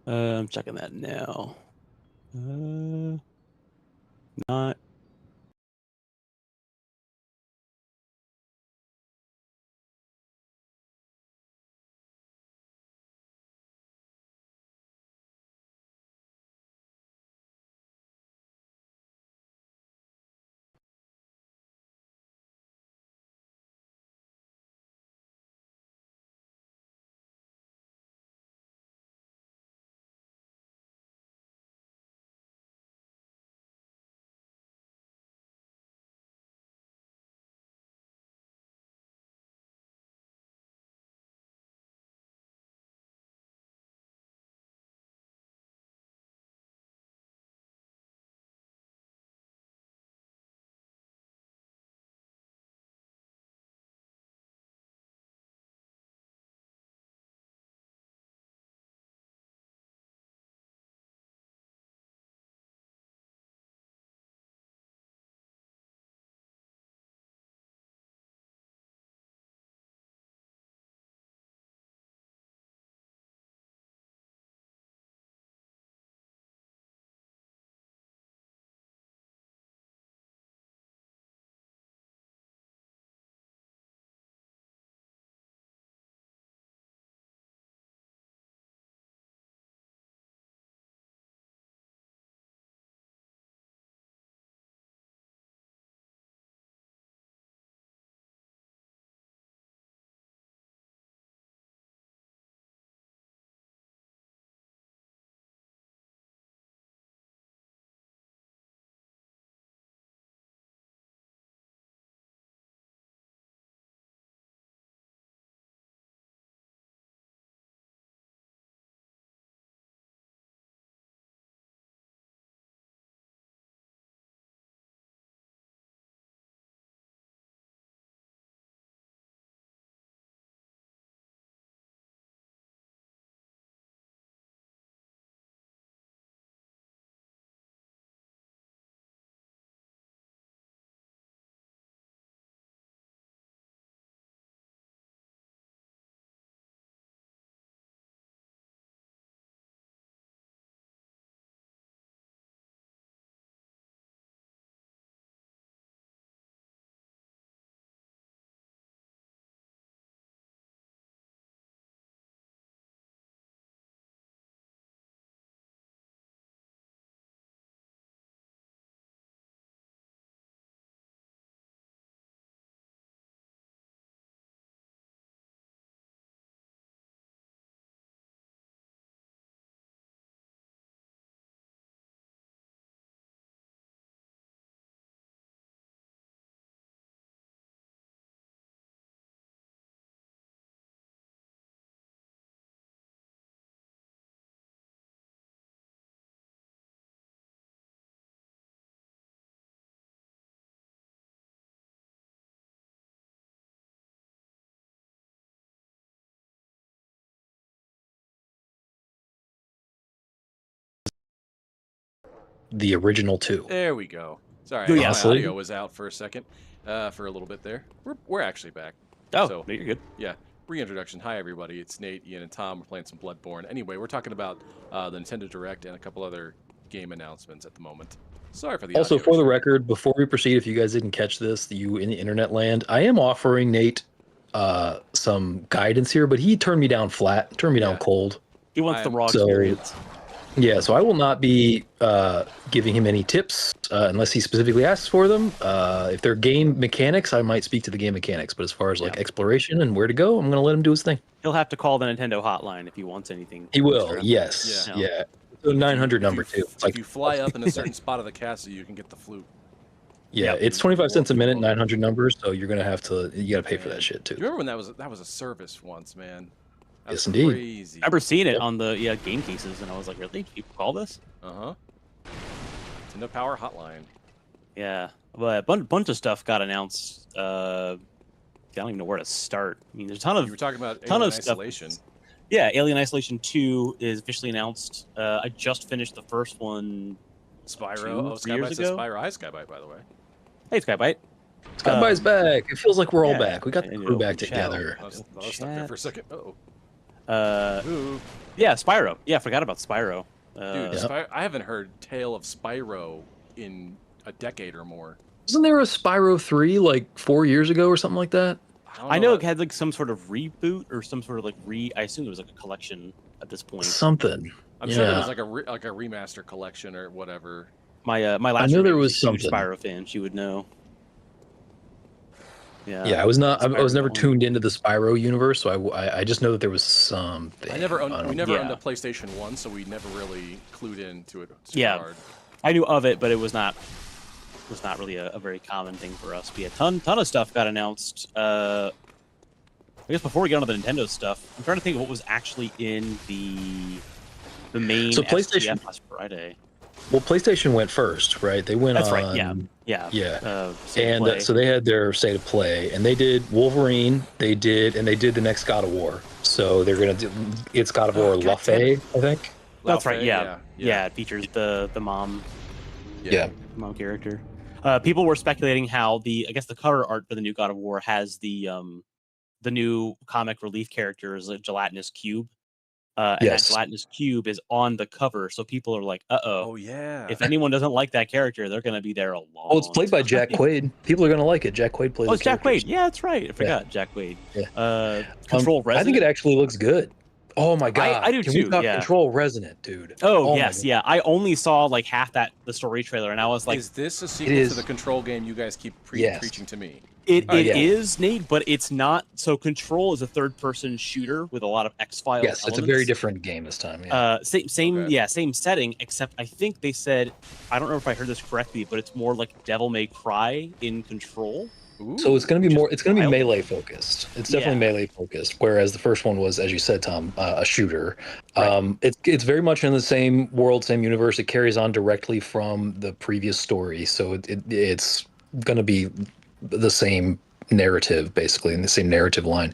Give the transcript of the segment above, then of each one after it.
I'm checking that now. Not. The original 2. There we go. Sorry, Oh, I yeah. guess my audio was out for a second, for a little bit there. We're actually back. Oh, So, no, you're good. Yeah, reintroduction. Hi, everybody. It's Nate, Ian, and Tom. We're playing some Bloodborne. Anyway, we're talking about the Nintendo Direct and a couple other game announcements at the moment. Sorry for the Also, audio for the issue. record, before we proceed, if you guys didn't catch this, you in the internet land, I am offering Nate some guidance here, but he turned me down flat, turned me down cold. He wants the raw So- experience. Yeah, so I will not be giving him any tips unless he specifically asks for them. If they're game mechanics, I might speak to the game mechanics. But as far as like exploration and where to go, I'm going to let him do his thing. He'll have to call the Nintendo hotline if he wants anything. He will, extra. yes. Yeah. Yeah. The 900 number, too. If you fly up in a certain spot of the castle, you can get the flute. Yeah, it's 25 cents a minute, 900 numbers, so you're going to have to, you got to pay for that shit, too. Do you remember when that was a service once, man? Yes, indeed. Crazy. I remember seeing it on the game cases, and I was like, really? People call this? Uh-huh. Nintendo Power Hotline. Yeah, but a bunch of stuff got announced. I don't even know where to start. I mean, there's a ton of... You were talking about Alien Isolation. Yeah, Alien Isolation 2 is officially announced. I just finished the first one Spyro. 3 years ago. Spyro. Hi, Skybite, by the way. Hey, Skybite. Skybite's back. It feels like we're all yeah, back. We got the crew back chat. together. I'll stop there for a second. Uh-oh. Ooh. Yeah, Spyro. Yeah, I forgot about Spyro. Dude, I haven't heard Tale of Spyro in a decade or more. Wasn't there a Spyro 3 like 4 years ago or something like that? I know it had like some sort of reboot or some sort of like I assume it was like a collection at this point. Something. I'm sure there was like a remaster collection or whatever. My last I knew there was was a huge something. Spyro fan. She would know. Yeah, I was never tuned into the Spyro universe, so I just know that there was something. We never owned a PlayStation 1, so we never really clued into it super hard. I knew of it, but it was not really a very common thing for us. But yeah, ton of stuff got announced. I guess before we get on to the Nintendo stuff, I'm trying to think of what was actually in the main PlayStation STF last Friday. Well, PlayStation went first, right? They went That's on. Right. Yeah. And so they had their state of play, and they did Wolverine. They did the next God of War. So they're gonna do it's God of War La Fey, I think. That's right. Yeah. It features the mom. Yeah. Mom character. People were speculating how I guess the cover art for the new God of War has the new comic relief character is a gelatinous cube. And that gelatinous cube is on the cover, so people are like, oh yeah. If anyone doesn't like that character, they're going to be there a long time. Oh, it's played by Jack Quaid. People are going to like it. Jack Quaid plays it's Jack Quaid. Yeah, that's right. I forgot Jack Quaid. Yeah. Control Resonant. I think it actually looks good. Oh my god. I do Can too. we talk Control Resonant, dude? Oh yes, yeah. I only saw like half the story trailer, and I was like, is this a sequel to the Control game you guys keep preaching to me? It is, Nate, but it's not. So Control is a third-person shooter with a lot of X-Files. Yes, it's a very different game this time. Yeah. Same setting, except I think they said, I don't know if I heard this correctly, but it's more like Devil May Cry in Control. Ooh, so it's going to be more. It's going to be melee focused. It's definitely melee focused. Whereas the first one was, as you said, Tom, a shooter. Right. It's very much in the same world, same universe. It carries on directly from the previous story, so it's going to be the same narrative, basically, in the same narrative line.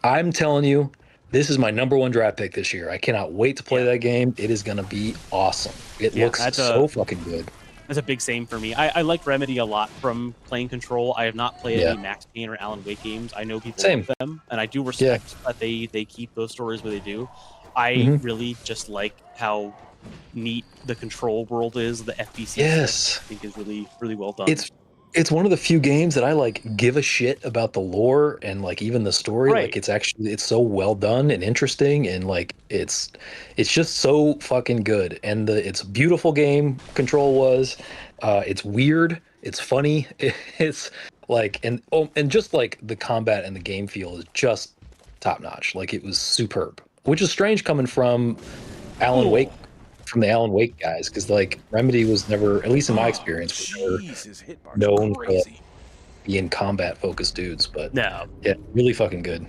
I'm telling you, this is my #1 draft pick this year. I cannot wait to play that game. It is going to be awesome. It looks so fucking good. That's a big same for me. I like Remedy a lot from playing Control. I have not played any Max Payne or Alan Wake games. I know people love them, and I do respect that they keep those stories where they do. I really just like how neat the Control world is. The FBC stuff, I think is really, really well done. It's one of the few games that I like give a shit about the lore and like even the story. Right. Like it's so well done and interesting, and like it's just so fucking good. And it's a beautiful game. Control was. It's weird. It's funny. It's like and just like the combat and the game feel is just top notch. Like it was superb, which is strange coming from Alan Wake. From the Alan Wake guys, because like Remedy was never, at least in my experience, was never known for being combat focused dudes. But really fucking good.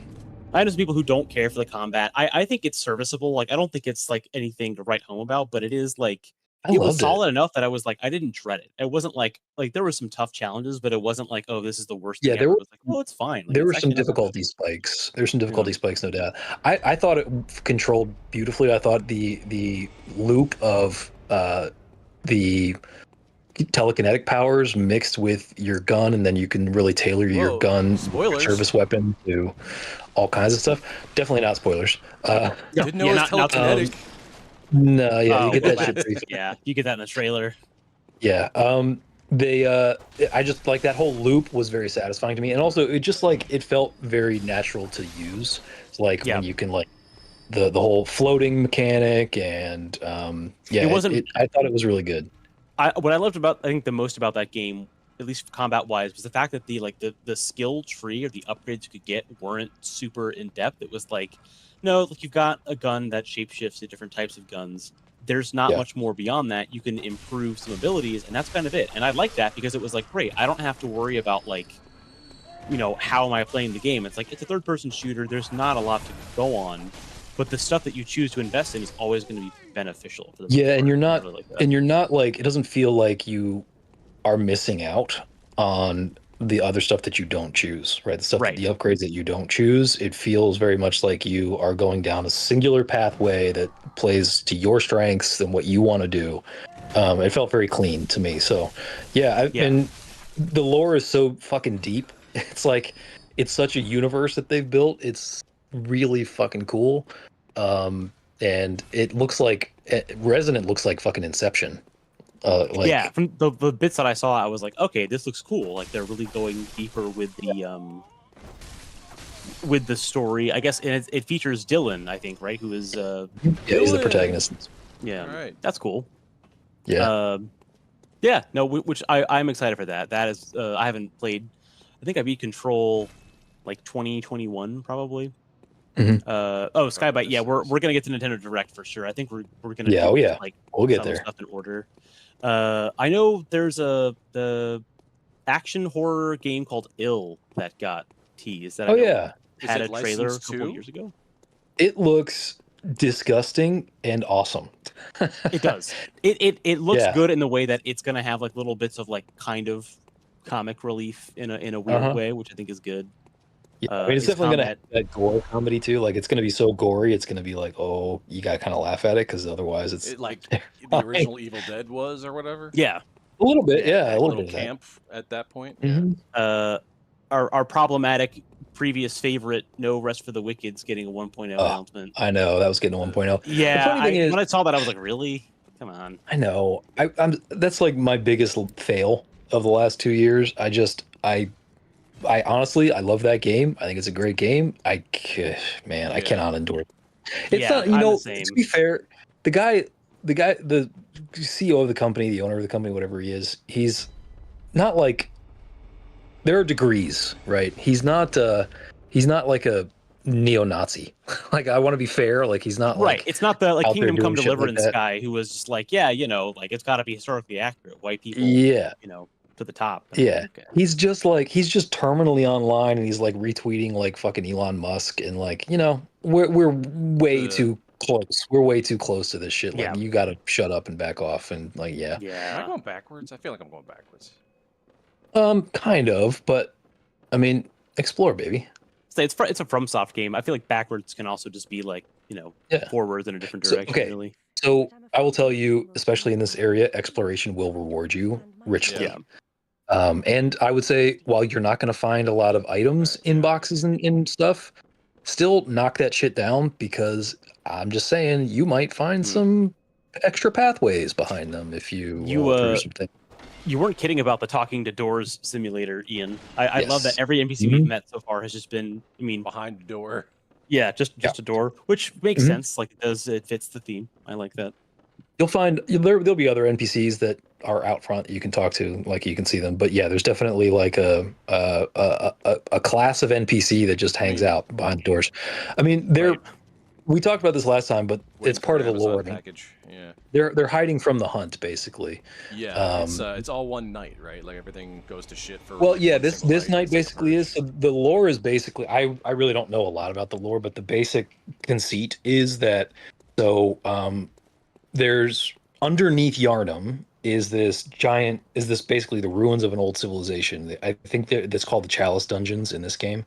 I know some people who don't care for the combat. I think it's serviceable. Like I don't think it's like anything to write home about, but it is like it was solid enough that I was like I didn't dread it. It wasn't like there were some tough challenges, but it wasn't like, oh, this is the worst. Yeah, there were. It was like, it's fine. Like, there were some difficulty spikes. There's some difficulty spikes, no doubt. I thought it controlled beautifully. I thought the loop of the telekinetic powers mixed with your gun, and then you can really tailor your gun service weapon to all kinds of stuff. Definitely not spoilers. Didn't know it was telekinetic. No, you get that shit pretty fast. Yeah, you get that in the trailer. Yeah. I just like that whole loop was very satisfying to me, and also it just like it felt very natural to use. It's like when you can like the whole floating mechanic, and it wasn't. I thought it was really good. What I loved I think the most about that game, at least combat wise, was the fact that the skill tree or the upgrades you could get weren't super in depth. It was like, no, like you've got a gun that shapeshifts to different types of guns. There's not much more beyond that. You can improve some abilities, and that's kind of it. And I like that because it was like, great, I don't have to worry about like, how am I playing the game? It's like it's a third-person shooter. There's not a lot to go on, but the stuff that you choose to invest in is always going to be beneficial for the and you're not like it doesn't feel like you are missing out on the other stuff that you don't choose, right? The upgrades that you don't choose, it feels very much like you are going down a singular pathway that plays to your strengths and what you want to do. It felt very clean to me. So, and the lore is so fucking deep. It's like, it's such a universe that they've built. It's really fucking cool. and it looks like Resident looks like fucking Inception. Yeah, from the bits that I saw, I was like, okay, this looks cool. Like they're really going deeper with the story, I guess, and it features Dylan, I think, right? Who is he's the protagonist. Yeah, All right. that's cool. Yeah, yeah, no, which I'm excited for that. That is, I haven't played. I think I beat Control like 2021 probably. Skybite. Yeah, we're gonna get to Nintendo Direct for sure. I think we're gonna like we'll get some there. stuff in order. I know there's the action horror game called Ill that got teased. That had a trailer a couple years ago. It looks disgusting and awesome. It does. It looks good in the way that it's gonna have like little bits of like kind of comic relief in a weird way, which I think is good. Yeah, I mean, it's definitely gonna have that gore comedy too. Like, it's gonna be so gory, it's gonna be like, oh, you gotta kind of laugh at it because otherwise, it's like the original Evil Dead was or whatever. Yeah, a little bit. Yeah, a little bit. Camp at that point. Mm-hmm. Yeah. Our problematic previous favorite No Rest for the Wicked's getting a 1.0 announcement. I know that was getting a 1.0. Yeah, when I saw that, I was like, really? Come on. I know. I'm. That's like my biggest fail of the last 2 years. I honestly, I love that game. I think it's a great game. I cannot endure it. It's not, to be fair, the CEO of the company, the owner of the company, whatever he is, he's not like, there are degrees, right? He's not like a neo-Nazi. Like, I want to be fair. Like, he's not right. Like, it's not the like Kingdom Come Deliverance like guy who was just like, like it's got to be historically accurate. White people, to the top. Yeah, okay. He's just terminally online, and he's like retweeting like fucking Elon Musk, and like, we're way too close. We're way too close to this shit. Like, you got to shut up and back off, and like, Am I going backwards? I feel like I'm going backwards. Kind of, but I mean, explore, baby. So it's a FromSoft game. I feel like backwards can also just be like, forwards in a different direction. So, okay. Really. So I will tell you, especially in this area, exploration will reward you richly. Yeah. And I would say, while you're not going to find a lot of items in boxes and stuff, still knock that shit down, because I'm just saying you might find some extra pathways behind them if you something. You weren't kidding about the talking to doors simulator, Ian. I love that every NPC we've met so far has just been, behind the door. Yeah, just a door, which makes sense. Like, it fits the theme. I like that. You'll find there'll be other NPCs that are out front that you can talk to, like you can see them. But yeah, there's definitely like a class of NPC that just hangs out behind doors. I mean, we talked about this last time, but it's part of the lore package. Yeah, they're hiding from the hunt, basically. Yeah, it's all one night, right? Like, everything goes to shit for. Well, yeah, this night basically is. So the lore is basically, I really don't know a lot about the lore, but the basic conceit is that there's underneath Yarnum is this basically the ruins of an old civilization. I think that's called the Chalice Dungeons in this game.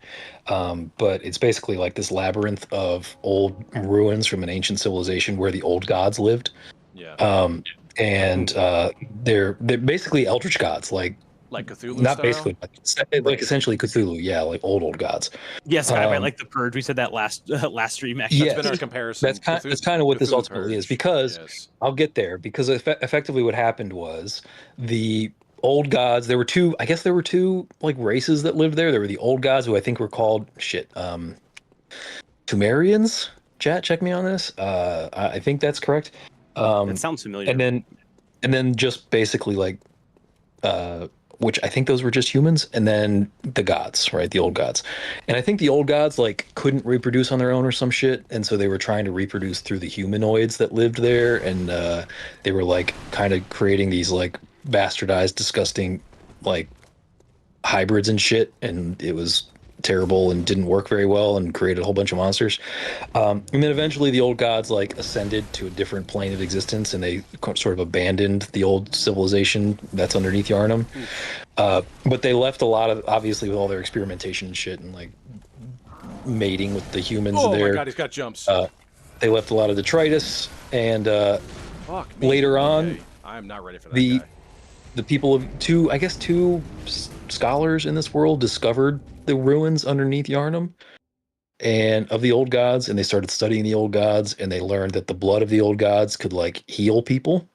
But it's basically like this labyrinth of old ruins from an ancient civilization where the old gods lived. Yeah. And they're basically eldritch gods, like Cthulhu not style? Basically, like essentially Cthulhu, yeah, like old gods. Yes, I like the Purge. We said that last stream. Actually, that's been our comparison. That's kind of what this ultimately is, because I'll get there. Because effectively, what happened was the old gods. There were two like races that lived there. There were the old gods, who I think were called Sumerians. Chat, check me on this. I think that's correct. That sounds familiar. And then just basically like. Which I think those were just humans, and then the gods, right? The old gods. And I think the old gods like couldn't reproduce on their own or some shit, and so they were trying to reproduce through the humanoids that lived there, and they were like kind of creating these like bastardized, disgusting like hybrids and shit, and it was terrible and didn't work very well and created a whole bunch of monsters. And then eventually the old gods like ascended to a different plane of existence, and they sort of abandoned the old civilization that's underneath Yarnum. But they left a lot of, obviously, with all their experimentation and shit and like mating with the humans there. Oh my god, he's got jumps. They left a lot of detritus, and later on, I'm not ready for that guy. The people of two scholars in this world discovered the ruins underneath Yarnum, and of the old gods, and they started studying the old gods, and they learned that the blood of the old gods could like heal people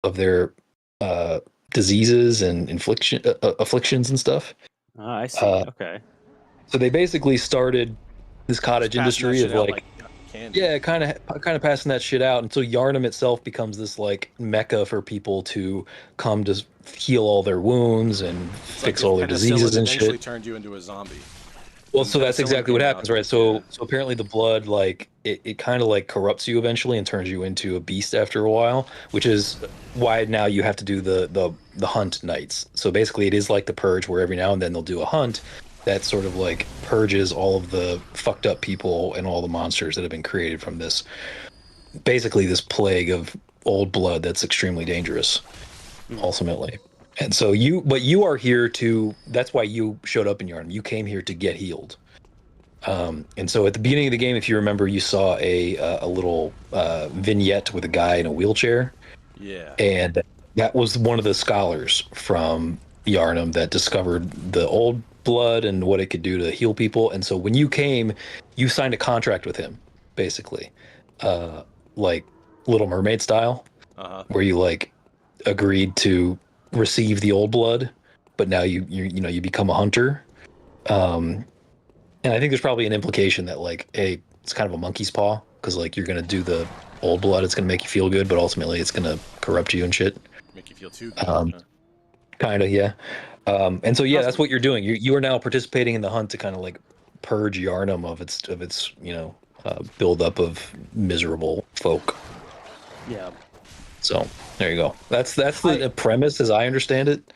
of their diseases and afflictions and stuff. Oh, I see. Okay. So they basically started this cottage industry of like candy. yeah, kind of passing that shit out until Yarnum itself becomes this like mecca for people to come to heal all their wounds and fix all their diseases and eventually shit. turned you into a zombie. Well, so that's exactly what happens, right? So apparently the blood like it kind of like corrupts you eventually and turns you into a beast after a while, which is why now you have to do the hunt nights. So basically it is like the purge where every now and then they'll do a hunt that sort of like purges all of the fucked up people and all the monsters that have been created from this basically this plague of old blood that's extremely dangerous ultimately. And so you are here to, that's why you showed up in Yarnum. You came here to get healed. And so at the beginning of the game, if you remember, you saw a little vignette with a guy in a wheelchair. Yeah. And that was one of the scholars from Yarnum that discovered the old blood and what it could do to heal people. And so when you came, you signed a contract with him, basically, like Little Mermaid style, where you like agreed to receive the old blood, but now you become a hunter. And I think there's probably an implication that like, hey, it's kind of a monkey's paw because like you're gonna do the old blood, it's gonna make you feel good, but ultimately it's gonna corrupt you and shit. Make you feel too good. Kind of, yeah. And so yeah, that's what you're doing. You are now participating in the hunt to kind of like purge Yarnum of its buildup of miserable folk. Yeah. So there you go. That's the premise as I understand it.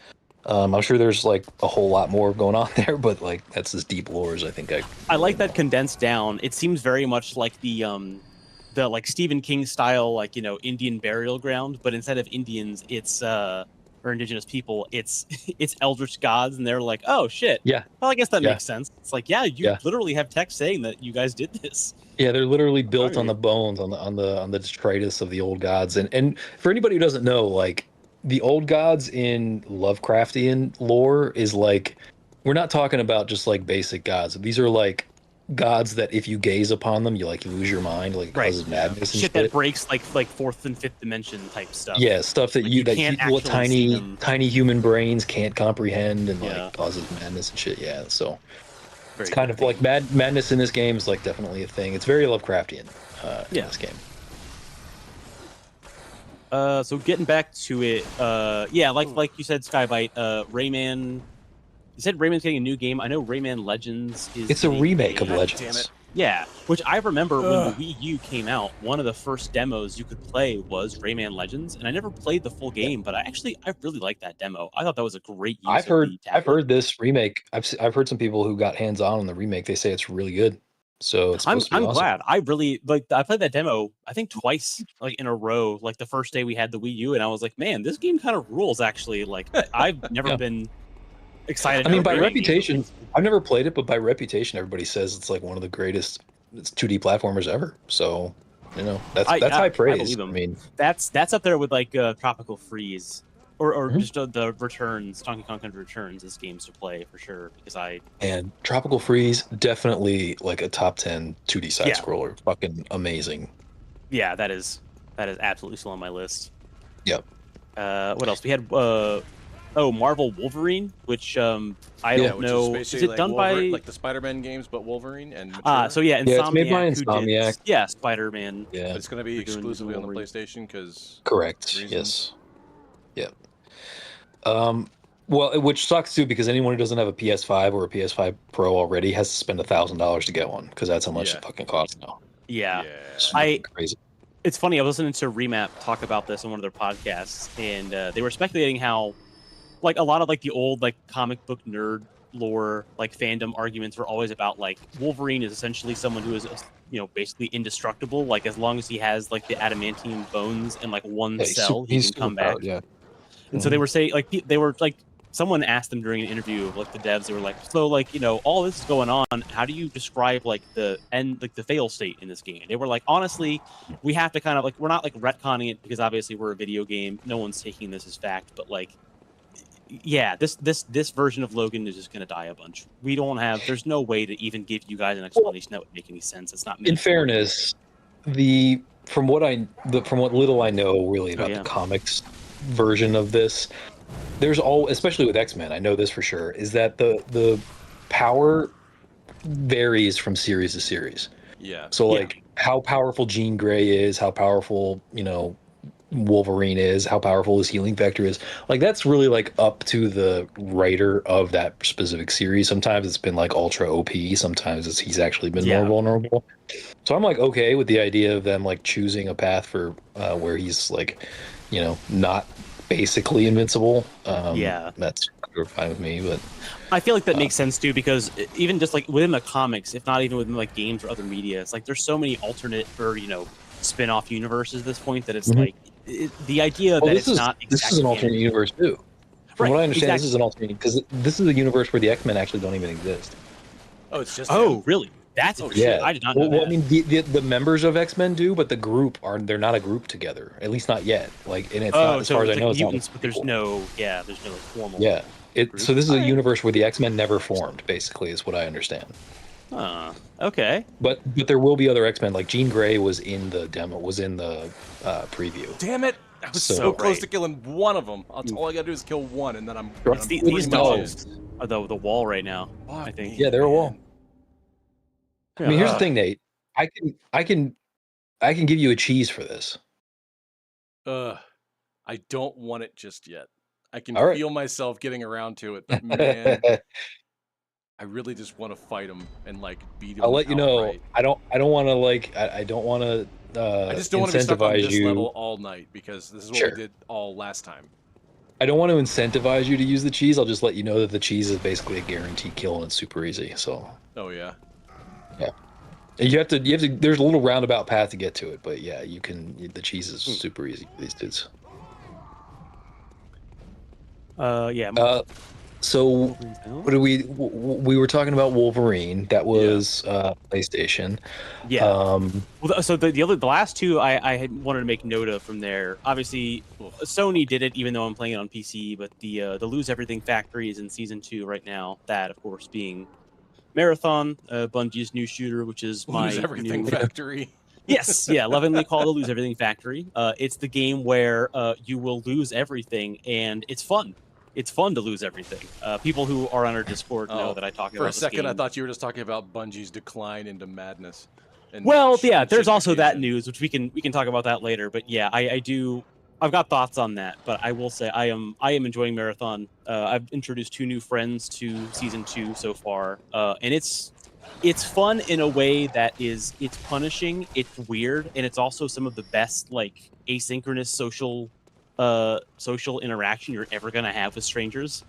I'm sure there's like a whole lot more going on there, but like that's as deep lore as I think I like that condensed down. It seems very much like the like Stephen King style, like, you know, Indian burial ground, but instead of Indians, it's or indigenous people, it's eldritch gods, and they're like, oh shit. Yeah. Well, I guess that makes sense. It's like, yeah, you literally have text saying that you guys did this. Yeah, they're literally built on the bones, on the detritus of the old gods. And for anybody who doesn't know, like the old gods in Lovecraftian lore is like, we're not talking about just like basic gods. These are like gods that if you gaze upon them, you like lose your mind, like it causes madness and shit that breaks like fourth and fifth dimension type stuff. Yeah, stuff that like tiny human brains can't comprehend and like causes madness and shit. Yeah, so it's kind of like madness in this game is like definitely a thing. It's very Lovecraftian in this game. So getting back to it, like you said, Skybite, Rayman. You said Rayman's getting a new game. I know Rayman Legends is. It's a remake of Legends. Damn it. Yeah, which I remember when the Wii U came out, one of the first demos you could play was Rayman Legends, and I never played the full game, but I really liked that demo. I thought that was a great use. I've heard this remake. I've heard some people who got hands on the remake. They say it's really good. So it's supposed to be awesome. Glad. I really like. I played that demo I think twice, like in a row. Like the first day we had the Wii U, and I was like, man, this game kind of rules. Actually, like I've never been excited. I mean, by reputation, I've never played it, but by reputation, everybody says it's like one of the greatest 2D platformers ever. So, you know, that's high praise. I mean, that's up there with like Tropical Freeze or just the Returns, Donkey Kong Country Returns as games to play for sure. Because and Tropical Freeze definitely like a top 10 2D side scroller. Fucking amazing. Yeah, that is absolutely still on my list. Yep. What else? We had Marvel Wolverine, which I don't know. Is it like done by like the Spider-Man games, but Wolverine and so Insomniac. Yeah, it's made by Insomniac. Spider-Man. Yeah, but it's going to be exclusively on the PlayStation because correct. Yes. Yeah. Well, which sucks too because anyone who doesn't have a PS5 or a PS5 Pro already has to spend $1,000 to get one because that's how much it fucking costs now. Yeah. Crazy. It's funny. I was listening to Remap talk about this on one of their podcasts, and they were speculating how, like, a lot of like the old like comic book nerd lore like fandom arguments were always about like Wolverine is essentially someone who is basically indestructible. Like as long as he has like the adamantium bones and like one cell, he can come back. And so they were saying like someone asked them during an interview of like the devs, they were like, so like, all this is going on, how do you describe like the fail state in this game? And they were like, honestly, we have to kind of like, we're not like retconning it because obviously we're a video game, no one's taking this as fact, but like yeah, this version of Logan is just going to die a bunch. We don't have. There's no way to even give you guys an explanation that would make any sense. It's not. In fairness, from what little I know really about the comics version of this, there's especially with X-Men, I know this for sure, is that the power varies from series to series. Yeah. So like how powerful Jean Grey is, how powerful, Wolverine is, how powerful his healing factor is. Like that's really like up to the writer of that specific series. Sometimes it's been like ultra OP, sometimes he's actually been more vulnerable. So I'm like okay with the idea of them like choosing a path for where he's like, not basically invincible. That's fine with me, but I feel like that makes sense too, because even just like within the comics, if not even within like games or other media, it's like there's so many alternate or spin-off universes at this point that it's like the idea that it's not exactly this is an alternate universe too. From what I understand, this is an alternate because this is a universe where the X-Men actually don't even exist. Oh, it's just really? That's I did not know that. I mean, the members of X-Men do, but the group they're not a group together. At least not yet. Like, and it's not, as far as I know, mutants, it's not but there's no like formal. Yeah. So this is a universe where the X-Men never formed. Basically, is what I understand. Okay. But there will be other X-Men. Like Jean Grey was in the demo, preview. Damn it! I was so close to killing one of them. All I gotta do is kill one, and then I'm. These dogs are the wall right now. I think. Yeah, they're a wall. I mean, here's the thing, Nate. I can give you a cheese for this. I don't want it just yet. I can All right. feel myself getting around to it, but man, I really just want to fight him and like beat him. I'll let you know. I don't want to I don't want to. I just don't want to be stuck on this level all night because this is what we did all last time. I don't want to incentivize you to use the cheese. I'll just let you know that the cheese is basically a guaranteed kill and it's super easy. So. Oh yeah. Yeah. You have to. There's a little roundabout path to get to it, but yeah, you can. The cheese is super easy for these dudes. So what do we were talking about Wolverine? That was PlayStation. Yeah. So the last two I had wanted to make note of from there. Obviously, Sony did it, even though I'm playing it on PC. But the Lose Everything Factory is in season 2 right now. That, of course, being Marathon, Bungie's new shooter, which is my Lose Everything Factory. Yes, lovingly called the Lose Everything Factory. It's the game where you will lose everything, and it's fun. It's fun to lose everything. People who are on our Discord know that I talk about this game. For a second, I thought you were just talking about Bungie's decline into madness. Well, yeah, there's also that news, which we can talk about that later. But yeah, I do. I've got thoughts on that, but I will say I am enjoying Marathon. I've introduced 2 new friends to season 2 so far, and it's fun in a way that it's punishing, it's weird, and it's also some of the best like asynchronous social interaction you're ever gonna have with strangers.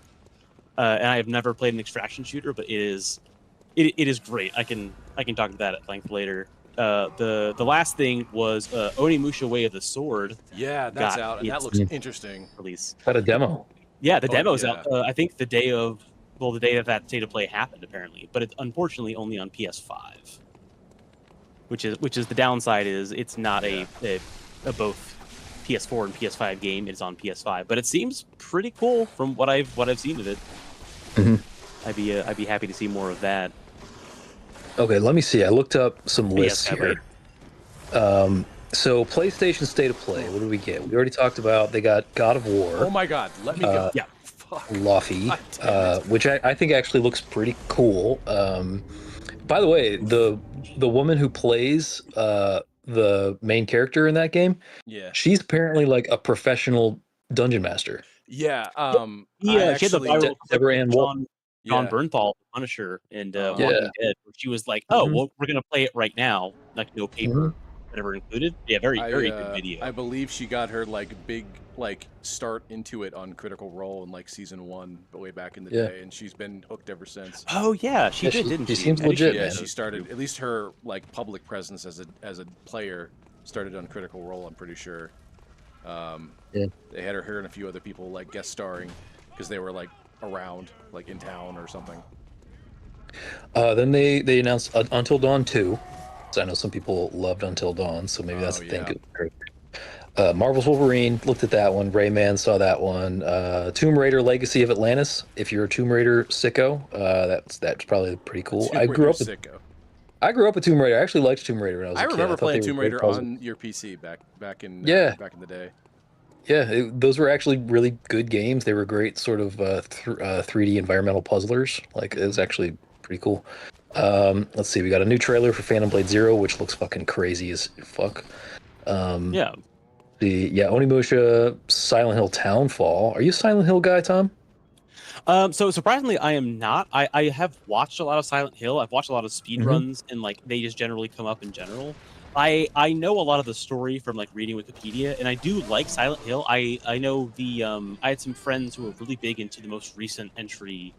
And I have never played an extraction shooter, but it is great. I can talk to that at length later. The last thing was Onimusha Way of the Sword. Yeah, that's out, and that looks interesting. Release. Had a demo. Yeah, the demo's out. I think the day that state of play happened, apparently, but it's unfortunately only on PS5. Which is the downside is it's not a both PS4 and PS5 game. It's on PS5, but it seems pretty cool from what I've seen of it. Mm-hmm. I'd be happy to see more of that. Okay, let me see. I looked up some lists here. So PlayStation State of Play, what did we get? We already talked about they got God of War. Oh my God, let me go. Yeah. Luffy, which I think actually looks pretty cool. By the way, the woman who plays the main character in that game, she's apparently like a professional dungeon master. Yeah. She had the viral Deborah Ann Woll. John Bernthal, Punisher, and Walking Dead, where she was like, "Oh, well, we're gonna play it right now, like no paper, whatever included." Yeah, very good video. I believe she got her big start into it on Critical Role in season 1, but way back in the day, and she's been hooked ever since. Oh yeah, she did, didn't she? She seems legit. Yeah, she started at least her public presence as a player started on Critical Role. I'm pretty sure. They had her and a few other people guest starring because they were around in town or something. Then they announced Until Dawn 2. So I know some people loved Until Dawn, so maybe that's the thing. Marvel's Wolverine, looked at that one. Rayman, saw that one. Tomb Raider: Legacy of Atlantis. If you're a Tomb Raider sicko, that's probably pretty cool. I grew up with Tomb Raider. I actually liked Tomb Raider when I was a kid. I remember playing Tomb Raider puzzles. on your PC back in the day. Yeah, those were actually really good games. They were great sort of 3D environmental puzzlers. Like, it was actually pretty cool. Let's see, we got a new trailer for Phantom Blade Zero, which looks fucking crazy as fuck. Yeah. Onimusha Silent Hill Townfall. Are you a Silent Hill guy, Tom? So surprisingly, I am not. I have watched a lot of Silent Hill. I've watched a lot of speedruns, and like they just generally come up in general. I know a lot of the story from like reading Wikipedia, and I do like Silent Hill. I know I had some friends who were really big into the most recent entry,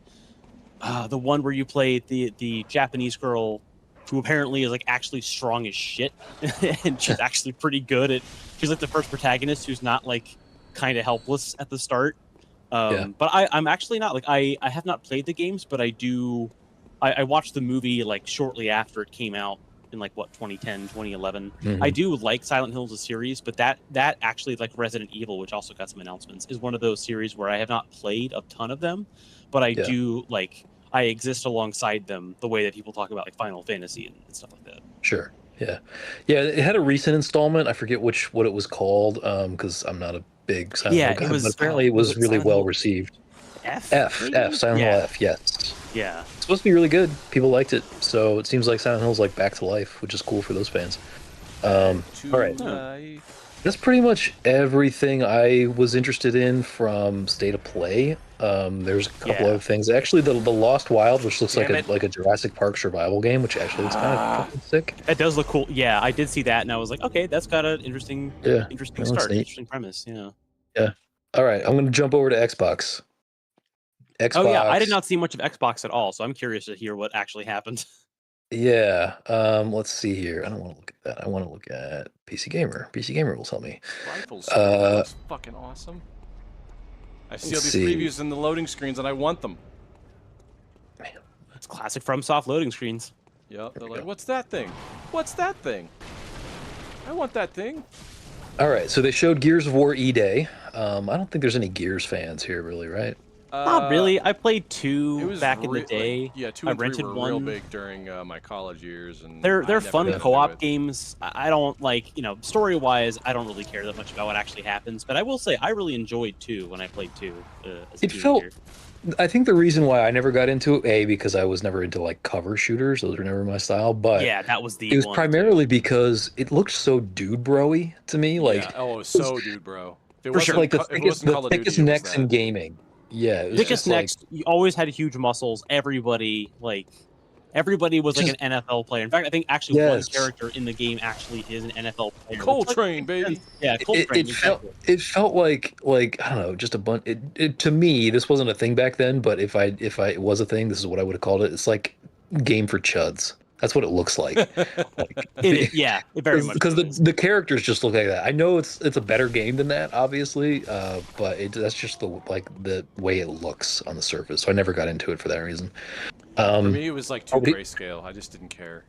the one where you play the Japanese girl who apparently is like actually strong as shit, and she's actually pretty good at. She's like the first protagonist who's not like kind of helpless at the start. But I'm actually not like I have not played the games, but I watched the movie like shortly after it came out in like 2010, 2011. I do like Silent Hill as a series, but that actually, like Resident Evil, which also got some announcements, is one of those series where I have not played a ton of them, but I do like I exist alongside them the way that people talk about like Final Fantasy and stuff like that. Sure. Yeah. It had a recent installment. I forget what it was called, because I'm not a big Silent Hill guy, but apparently it was really well received. Silent Hill F, yes. Yeah. It's supposed to be really good. People liked it, so it seems like Silent Hill's like back to life, which is cool for those fans. All right. That's pretty much everything I was interested in from State of Play. There's a couple other things. Actually, the Lost Wild, which looks like a Jurassic Park survival game, which actually looks kind of fucking sick. It does look cool. Yeah, I did see that, and I was like, okay, that's got an interesting start, interesting premise. Yeah. Yeah. All right, I'm going to jump over to Xbox. Oh yeah, I did not see much of Xbox at all, so I'm curious to hear what actually happened. Yeah. Let's see here. I don't want to look at that. I want to look at PC Gamer. PC Gamer will tell me. Rifles looks fucking awesome. I see all these previews in the loading screens, and I want them. Man, it's classic FromSoft loading screens. Yep. They're like, what's that thing? What's that thing? I want that thing. All right. So they showed Gears of War E-Day. I don't think there's any Gears fans here, really, right? Not really. I played 2 back in the day. Like, yeah, 2 and I 3 rented were one real big during my college years, and they're fun co-op games. I don't like, story-wise, I don't really care that much about what actually happens. But I will say, I really enjoyed 2 when I played 2. I think the reason why I never got into it, because I was never into like cover shooters; those were never my style. But yeah, that was it was primarily because it looked so dude bro-y to me. Like, it was so dude bro. For sure, like the thickest necks in gaming. Yeah, thickest necks. You always had huge muscles. Everybody was like an NFL player. In fact, I think actually one character in the game actually is an NFL player. Coltrane, baby. Yeah, Coltrane. It felt like I don't know, just a bunch. To me, this wasn't a thing back then, but if it was a thing, this is what I would have called it. It's like game for chuds. That's what it looks like. It very much. Because the characters just look like that. I know it's a better game than that, obviously, but that's just the way it looks on the surface. So I never got into it for that reason. For me, it was like too grayscale. I just didn't care.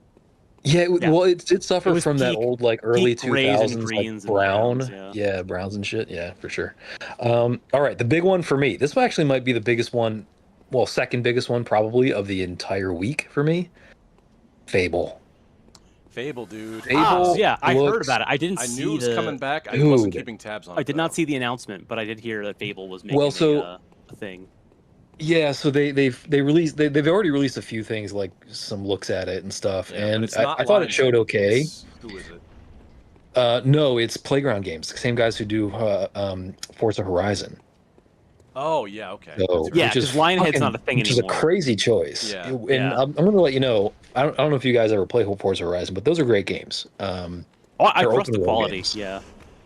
Yeah, well, it suffered from that old like early 2000s greens like brown, browns, browns and shit. Yeah, for sure. All right, the big one for me. This actually might be the biggest one. Well, second biggest one probably of the entire week for me. Fable, dude. I heard about it. I didn't. I knew it was coming back. I wasn't keeping tabs on it. I did not see the announcement, but I did hear that Fable was making a thing. Yeah, so they've already released a few things, like some looks at it and stuff, and I thought it showed okay. Who is it? No, it's Playground Games, the same guys who do Forza Horizon. Oh yeah, okay. So, because Lionhead's not a thing anymore. Which is a crazy choice. Yeah. And I'm going to let you know. I don't know if you guys ever play Forza Horizon, but those are great games. I trust the quality. Games. Yeah.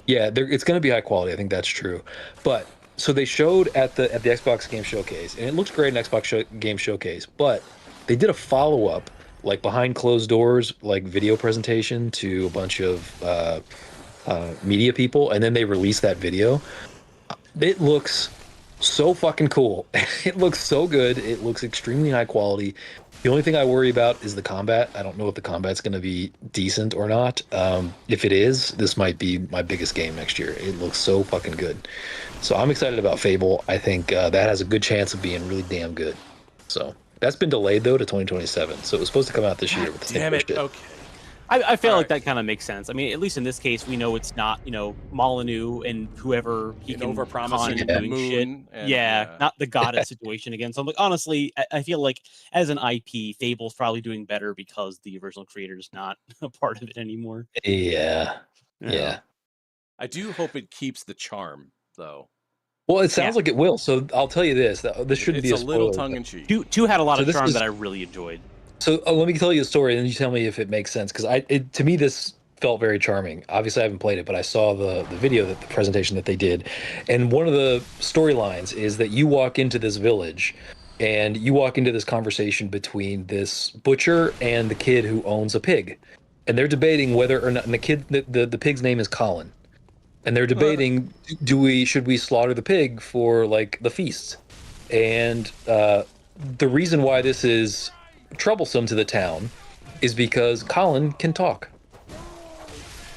Yeah, it's going to be high quality. I think that's true. But so they showed at the Xbox Game Showcase, and it looks great in Xbox Game Showcase. But they did a follow-up, like behind closed doors, like video presentation to a bunch of media people, and then they released that video. It looks so fucking cool. It looks so good. It looks extremely high quality. The only thing I worry about is the combat. I don't know if the combat's going to be decent or not. If it is, this might be my biggest game next year. It looks so fucking good. So I'm excited about Fable. I think that has a good chance of being really damn good. So that's been delayed though to 2027. So it was supposed to come out this year. But Damn it. Okay. I feel All like right. that kind of makes sense. I mean, at least in this case, we know it's not, Molyneux and whoever he And can con overpromising into the doing shit. moon. And, Yeah, not the goddess situation again. So I'm like, honestly, I feel like as an IP, Fable's probably doing better because the original creator is not a part of it anymore. Yeah. I do hope it keeps the charm, though. Well, it sounds like it will. So I'll tell you this. This shouldn't be a little spoiler. tongue in cheek. Two had a lot So of this charm is- that I really enjoyed. So let me tell you a story, and then you tell me if it makes sense. Because to me, this felt very charming. Obviously, I haven't played it, but I saw the video, the presentation that they did, and one of the storylines is that you walk into this village, and you walk into this conversation between this butcher and the kid who owns a pig, and they're debating whether or not. And the pig's name is Colin, and they're debating should we slaughter the pig for like the feast, and the reason why this is troublesome to the town is because Colin can talk.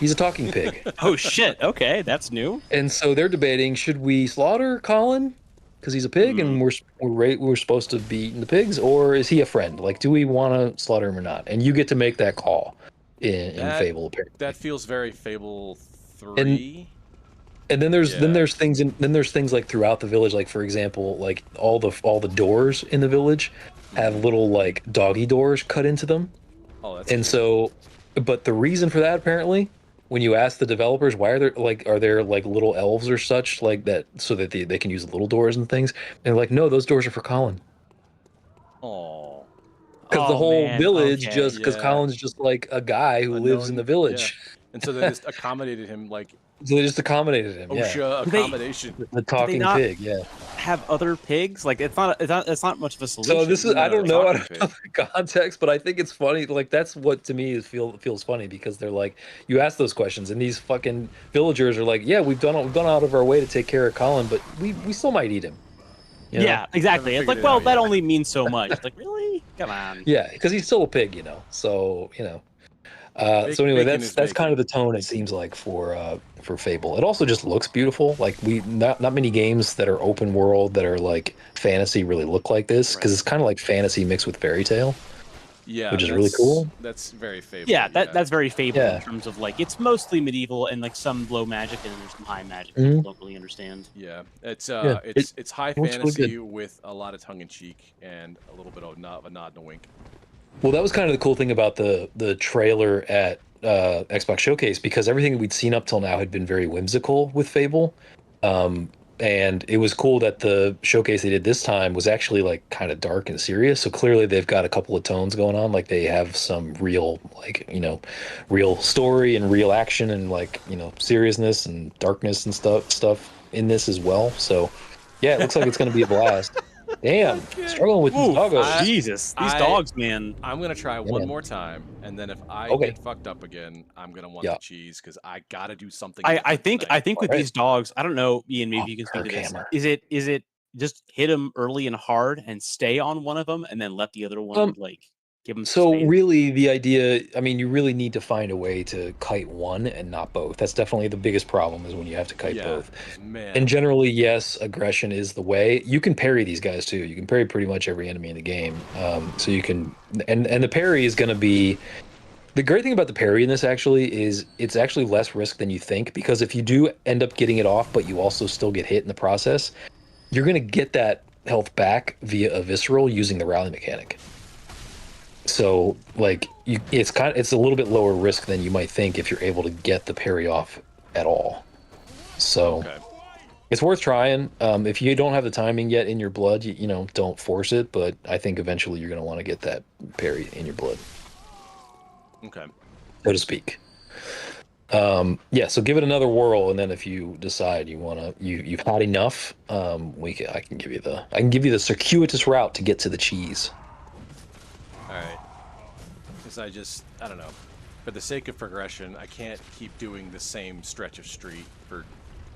He's a talking pig. Oh shit! Okay, that's new. And so they're debating: should we slaughter Colin because he's a pig and we're supposed to be eating the pigs, or is he a friend? Like, do we want to slaughter him or not? And you get to make that call in Fable. Apparently, that feels very Fable 3. And then there's things like throughout the village, like for example, like all the doors in the village have little like doggy doors cut into them. Oh, that's and so, but the reason for that apparently, when you ask the developers why are there like little elves or such like that so that they can use little doors and things, and they're like, no, those doors are for Colin. Oh. Because the whole village because Colin's just like a guy who lives in the village. Yeah. And so they just accommodated him like So they just accommodated him. OSHA accommodation. The talking pig, have other pigs? Like it's not much of a solution. So this is I don't know the context, but I think it's funny. Like that's what to me feels funny because they're like, you ask those questions and these fucking villagers are like, yeah, we've gone out of our way to take care of Colin, but we still might eat him. You know? Yeah, exactly. It's like, well, that only means so much. It's like, really? Come on. Yeah, because he's still a pig, So so anyway, that's kind of the tone it seems like for Fable. It also just looks beautiful. Like not many games that are open world that are like fantasy really look like this because it's kind of like fantasy mixed with fairy tale. Yeah, which is really cool. That's very Fable. Yeah, that's very Fable in terms of like it's mostly medieval and like some low magic and then there's some high magic people don't really understand. Yeah, it's high fantasy with a lot of tongue in cheek and a little bit of a nod and a wink. Well, that was kind of the cool thing about the trailer at Xbox Showcase because everything we'd seen up till now had been very whimsical with Fable. And it was cool that the showcase they did this time was actually like kind of dark and serious. So clearly they've got a couple of tones going on. Like they have some real, like, real story and real action and like, seriousness and darkness and stuff in this as well. So yeah, it looks like it's going to be a blast. Damn, struggling with these doggos. Jesus, these dogs, man. I'm gonna try one more time, and then if I get fucked up again, I'm gonna want the cheese because I gotta do something. I think with these dogs, I don't know, Ian. Maybe you can speak to this. Is it just hit them early and hard and stay on one of them, and then let the other one give them? So really, the idea, I mean, you really need to find a way to kite one and not both. That's definitely the biggest problem is when you have to kite both. Man. And generally, yes, aggression is the way. You can parry these guys too. You can parry pretty much every enemy in the game. So you can, and the parry is going to be, the great thing about the parry in this actually is it's actually less risk than you think because if you do end up getting it off, but you also still get hit in the process, you're going to get that health back via a visceral using the rally mechanic. So, like, it's a little bit lower risk than you might think if you're able to get the parry off at all. So, it's worth trying. If you don't have the timing yet in your blood, you don't force it. But I think eventually you're going to want to get that parry in your blood. Okay. So to speak. Yeah. So give it another whirl, and then if you decide you've had enough, I can give you the circuitous route to get to the cheese. Alright. Because I don't know. For the sake of progression, I can't keep doing the same stretch of street for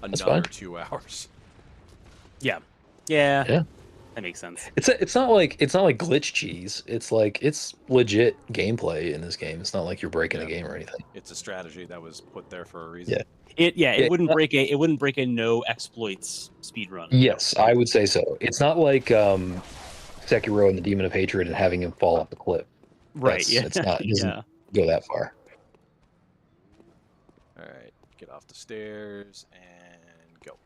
another 2 hours. Yeah. That makes sense. It's not like glitch cheese. It's like it's legit gameplay in this game. It's not like you're breaking the game or anything. It's a strategy that was put there for a reason. Yeah. It wouldn't break a no exploits speed run. Yes, I would say so. It's not like Sekiro and the Demon of Hatred and having him fall off the cliff. Right. Yeah. It's not. It doesn't go that far. All right, get off the stairs and go.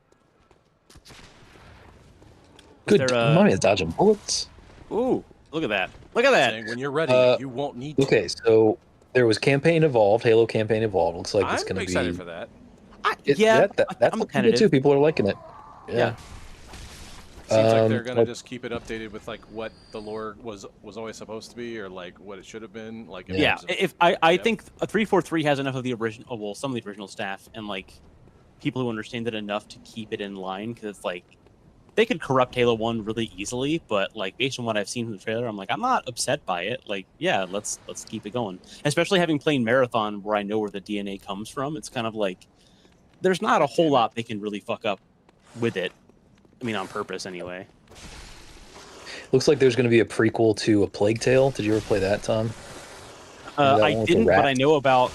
Good. Mommy is dodging bullets. Ooh, look at that! Look at that! Saying when you're ready, you won't need to. Okay, so there was Campaign Evolved, Halo Campaign Evolved. Looks like it's going to be. I'm excited for that. That's looking good too. People are liking it. Yeah. Seems like they're gonna just keep it updated with like what the lore was always supposed to be, or like what it should have been. Like I think 343 has enough of the original, well, some of the original staff and like people who understand it enough to keep it in line, because it's like they could corrupt Halo 1 really easily, but like based on what I've seen from the trailer, I'm like, I'm not upset by it. Like, yeah, let's keep it going. Especially having played Marathon, where I know where the DNA comes from. It's kind of like there's not a whole lot they can really fuck up with it. I mean, on purpose, anyway. Looks like there's going to be a prequel to A Plague Tale. Did you ever play that, Tom? I didn't, but I know about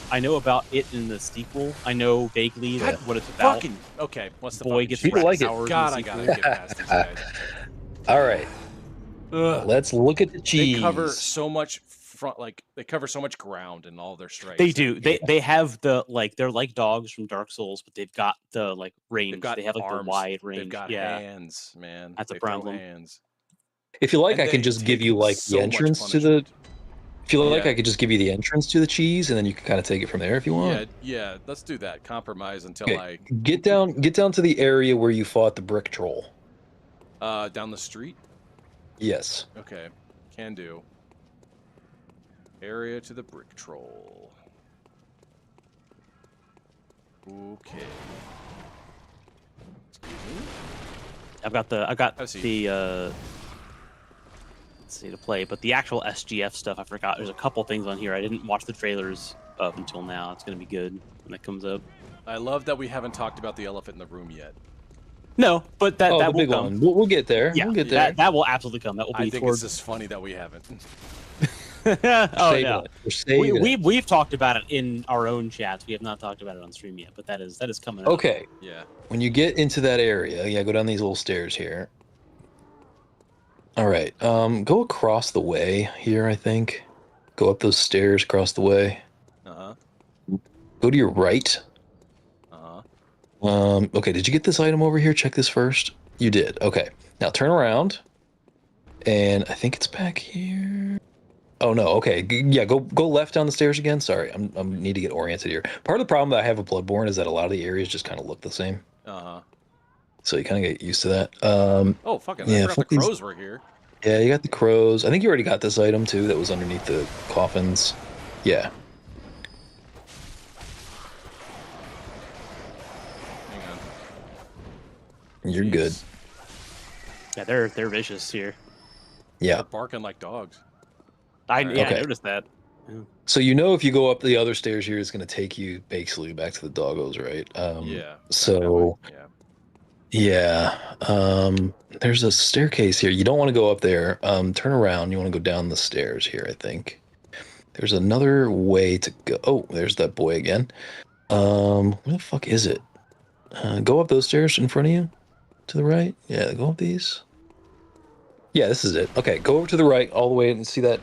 it in the sequel. I know vaguely what it's about. Okay, what's the boy gets people like it? God, I gotta get past these guys. All right, let's look at the cheese. They cover so much they cover so much ground in all their strikes. They do. They have the they're like dogs from Dark Souls, but they've got the range. They have like arms, the wide range. They've got hands, man. That's a problem. Hands. If you like, I can just give you like the entrance to the. If you like, I could just give you the entrance to the cheese, and then you can kind of take it from there if you want. Yeah. Let's do that. Compromise until I get down to the area where you fought the brick troll. Down the street. Yes. Okay, can do. Area to the brick troll. Okay. Excuse me. I've got the let's see to play, but the actual SGF stuff I forgot. There's a couple things on here I didn't watch the trailers of until now. It's gonna be good when it comes up. I love that we haven't talked about the elephant in the room yet. No, but that will come. We'll get there. Yeah, we'll get there. That will absolutely come. That will be. I think it's just funny that we haven't. Oh no, we've talked about it in our own chats. We have not talked about it on stream yet, but that is coming up. Okay. Yeah. When you get into that area, go down these little stairs here. All right. Go across the way here. I think. Go up those stairs across the way. Go to your right. Okay. Did you get this item over here? Check this first. You did. Okay. Now turn around. And I think it's back here. Oh no, okay. Yeah, go left down the stairs again. Sorry, I need to get oriented here. Part of the problem that I have with Bloodborne is that a lot of the areas just kind of look the same. So you kind of get used to that. Oh, fucking yeah, the crows were here. Yeah, you got the crows. I think you already got this item too that was underneath the coffins. Yeah. Hang on. You're good. Yeah, they're vicious here. Yeah. They're barking like dogs. I noticed that. Yeah. So if you go up the other stairs here, it's going to take you basically back to the doggos, right? Yeah. So. Yeah. There's a staircase here. You don't want to go up there. Turn around. You want to go down the stairs here, I think. There's another way to go. Oh, there's that boy again. Where the fuck is it? Go up those stairs in front of you. To the right. Yeah, go up these. Yeah, this is it. Okay, go over to the right all the way and see that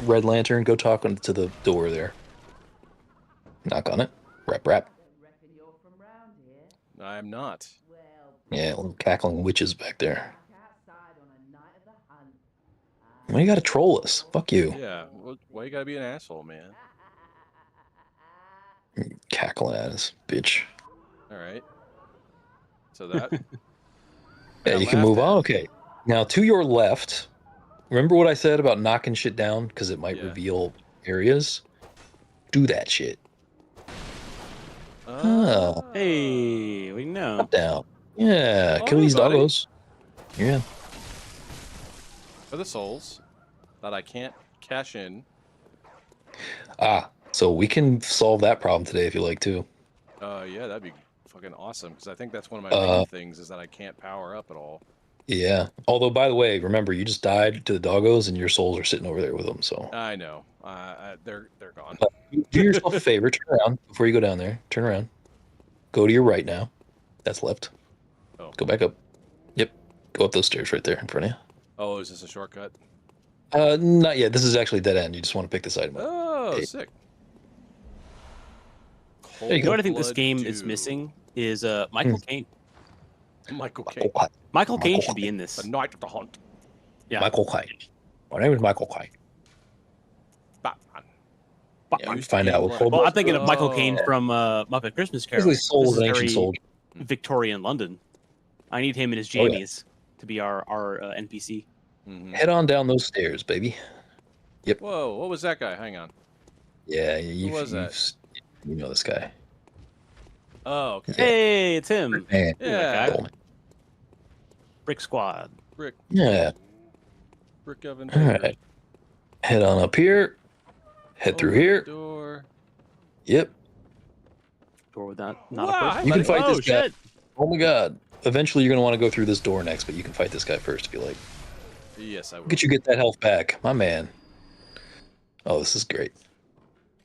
red lantern. Go talk to the door there. Knock on it. Rap. I'm not. Yeah, little cackling witches back there. Why you gotta troll us? Fuck you. Yeah, why you gotta be an asshole, man? Cackling at us, bitch. Alright. So that... Yeah, you can move on. Okay. Now, to your left, remember what I said about knocking shit down? Because it might reveal areas? Do that shit. Oh. Hey, we know. Up down. Yeah, kill these doggos. Yeah. For the souls that I can't cash in. So we can solve that problem today if you like to. Yeah, that'd be fucking awesome. Because I think that's one of my main things is that I can't power up at all. Yeah. Although, by the way, remember you just died to the doggos, and your souls are sitting over there with them. So I know. They're gone. do yourself a favor. Turn around before you go down there. Turn around. Go to your right now. That's left. Oh. Go back up. Yep. Go up those stairs right there in front of you. Oh, is this a shortcut? Not yet. This is actually dead end. You just want to pick this item up. Oh, sick. There you You go. know what I think this game is missing is Michael Caine. Michael Caine. Michael Caine should be in this. The Night of the Hunt. Yeah. Michael Caine. My name is Michael Caine. Batman. Yeah, we find out. Well, I'm thinking of Michael Caine from Muppet Christmas Carol. Basically, Soul This is is an ancient very soldier. Victorian London. I need him and his jammies to be our NPC. Mm-hmm. Head on down those stairs, baby. Yep. Whoa, what was that guy? Hang on. Yeah, Who was that? You know this guy. Oh, okay. Hey, it's him. Man. Yeah. Brick Squad. Brick Yeah. Evan. All right. Head on up here. Head through here. Door. Yep. Door with not Wow, a person. You can fight Oh, this guy. shit. Oh my god. Eventually, you're going to want to go through this door next, but you can fight this guy first if you like. Yes, I will. Look at you get that health back, my man. Oh, this is great.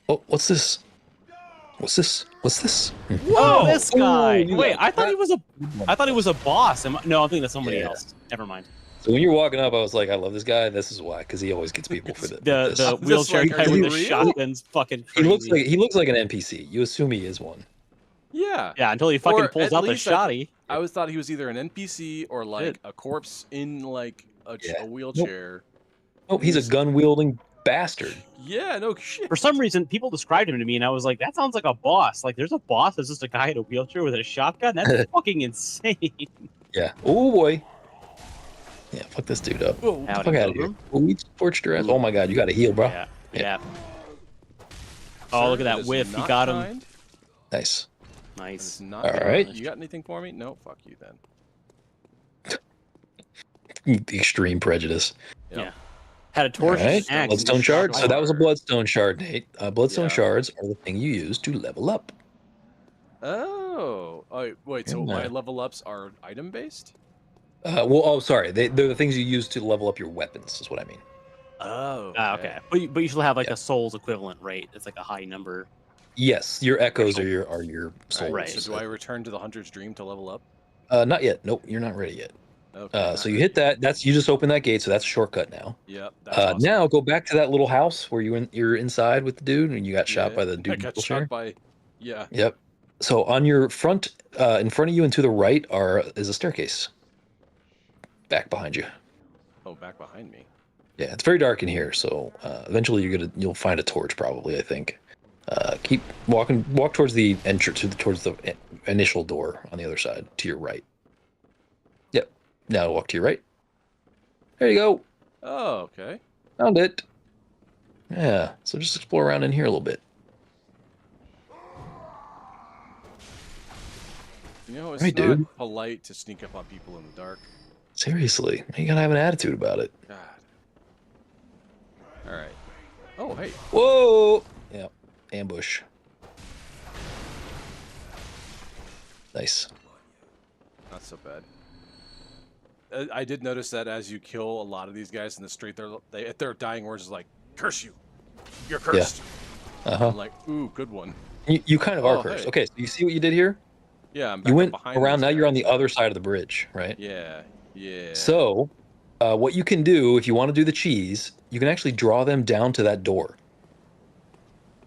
Oh, what's this? What's this? What's this? Whoa, this guy. you Wait, got I thought he was a boss. No, I'm thinking that's somebody Yeah. else. Never mind. So when you're walking up, I was like, I love this guy. This is why, because he always gets people for The this. wheelchair like, guy are with you the real? shotgun's fucking He crazy. looks like an NPC. You assume he is one. Yeah. Yeah, until he fucking Or pulls at out the least shotty. I always thought he was either an NPC or like Shit. a corpse in like a Yeah. wheelchair. Oh, he's a gun wielding bastard. Yeah, no shit. For some reason, people described him to me, and I was like, that sounds like a boss. Like, there's a boss that's just a guy in a wheelchair with a shotgun? That's fucking insane. Yeah. Oh boy. Yeah. Fuck this dude up. Whoa. Howdy, Fuck out of here. Pilgrim. Oh, we torched your ass. Oh my god, you got to heal, bro. Yeah. Yeah. Yeah. Oh, look at that Is whiff. He not got him. kind. Nice. Is Nice. not All kind. right. You got anything for me? No, fuck you then. Extreme prejudice. Yep. Yeah. Had a torch. All right. and axe. Bloodstone shard. So that was a bloodstone shard, Nate. Bloodstone Yeah. shards are the thing you use to level up. Oh. Oh, wait, so Yeah. my level ups are item based? Sorry. They're the things you use to level up your weapons, is what I mean. Oh. Ah, okay. But you still have like a soul's equivalent, right? It's like a high number. Yes, your echoes are your souls. Right. So do I return to the Hunter's Dream to level up? Not yet. Nope, you're not ready yet. Okay. So you hit that. You just open that gate, so that's a shortcut now. Yep. That's awesome. Now go back to that little house where you're inside with the dude and you got shot by the dude. I in the got wheelchair. shot by. Yeah. Yep. So on your front, in front of you and to the right is a staircase. Back behind you. Oh, back behind me. Yeah, it's very dark in here, so eventually you'll find a torch probably. I think. Keep walking. Walk towards the entrance, towards the initial door on the other side to your right. Yep. Now walk to your right. There you go. Oh, okay. Found it. Yeah. So just explore around in here a little bit. You know, it's Hey, not dude. polite to sneak up on people in the dark. Seriously, you gotta have an attitude about it. God. All right. Oh, hey. Whoa! Yeah, ambush. Nice. Not so bad. I did notice that as you kill a lot of these guys in the street, their dying words is like, "Curse you, you're cursed." Uh-huh. I'm like, "Ooh, good one." You kind of are Oh, cursed. hey. Okay, so you see what you did here? Yeah, I'm back You up went behind around. these Now you're on guys. the other side of the bridge, right? Yeah, yeah. So, what you can do if you want to do the cheese, you can actually draw them down to that door.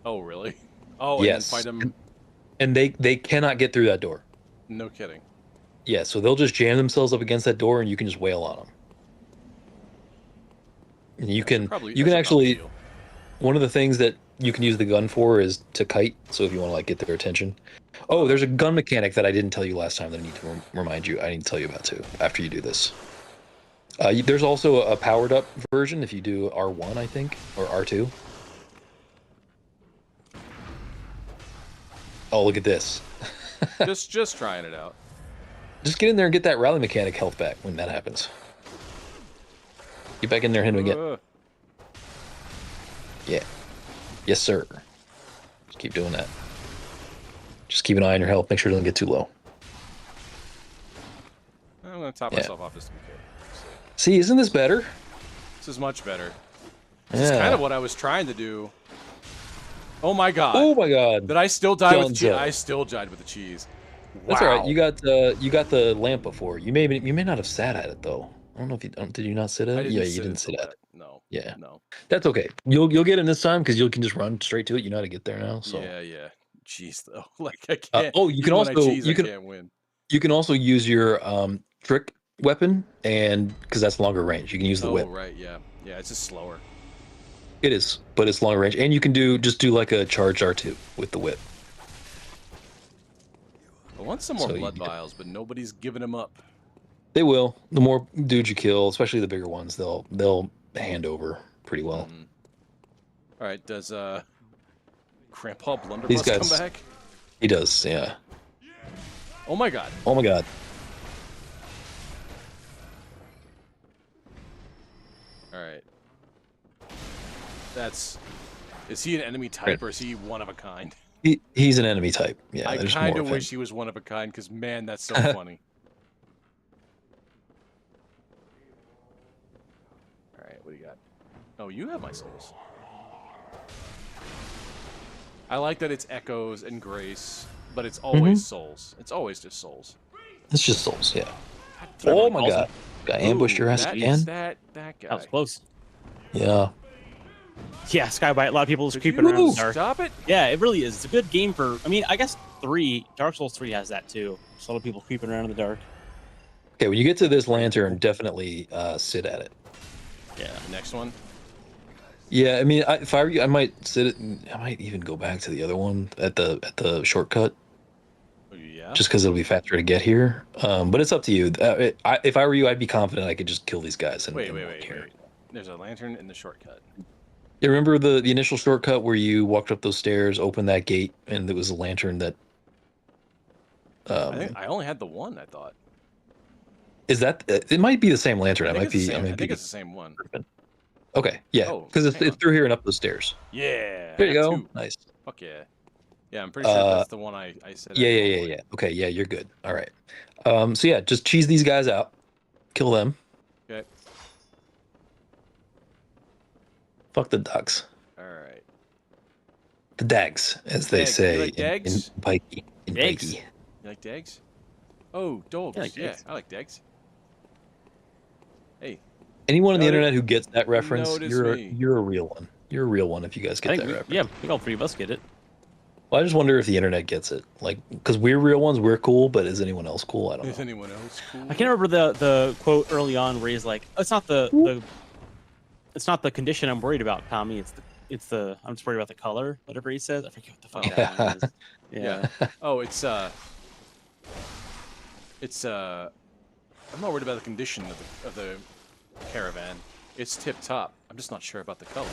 Oh, really? Oh, Yes. and then fight them. And they cannot get through that door. No kidding. Yeah, so they'll just jam themselves up against that door, and you can just wail on them. And you can actually. One of the things that you can use the gun for is to kite. So if you want to like get their attention. Oh, there's a gun mechanic that I didn't tell you last time that I need to remind you. I need to tell you about too after you do this. There's also a powered up version if you do R1, I think, or R2. Oh, look at this. just trying it out. Just get in there and get that rally mechanic health back when that happens. Get back in there and hit him again. Yeah. Yes, sir. Just keep doing that. Just keep an eye on your health. Make sure it doesn't get too low. gonna top myself off just to be careful. See, isn't this better? This is much better. This is kind of what I was trying to do. Oh my god! Oh my god! Did I still die with cheese? Dunzo. I still died with the cheese. Wow. That's all right. You got the lamp before. You may not have sat at it though. I don't know if you did. You not sit at it? Yeah, you didn't sit at it. No. Yeah. No. That's okay. You'll get in this time because you can just run straight to it. You know how to get there now. So Yeah. Cheese though. Like I can't. you can also I can't win. You can also use your trick weapon, and because that's longer range, you can use the whip. Oh right, yeah. It's just slower. It is, but it's longer range, and you can do like a charge R2 with the whip. I want some more blood vials, but nobody's giving them up. They will. The more dudes you kill, especially the bigger ones, they'll hand over pretty well. All right, does Grandpa Blunderbuss come back? He does, yeah. Oh my god. Oh my god. All right. Is he an enemy type or is he one of a kind? He's an enemy type. Yeah. I kind of wish he was one of a kind because man, that's so funny. All right, what do you got? Oh, you have my souls. I like that it's echoes and grace, but it's always souls. It's always just souls. It's just souls, yeah. Oh my god. Got ambushed your ass again? That guy. That was close. Yeah. Yeah, Skybite, a lot of people just creeping around in the dark. Stop it! Yeah, it really is. It's a good game for, I mean, I guess Dark Souls 3 has that too. Just a lot of people creeping around in the dark. Okay, when you get to this lantern, definitely sit at it. Yeah, next one. Yeah, I mean, if I were you, I might sit it. I might even go back to the other one at the shortcut. Yeah. Just because it'll be faster to get here. But it's up to you. If I were you, I'd be confident I could just kill these guys. Wait. There's a lantern in the shortcut. You remember the initial shortcut where you walked up those stairs, opened that gate, and there was a lantern that. I think I only had the one. I thought. Is that? It might be the same lantern. I think it's the same one. Okay, yeah, because it's through here and up those stairs. Yeah. There you go. Nice. Fuck yeah. Yeah, I'm pretty sure that's the one I said. Yeah. Okay, yeah, you're good. All right. So yeah, just cheese these guys out, kill them. Okay. Fuck the ducks. All right. The dags, as they say. You like dags? In Pikey. Dags. You like dags? Oh, dogs. Yeah, I like dags. Hey. Anyone on the internet who gets that reference, you're a real one. You're a real one if you guys get that reference. Yeah, I think all three of us get it. Well, I just wonder if the internet gets it. Like, because we're real ones, we're cool, but is anyone else cool? I don't know. Is anyone else cool? I can't remember the quote early on where he's like, it's not the condition I'm worried about, Tommy. It's the I'm just worried about the color, whatever he says. I forget what the fuck that line is. Yeah. Oh, it's I'm not worried about the condition of the caravan. It's tip top. I'm just not sure about the color.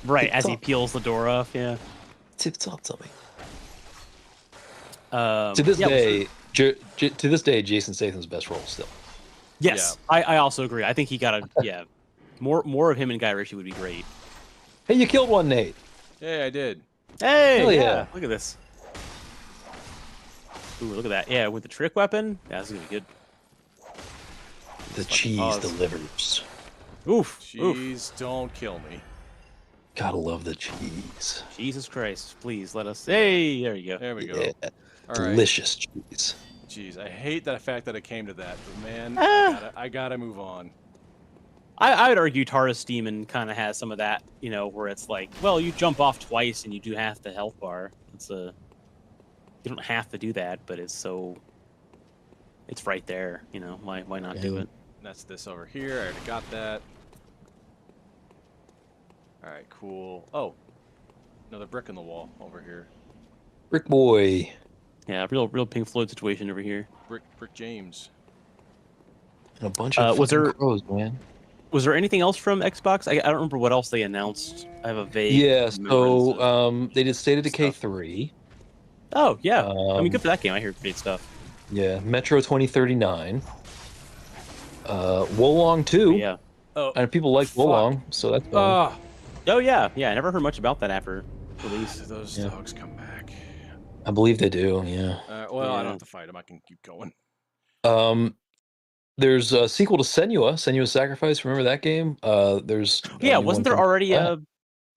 Right, as he peels the door off, yeah. Tip top, Tommy. To this day, Jason Statham's best role still. Yes, yeah. I also agree. I think he got more of him and Guy Ritchie would be great. Hey, you killed one, Nate. Yeah, I did. Hey, yeah. Look at this. Ooh, look at that. Yeah, with the trick weapon, that's gonna be good. The cheese delivers. Oof. Cheese, don't kill me. Gotta love the cheese. Jesus Christ, please let us. Hey, there you go. There we go. Yeah. All delicious cheese. Jeez, I hate the fact that it came to that, but man, I gotta move on. I would argue Taurus Demon kind of has some of that, where it's like, well, you jump off twice and you do half the health bar. You don't have to do that, but it's right there. Why not do it? That's this over here. I already got that. All right, cool. Oh, another brick in the wall over here. Brick boy. Yeah, real Pink Floyd situation over here. Brick James. And a bunch of crows, man. Was there anything else from Xbox? I don't remember what else they announced. I have a vague. Yeah, so they did State of Decay 3. Oh yeah, I mean, good for that game. I hear great stuff. Yeah, Metro 2039. Wolong 2. Yeah. Oh, and people like Wolong, so that's fun. Oh yeah. I never heard much about that after release. Do those dogs come back? I believe they do. Yeah. Well, I don't have to fight them. I can keep going. There's a sequel to Senua's Sacrifice. Remember that game? There's a Yeah, new one wasn't there coming out already for that.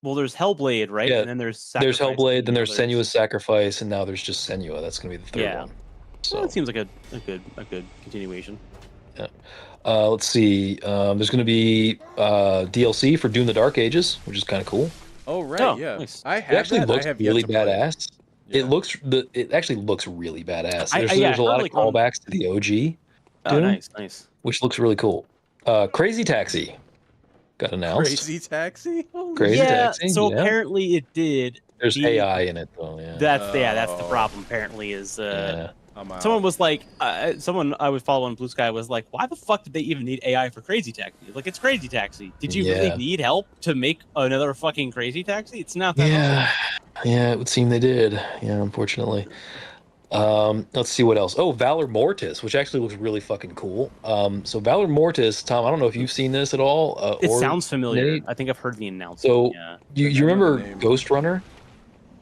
well, there's Hellblade, right? Yeah, And then there's there's Sacrifice. Hellblade, and then now there's Senua's Sacrifice, and now there's just Senua. That's gonna be the third one. Well, So it seems like a good continuation. yeah. Let's see. There's gonna be DLC for Dune: The Dark Ages, which is kind of cool. Oh right, Oh, yeah. nice. I It have actually that. looks I have really yet to play it. badass. Yeah. It actually looks really badass. I There's a lot of like on- callbacks to the OG Oh, Dune, nice. which looks really cool. Crazy Taxi got announced. Crazy Taxi. Crazy Yeah, Taxi. so Yeah. apparently it did. There's AI in it though. Yeah. That's the Oh. problem. Apparently, is Yeah. I'm out. someone was like, someone I was following Blue Sky was like, why the fuck did they even need AI for Crazy Taxi? Like, it's Crazy Taxi. Did you really Yeah. need help to make another fucking Crazy Taxi? It's not that Yeah. hard. Yeah. It would seem they did. Yeah. Unfortunately. Let's see what else. Oh, Valor Mortis, which actually looks really fucking cool. So Valor Mortis, Tom, I don't know if you've seen this at all. It or sounds familiar. Nate. I think I've heard the announcement. So Yeah. you I know the remember name. Ghost Runner?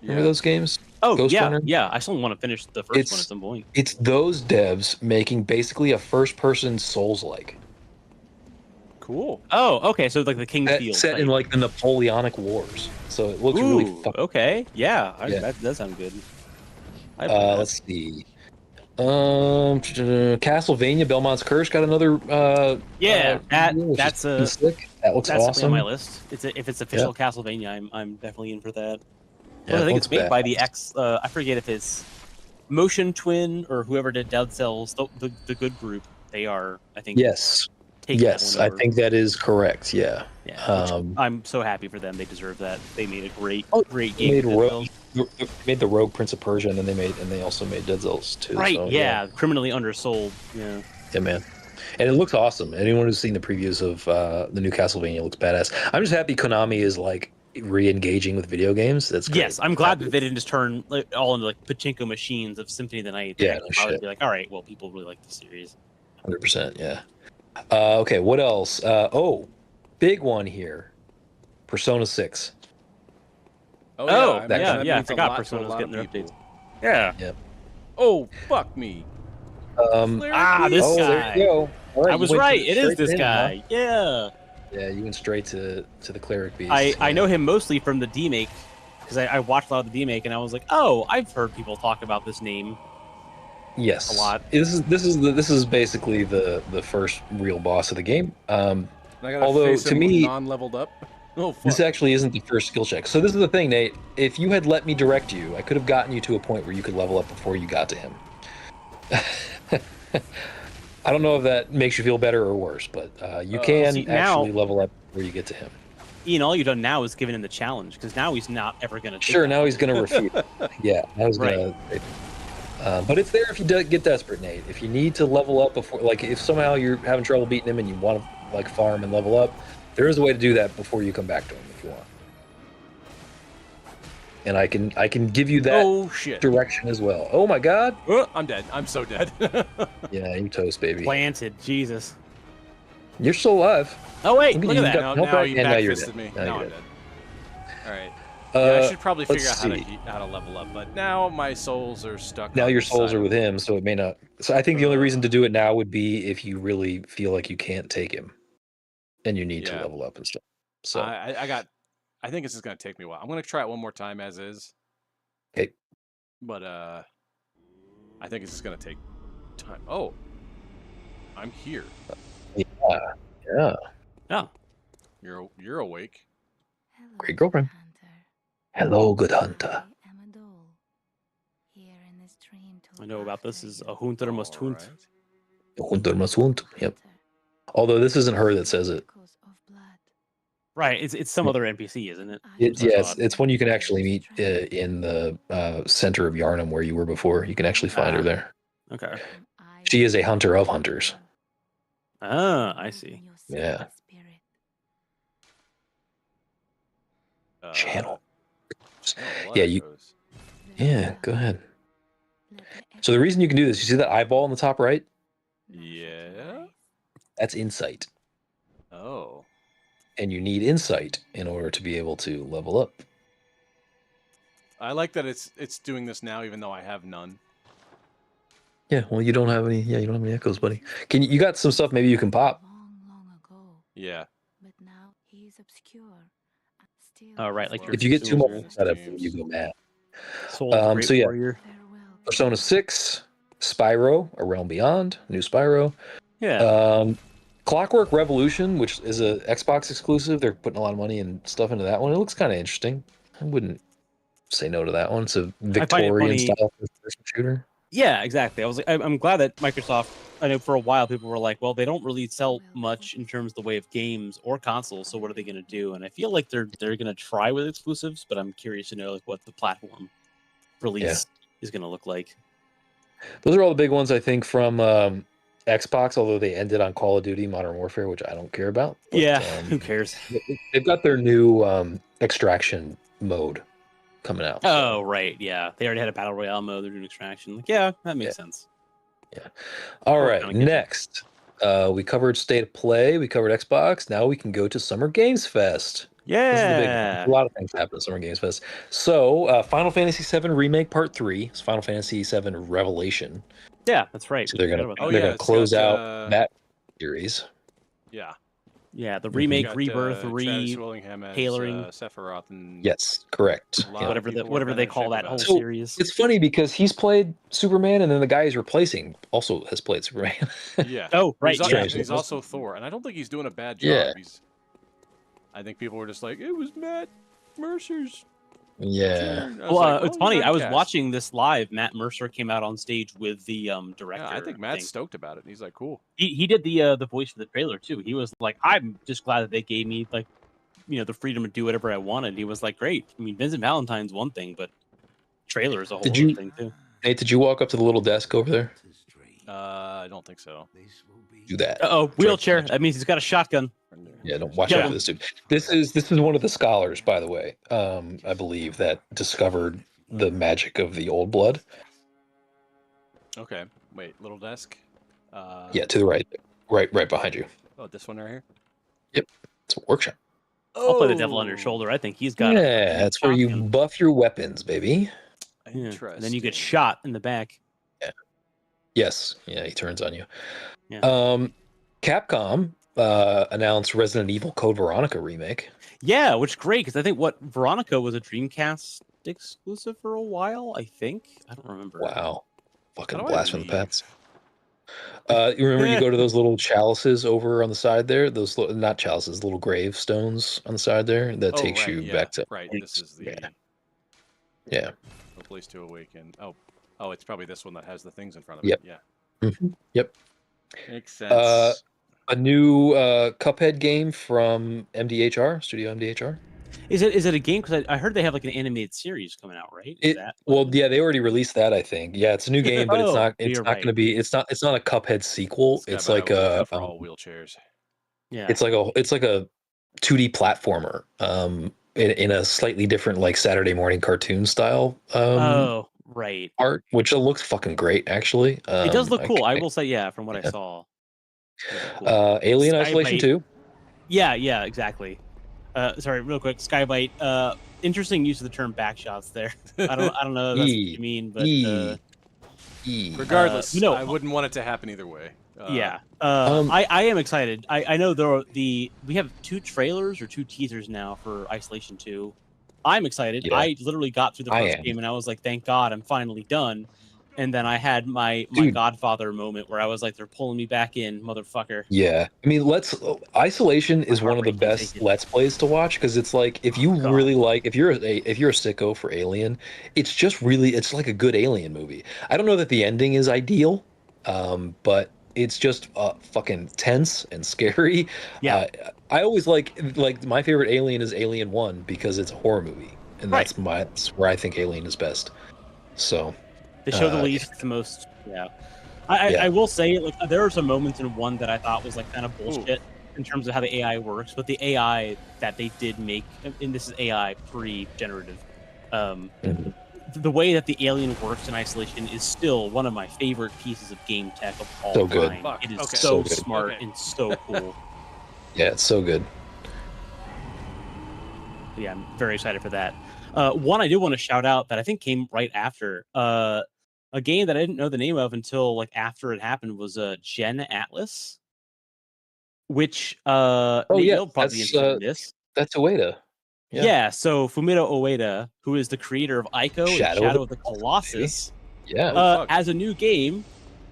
Remember those games? Oh, Ghost yeah, Runner? yeah. I still want to finish the first one at some point. It's those devs making basically a first-person Souls-like. Cool. Oh, okay. So like the Kingfield Set in type. like the Napoleonic Wars. So it looks Ooh, really fucking. okay. Yeah, Yeah. that does sound good. I'd play that. Let's see. Castlevania Belmont's Curse got another. Yeah, which is that's pretty sick. That looks that's awesome. on my list. If it's official Castlevania, I'm definitely in for that. Yeah, Well, I think looks it's made by badass. the I forget if it's Motion Twin or whoever did Dead Cells, the good group. They are, I think. Yes. taking that Yes, one I over. think that is correct. Yeah. Yeah, which I'm so happy for them. They deserve that. They made a great game. Made with Dead Rogue, Cells. made the Rogue Prince of Persia, and then they also made Dead Cells too. Right? So, yeah, criminally undersold. Yeah. Yeah, man. And it looks awesome. Anyone who's seen the previews of the new Castlevania looks badass. I'm just happy Konami is like re-engaging with video games. That's great. Yes, I'm glad that they didn't just turn all into like pachinko machines of Symphony of the Night. Yeah, They no probably shit. be like, all right, well, people really like the series. 100%. Yeah. Okay, what else? Big one here. Persona 6. Oh, Oh, I imagine yeah, that yeah, I means a forgot lot to a Persona's lot getting of their people. updates. Yeah. Yep. Oh, fuck me. This Oh, guy. there you go. All right, I you was went right. It is straight to this him, guy. huh? Yeah. Yeah, you went straight to the cleric beast. I know him mostly from the D-Make because I watched a lot of the D-Make and I was like, oh, I've heard people talk about this name. Yes, a lot. This is basically the first real boss of the game. I gotta Although, face to him me- non-leveled up. Oh, fuck. This actually isn't the first skill check. So this is the thing, Nate. If you had let me direct you, I could have gotten you to a point where you could level up before you got to him. I don't know if that makes you feel better or worse, but you can see, now- actually level up before you get to him. Ian, all you've done now is given him the challenge because now he's not ever going to. Sure, now he's going to refute. Yeah, now he's going to. But it's there if you get desperate, Nate. If you need to level up before, like if somehow you're having trouble beating him and you want to like farm and level up, there is a way to do that before you come back to him if you want. And I can give you that Oh, shit. direction as well. Oh my God! I'm dead. I'm so dead. Yeah, you toast, baby. Planted. Jesus. You're still alive. Oh wait, Look at look you, at you that. got- now help out, you and now you're back-fisted dead. me. Now Now you're I'm dead. dead. All right. Yeah, I should probably let's figure out see. how to level up, but now my souls are stuck. Now on your the souls side are of with him, so it may not. So I think the only reason to do it now would be if you really feel like you can't take him, and you need to Yeah. level up and stuff. So I think this is gonna take me a while. I'm gonna try it one more time as is. Okay. But I think it's just gonna take time. Oh, I'm here. yeah, Oh, You're awake. great girlfriend. Hello, good hunter. I know about this. Is a hunter must hunt. Hunter must hunt. Yep. Although this isn't her that says it. Right. It's some other NPC, isn't it? It's one you can actually meet in the center of Yarnum where you were before. You can actually find her there. Okay. She is a hunter of hunters. Ah, I see. Yeah. Channel. Yeah, Yeah, go ahead. So the reason you can do this, you see that eyeball on the top right? Yeah. That's insight. Oh. And you need insight in order to be able to level up. I like that it's doing this now, even though I have none. Yeah, well, you don't have any. Yeah, you don't have any echoes, buddy. You got some stuff? Maybe you can pop. Yeah. Right, like your If you get too Souls much or setup, you go mad. Souls, the Great So yeah, Warrior. Persona 6, Spyro, A Realm Beyond, new Spyro. Yeah. Clockwork Revolution, which is a Xbox exclusive. They're putting a lot of money and stuff into that one. It looks kind of interesting. I wouldn't say no to that one. It's a Victorian style first-person shooter. Yeah, exactly. I was like, I'm glad that Microsoft. I know for a while people were like, well, they don't really sell much in terms of the way of games or consoles. So what are they going to do? And I feel like they're going to try with exclusives, but I'm curious to know like what the platform release is going to look like. Those are all the big ones I think from Xbox. Although they ended on Call of Duty Modern Warfare, which I don't care about. But, yeah, who cares? They've got their new extraction mode coming out. Oh, right. Yeah. They already had a battle royale mode. They're doing extraction. Like, yeah, that makes sense. Yeah. All right. Next, we covered State of Play. We covered Xbox. Now we can go to Summer Games Fest. Yeah. This is the big one. A lot of things happen at Summer Games Fest. So, Final Fantasy VII Remake Part 3. It's Final Fantasy VII Revelation. Yeah, that's right. So they're gonna close out that series. Yeah. Yeah, the remake, rebirth, tailoring, Sephiroth, and yes, correct. Whatever they call that whole so series. It's funny because he's played Superman, and then the guy he's replacing also has played Superman. Yeah. Oh, right. He's also Thor, and I don't think he's doing a bad job. Yeah. I think people were just like, it was Matt Mercer's. Yeah. Well, it's funny. I was watching this live. Matt Mercer came out on stage with the director. Yeah, I think Matt's stoked about it. He's like, cool. He did the voice for the trailer too. He was like, I'm just glad that they gave me like, the freedom to do whatever I wanted. He was like, great. I mean, Vincent Valentine's one thing, but trailer is a whole other thing too. Nate, did you walk up to the little desk over there? I don't think so. Do that. Oh, wheelchair. That means he's got a shotgun. Yeah, don't watch out for this dude. This is one of the scholars, by the way. I believe that discovered the magic of the old blood. Okay, wait, little desk. Yeah, to the right behind you. Oh, this one right here. Yep, it's a workshop. I'll play the devil on your shoulder. I think he's got. Yeah, that's where you buff your weapons, baby. Interesting. And then you get shot in the back. Yeah. Yes. Yeah, he turns on you. Yeah. Capcom announced Resident Evil Code Veronica remake. Yeah, which is great because I think Veronica was a Dreamcast exclusive for a while. I think I don't remember. Wow, fucking blast from the past. You remember you go to those little chalices over on the side there? Those not chalices, little gravestones on the side there that takes you back to. Right. This is the. Yeah. No place to awaken. Oh, it's probably this one that has the things in front of it. Yeah. Mm-hmm. Yep. Makes sense. A new Cuphead game from MDHR, Studio MDHR. Is it a game? Because I heard they have like an animated series coming out, right? Yeah, they already released that. I think. Yeah, it's a new game, but it's not. It's not going to be. It's not a Cuphead sequel. It's like a for all wheelchairs. Yeah. It's like a 2D platformer. In a slightly different like Saturday morning cartoon style. Oh, right. Art, which looks fucking great, actually. It does look cool. I will say, yeah, from what I saw. Cool. Alien Isolation 2. Yeah, exactly. Sorry, real quick. Skybite. Interesting use of the term backshots there. I don't know if that's what you mean, but regardless, I wouldn't want it to happen either way. Yeah. I am excited. I know we have 2 trailers or 2 teasers now for Isolation 2. I'm excited. Yeah. I literally got through the first game and I was like, thank God I'm finally done. And then I had my Godfather moment where I was like, they're pulling me back in, motherfucker. Yeah. I mean, Isolation is one of the best Let's Plays to watch because it's like, if you really like, if you're a sicko for Alien, it's just really, it's like a good Alien movie. I don't know that the ending is ideal, but it's just fucking tense and scary. Yeah. I always like my favorite Alien is Alien 1 because it's a horror movie. And that's where I think Alien is best. So... They show the least, the most. Yeah, I will say, like, there are some moments in 1 that I thought was like kind of bullshit in terms of how the AI works. But the AI that they did make, and this is AI pre-generative, the way that the alien works in Isolation is still one of my favorite pieces of game tech of all time. It is so smart and so cool. Yeah, it's so good. Yeah, I'm very excited for that. One I do want to shout out that I think came right after. a game that I didn't know the name of until like after it happened was Gen Atlas, which Nate, you'll probably be interested in this. That's Ueda. Yeah. So Fumito Ueda, who is the creator of Ico and Shadow of the Colossus, has a new game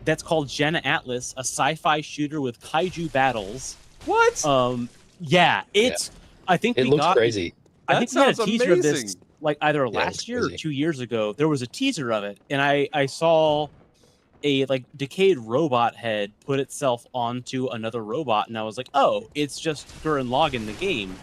that's called Gen Atlas, a sci-fi shooter with kaiju battles. What? Yeah, it's. I think it looks crazy. I think we had a teaser of this like either last year or 2 years ago. There was a teaser of it, and I saw a like decayed robot head put itself onto another robot, and I was like, oh, it's just Gurren Lagann the game.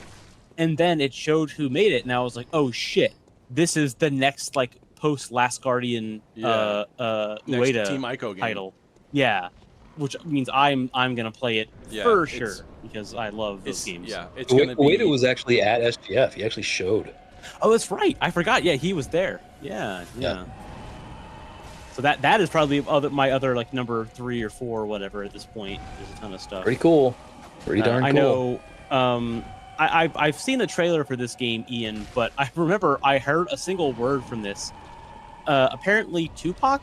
And then it showed who made it, and I was like, oh shit, this is the next like post Last Guardian Ueda Team Ico game title. Yeah. Which means I'm gonna play it for sure because I love those games. Yeah, it's gonna be. Ueda was actually at SGF. He actually showed. Oh, that's right. I forgot. Yeah, he was there. Yeah. So that is probably my other like number 3 or 4 or whatever at this point. There's a ton of stuff. Pretty cool. Pretty darn cool. I know. I've seen the trailer for this game, Ian, but I remember I heard a single word from this. Apparently, Tupac.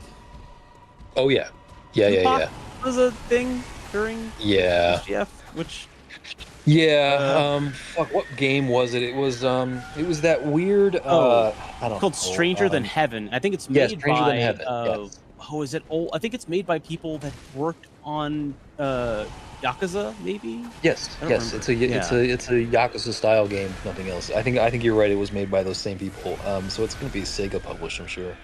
Oh yeah. Yeah. Was a thing during SGF, which. Yeah. Fuck. What game was it? It was that weird. I don't know. Called Stranger Than Heaven. I think it's made Stranger by. Than Heaven. Yes. Oh, is it old? I think it's made by people that worked on Yakuza, maybe. Yes. It's a Yakuza style game. Nothing else. I think you're right. It was made by those same people. So it's going to be Sega published, I'm sure.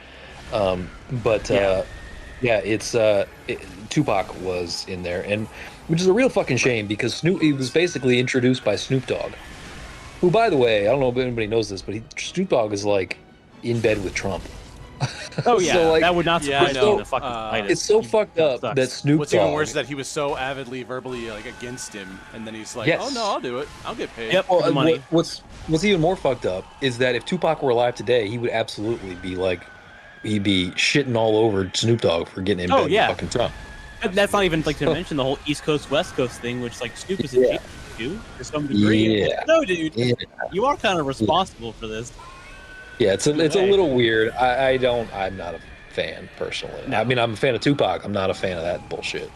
It's Tupac was in there, and which is a real fucking shame because he was basically introduced by Snoop Dogg, who, by the way, I don't know if anybody knows this, but Snoop Dogg is like in bed with Trump. Oh yeah, so, like, that would not surprise me in the fucking slightest. It's so fucked up that Snoop Dogg. What's even worse is that he was so avidly verbally like against him, and then he's like, "Oh no, I'll do it. I'll get paid." Yep, the money. What's even more fucked up is that if Tupac were alive today, he would absolutely be like, he'd be shitting all over Snoop Dogg for getting in bed with fucking Trump. That's not even like to mention the whole East Coast West Coast thing, which like Snoop is a to some degree. Yeah. Like, no, dude, you are kind of responsible for this. Yeah, it's a little weird. I'm not a fan personally. No. I mean, I'm a fan of Tupac. I'm not a fan of that bullshit.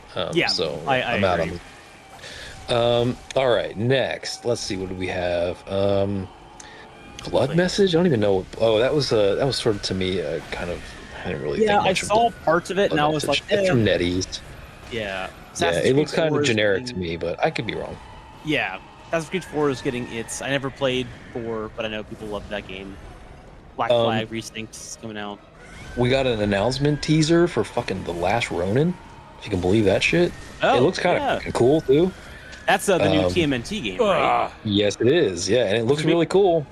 So I'm out on it. All right, next. Let's see. What do we have? Blood Message. I don't even know. That was sort of to me kind of. I didn't really. Yeah, think much I saw parts of it, and I was like, it's from NetEase. Yeah. It looks kind of generic to me, but I could be wrong. Yeah, Assassin's Creed 4 is getting its. I never played 4, but I know people love that game. Black Flag Restinct is coming out. We got an announcement teaser for fucking The Last Ronin. If you can believe that shit. It looks kind of fucking cool too. That's the new TMNT game, right? Yes, it is. Yeah, and it looks really cool.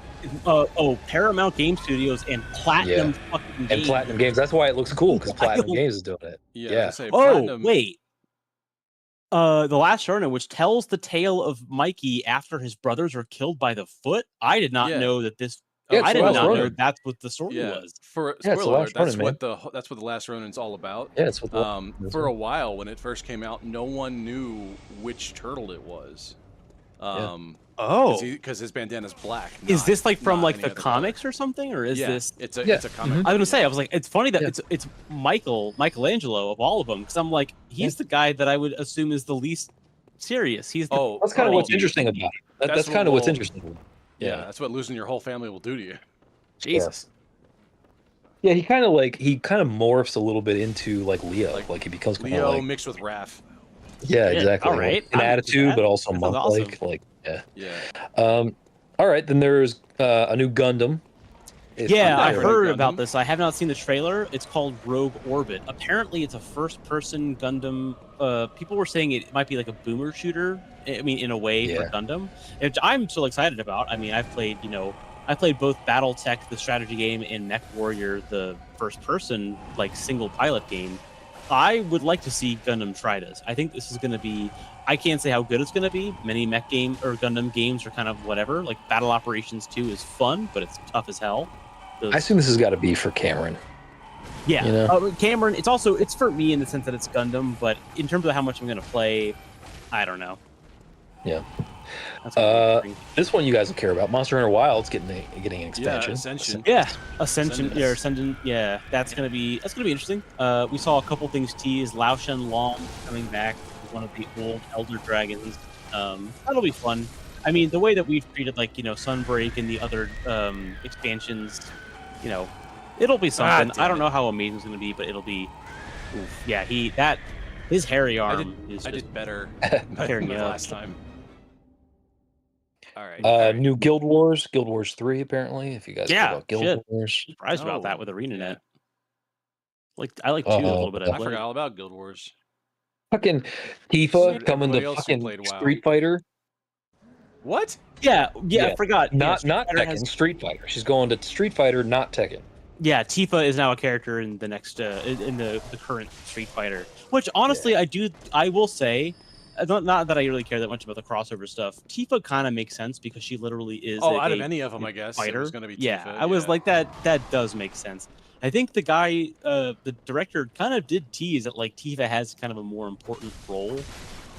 Paramount Game Studios and Platinum fucking Games. And Platinum Games. That's why it looks cool, because Platinum Games is doing it. Yeah. Wait. The Last Ronin, which tells the tale of Mikey after his brothers were killed by the Foot. I did not know that this. I did not know that's what the story was. For spoiler alert, that's what the Last Ronin's all about. Yeah, it's what for a while when it first came out, no one knew which turtle it was. Because his bandana's black. Is this like from like the comics or something, or is this? It's a comic. I was gonna say, I was like, it's funny that it's Michelangelo of all of them, because I'm like, he's the guy that I would assume is the least serious. He's that's kind of what's interesting about it. That's kind of what's interesting. Yeah, that's what losing your whole family will do to you. Jesus. Yeah, he kind of morphs a little bit into like Leo, like he becomes kind Leo of like mixed with Raph. Yeah, exactly. All right, an attitude, but also monk-like. Awesome. All right, then there's a new Gundam. I heard about this. I have not seen the trailer. It's called Rogue Orbit. Apparently, it's a first-person Gundam. People were saying it might be like a boomer shooter. I mean, in a way for Gundam, which I'm still excited about. I mean, I've played both BattleTech, the strategy game, and Mech Warrior, the first-person like single pilot game. I would like to see Gundam try this. I think this is going to be. I can't say how good it's going to be. Many mech game or Gundam games are kind of whatever. Like Battle Operations 2 is fun, but it's tough as hell. I assume this has got to be for Cameron. Yeah, Cameron. It's for me in the sense that it's Gundam, but in terms of how much I'm going to play, I don't know. Yeah. That's gonna be This one you guys will care about. Monster Hunter Wilds getting an expansion. Ascension. Yeah, Ascension. Ascendance. Yeah, Ascendant. Yeah, that's gonna be interesting. We saw a couple things teased. Lao Shen Long coming back as one of the old Elder Dragons. That'll be fun. I mean, the way that we've treated like Sunbreak and the other expansions, it'll be something. I don't know how amazing it's gonna be, but it'll be. Oof. Yeah, his hairy arm is. I did better tearing than you up. last time. All right. New Guild Wars 3 apparently. If you guys care about Guild Wars, Surprised about that with ArenaNet. Yeah. Like I like 2 a little bit. I forgot all about Guild Wars. fucking Tifa coming to fucking Street Fighter. What? Yeah, I forgot. Not Tekken, Street Fighter. She's going to Street Fighter, not Tekken. Yeah, Tifa is now a character in the next in the current Street Fighter. Which honestly, I will say, not that I really care that much about the crossover stuff. Tifa kind of makes sense because she literally is. Out of any of them, I guess. Fighter. It was gonna be Tifa. Yeah, I was like that. That does make sense. I think the guy, the director, kind of did tease that like Tifa has kind of a more important role.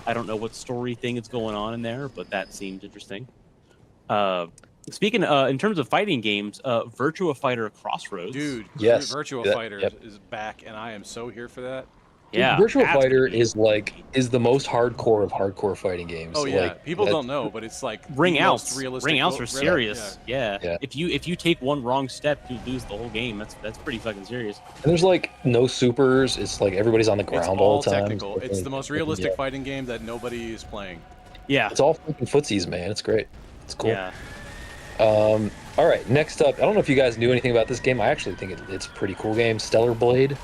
I don't know what story thing is going on in there, but that seemed interesting. Speaking in terms of fighting games, Virtua Fighter Crossroads. Dude, yes, Virtua Fighter is back, and I am so here for that. Yeah, Virtua Fighter is the most hardcore of hardcore fighting games. Oh yeah, like, people don't know, but it's like ring outs. Realistic Ring outs are serious. Yeah. Yeah. If you take one wrong step, you lose the whole game. That's pretty fucking serious. And there's like no supers. It's like everybody's on the ground all the time. Technical. It's the most realistic fighting game that nobody is playing. Yeah, it's all fucking footsies, man. It's great. It's cool. Yeah. All right, next up, I don't know if you guys knew anything about this game. I actually think it's a pretty cool game. Stellar Blade.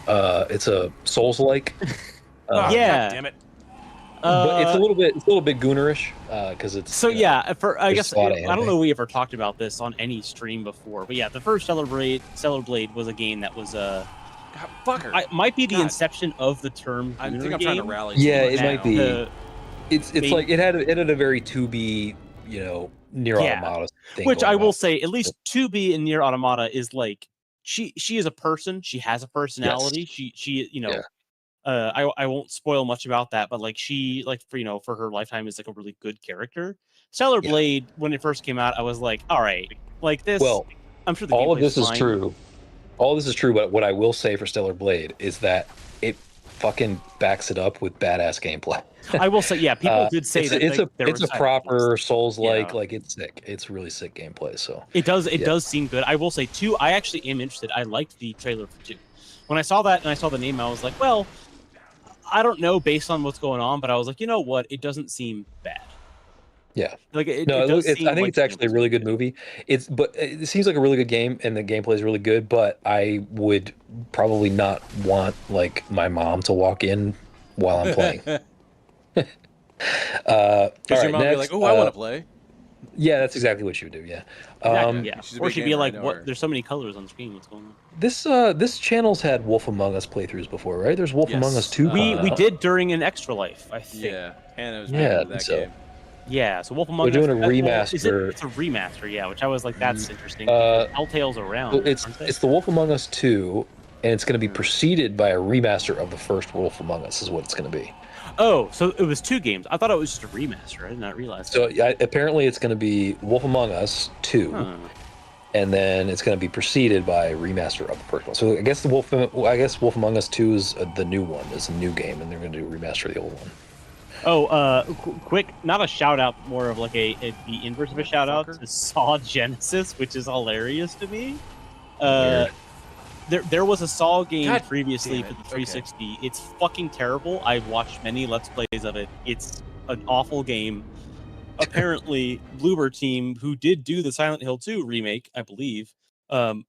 It's a Souls-like. Yeah. God damn it. But it's a little bit goonerish because it's. So I guess I don't anime. know if we ever talked about this on any stream before, but yeah, the first Stellar Blade was a game that was might be the inception of the term. I think I'm trying to rally. Yeah, it might be. It's like it had a very 2B, Near Automata thing. Which I will say, at least 2B in Near Automata is like she is a person. She has a personality. Yes. She I won't spoil much about that, but like she for her lifetime is like a really good character. Stellar Blade, when it first came out, I was like, all right, like this. Well, I'm sure all of this is true. All this is true, but what I will say for Stellar Blade is that it fucking backs it up with badass gameplay. I will say, yeah, people did say that it's a proper Souls-like, like it's sick. It's really sick gameplay. So it does seem good. I will say too, I actually am interested. I liked the trailer for 2. When I saw that and I saw the name, I was like, well, I don't know based on what's going on, but I was like, you know what? It doesn't seem bad. Yeah. Like I think it's actually a really good movie. But it seems like a really good game, and the gameplay is really good. But I would probably not want like my mom to walk in while I'm playing. Because your mom would be like, "Oh, I want to play." Yeah, that's exactly what she would do. Yeah. Or she'd be like, "What? There's so many colors on the screen. What's going on?" This channel's had Wolf Among Us playthroughs before, right? There's Wolf Among Us 2. We did during an Extra Life, I think. Yeah, and it was that game. Yeah, so Wolf Among Us. They're doing a remaster. It's a remaster, yeah, which I was like, that's interesting. Telltale's around. It's the Wolf Among Us 2, and it's going to be preceded by a remaster of the first Wolf Among Us, is what it's going to be. Oh, so it was 2 games. I thought it was just a remaster. I did not realize that. So apparently it's going to be Wolf Among Us 2, and then it's going to be preceded by a remaster of the first one. So I guess Wolf Among Us 2 is the new one. It's a new game, and they're going to do a remaster of the old one. Oh, quick, not a shout out, more of like the inverse of a shout out to Saw Genesis, which is hilarious to me. There was a Saw game previously for the 360. Okay. It's fucking terrible. I've watched many Let's Plays of it. It's an awful game. Apparently, Bloober Team, who did do the Silent Hill 2 remake, I believe, are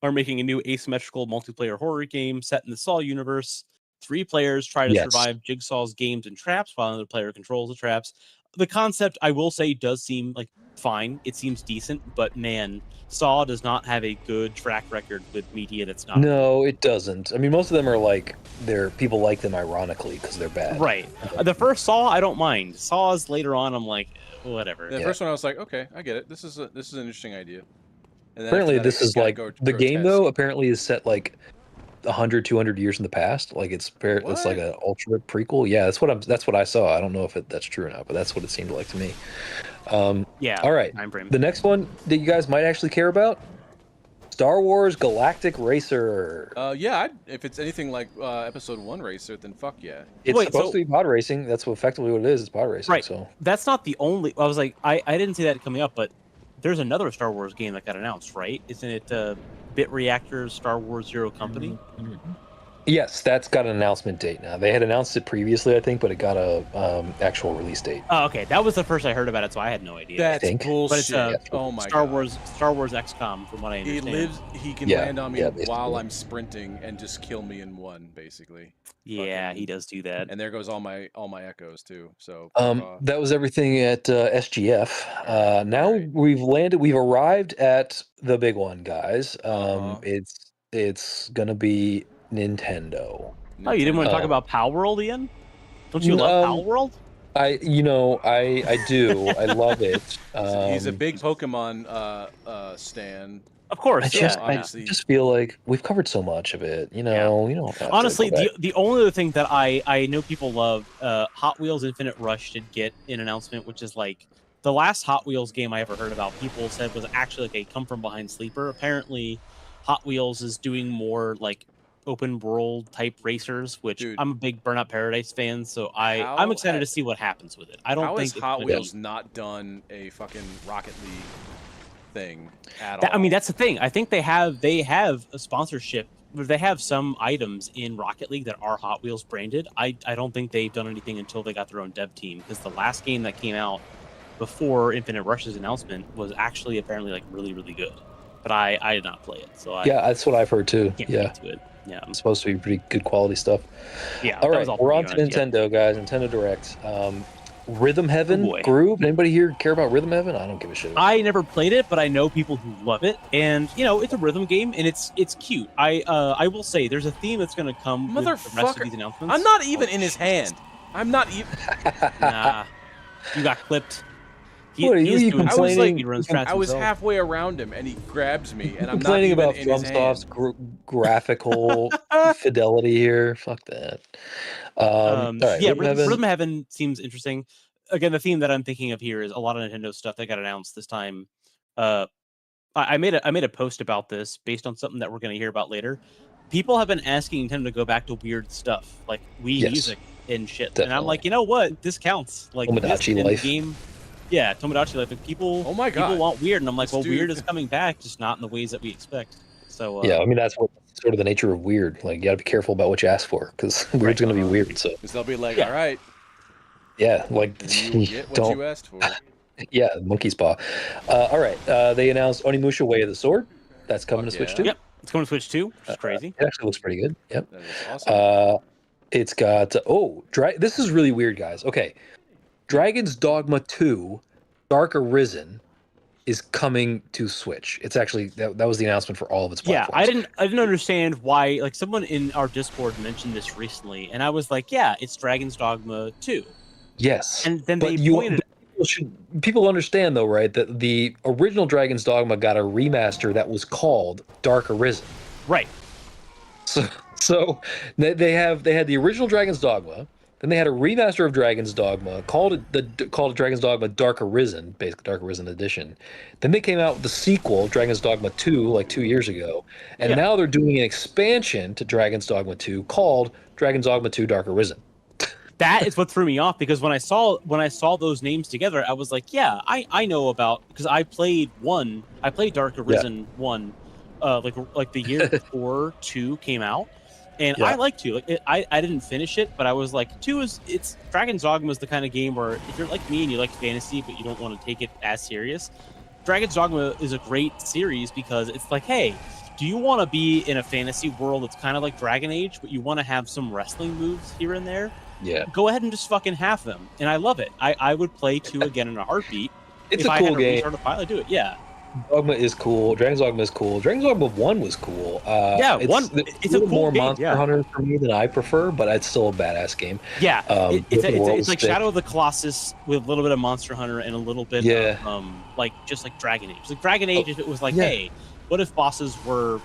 making a new asymmetrical multiplayer horror game set in the Saw universe. 3 players try to survive Jigsaw's games and traps while another player controls the traps. The concept, I will say, does seem like fine. It seems decent, but man, Saw does not have a good track record with media that's not. No, it doesn't. I mean, most of them are like people like them ironically because they're bad. Right. The first Saw, I don't mind. Saws later on, I'm like, whatever. The first one, I was like, okay, I get it. This is an interesting idea. And apparently, this is like the game though. Apparently, is set like 100, 200 years in the past. Like it's like an ultra prequel. Yeah, that's what I saw. I don't know if that's true or not, but that's what it seemed like to me. Yeah. All right. Time frame. The next one that you guys might actually care about: Star Wars Galactic Racer. Yeah, if it's anything like Episode 1 Racer, then fuck yeah. It's supposed to be pod racing. That's effectively what it is. It's pod racing. Right. So that's not the only. I was like, I didn't see that coming up, but there's another Star Wars game that got announced, right? Isn't it Bit Reactor's Star Wars Zero Company? Mm-hmm. Yes, that's got an announcement date now. They had announced it previously, I think, but it got a actual release date. Oh, okay. That was the first I heard about it, so I had no idea. That's bullshit. But it's oh my Star God. Wars XCOM, from what I understand. He can land on me while I'm sprinting and just kill me in one, basically. Yeah, he does do that. And there goes all my echoes too. So that was everything at SGF. Now we've arrived at the big one, guys. It's gonna be Nintendo. Oh, you didn't want to talk about Power World, Ian? Don't you love Power World? I do. I love it. He's a big Pokemon stan. Of course, I just feel like we've covered so much of it. You know, honestly, the only other thing that I know people love, Hot Wheels Infinite Rush did get an announcement, which is like the last Hot Wheels game I ever heard about. People said was actually like a come from behind sleeper. Apparently, Hot Wheels is doing more like open world type racers, which I'm a big Burnout Paradise fan, so I'm excited to see what happens with it. I don't think Hot Wheels not done a fucking Rocket League thing at all. I mean, that's the thing. I think they have a sponsorship. They have some items in Rocket League that are Hot Wheels branded. I don't think they've done anything until they got their own dev team, because the last game that came out before Infinite Rush's announcement was actually apparently like really, really good. But I did not play it, so that's what I've heard too. Yeah, it's supposed to be pretty good quality stuff. Yeah. All right, we're on to Nintendo, guys. Nintendo Direct. Rhythm Heaven Groove. Anybody here care about Rhythm Heaven? I don't give a shit. I never played it, but I know people who love it, and it's a rhythm game, and it's cute. I will say there's a theme that's going to come with the rest of these announcements. I'm not even in his hand. I'm not even. Nah, you got clipped. I was halfway around him, and he grabs me, and I'm not even about in his hand. FromSoft's graphical fidelity here. Fuck that. All right, Rhythm Heaven seems interesting. Again, the theme that I'm thinking of here is a lot of Nintendo stuff that got announced this time. I made a post about this based on something that we're going to hear about later. People have been asking Nintendo to go back to weird stuff like Wii music and shit, definitely. And I'm like, you know what? This counts. Like Tomodachi Life game. Yeah, Tomodachi Life. People, people want weird, and I'm like, weird is coming back, just not in the ways that we expect. So I mean, that's sort of the nature of weird. Like, you got to be careful about what you ask for, because weird's going to be weird. So they'll be like, all right, like you get what you asked for. Yeah, monkey's paw. All right, they announced Onimusha Way of the Sword. That's coming to Switch 2. Yep, it's coming to Switch 2, which is crazy. It actually looks pretty good. Yep. That is awesome. It's got this is really weird, guys. Okay. Dragon's Dogma 2 Dark Arisen is coming to Switch. It's actually that was the announcement for all of its platforms. Yeah, I didn't understand why. Like, someone in our Discord mentioned this recently, and I was like, yeah, it's Dragon's Dogma 2. Yes. And then they pointed people understand, though, right, that the original Dragon's Dogma got a remaster that was called Dark Arisen. Right. So they had the original Dragon's Dogma. Then they had a remaster of Dragon's Dogma called Dragon's Dogma Dark Arisen, basically Dark Arisen Edition. Then they came out with the sequel, Dragon's Dogma 2, like 2 years ago, and now they're doing an expansion to Dragon's Dogma 2 called Dragon's Dogma 2 Dark Arisen. That is what threw me off, because when I saw those names together, I was like, yeah, I know about, because I played Dark Arisen 1, like the year before 2 came out. And I like 2. Like, I didn't finish it, but I was like, 2 it's Dragon's Dogma is the kind of game where if you're like me and you like fantasy, but you don't want to take it as serious, Dragon's Dogma is a great series, because it's like, hey, do you want to be in a fantasy world that's kind of like Dragon Age, but you want to have some wrestling moves here and there? Yeah. Go ahead and just fucking have them. And I love it. I would play 2 again in a heartbeat. It's a cool game. If I had a pilot, do it. Yeah. Dogma is cool. Dragon's Dogma is cool. Dragon's Dogma 1 was cool. It's a cool more game, Monster Hunter for me than I prefer, but it's still a badass game. Yeah, it's like Shadow of the Colossus with a little bit of Monster Hunter and a little bit of like Dragon Age. Like Dragon Age, if it was like, hey, what if bosses were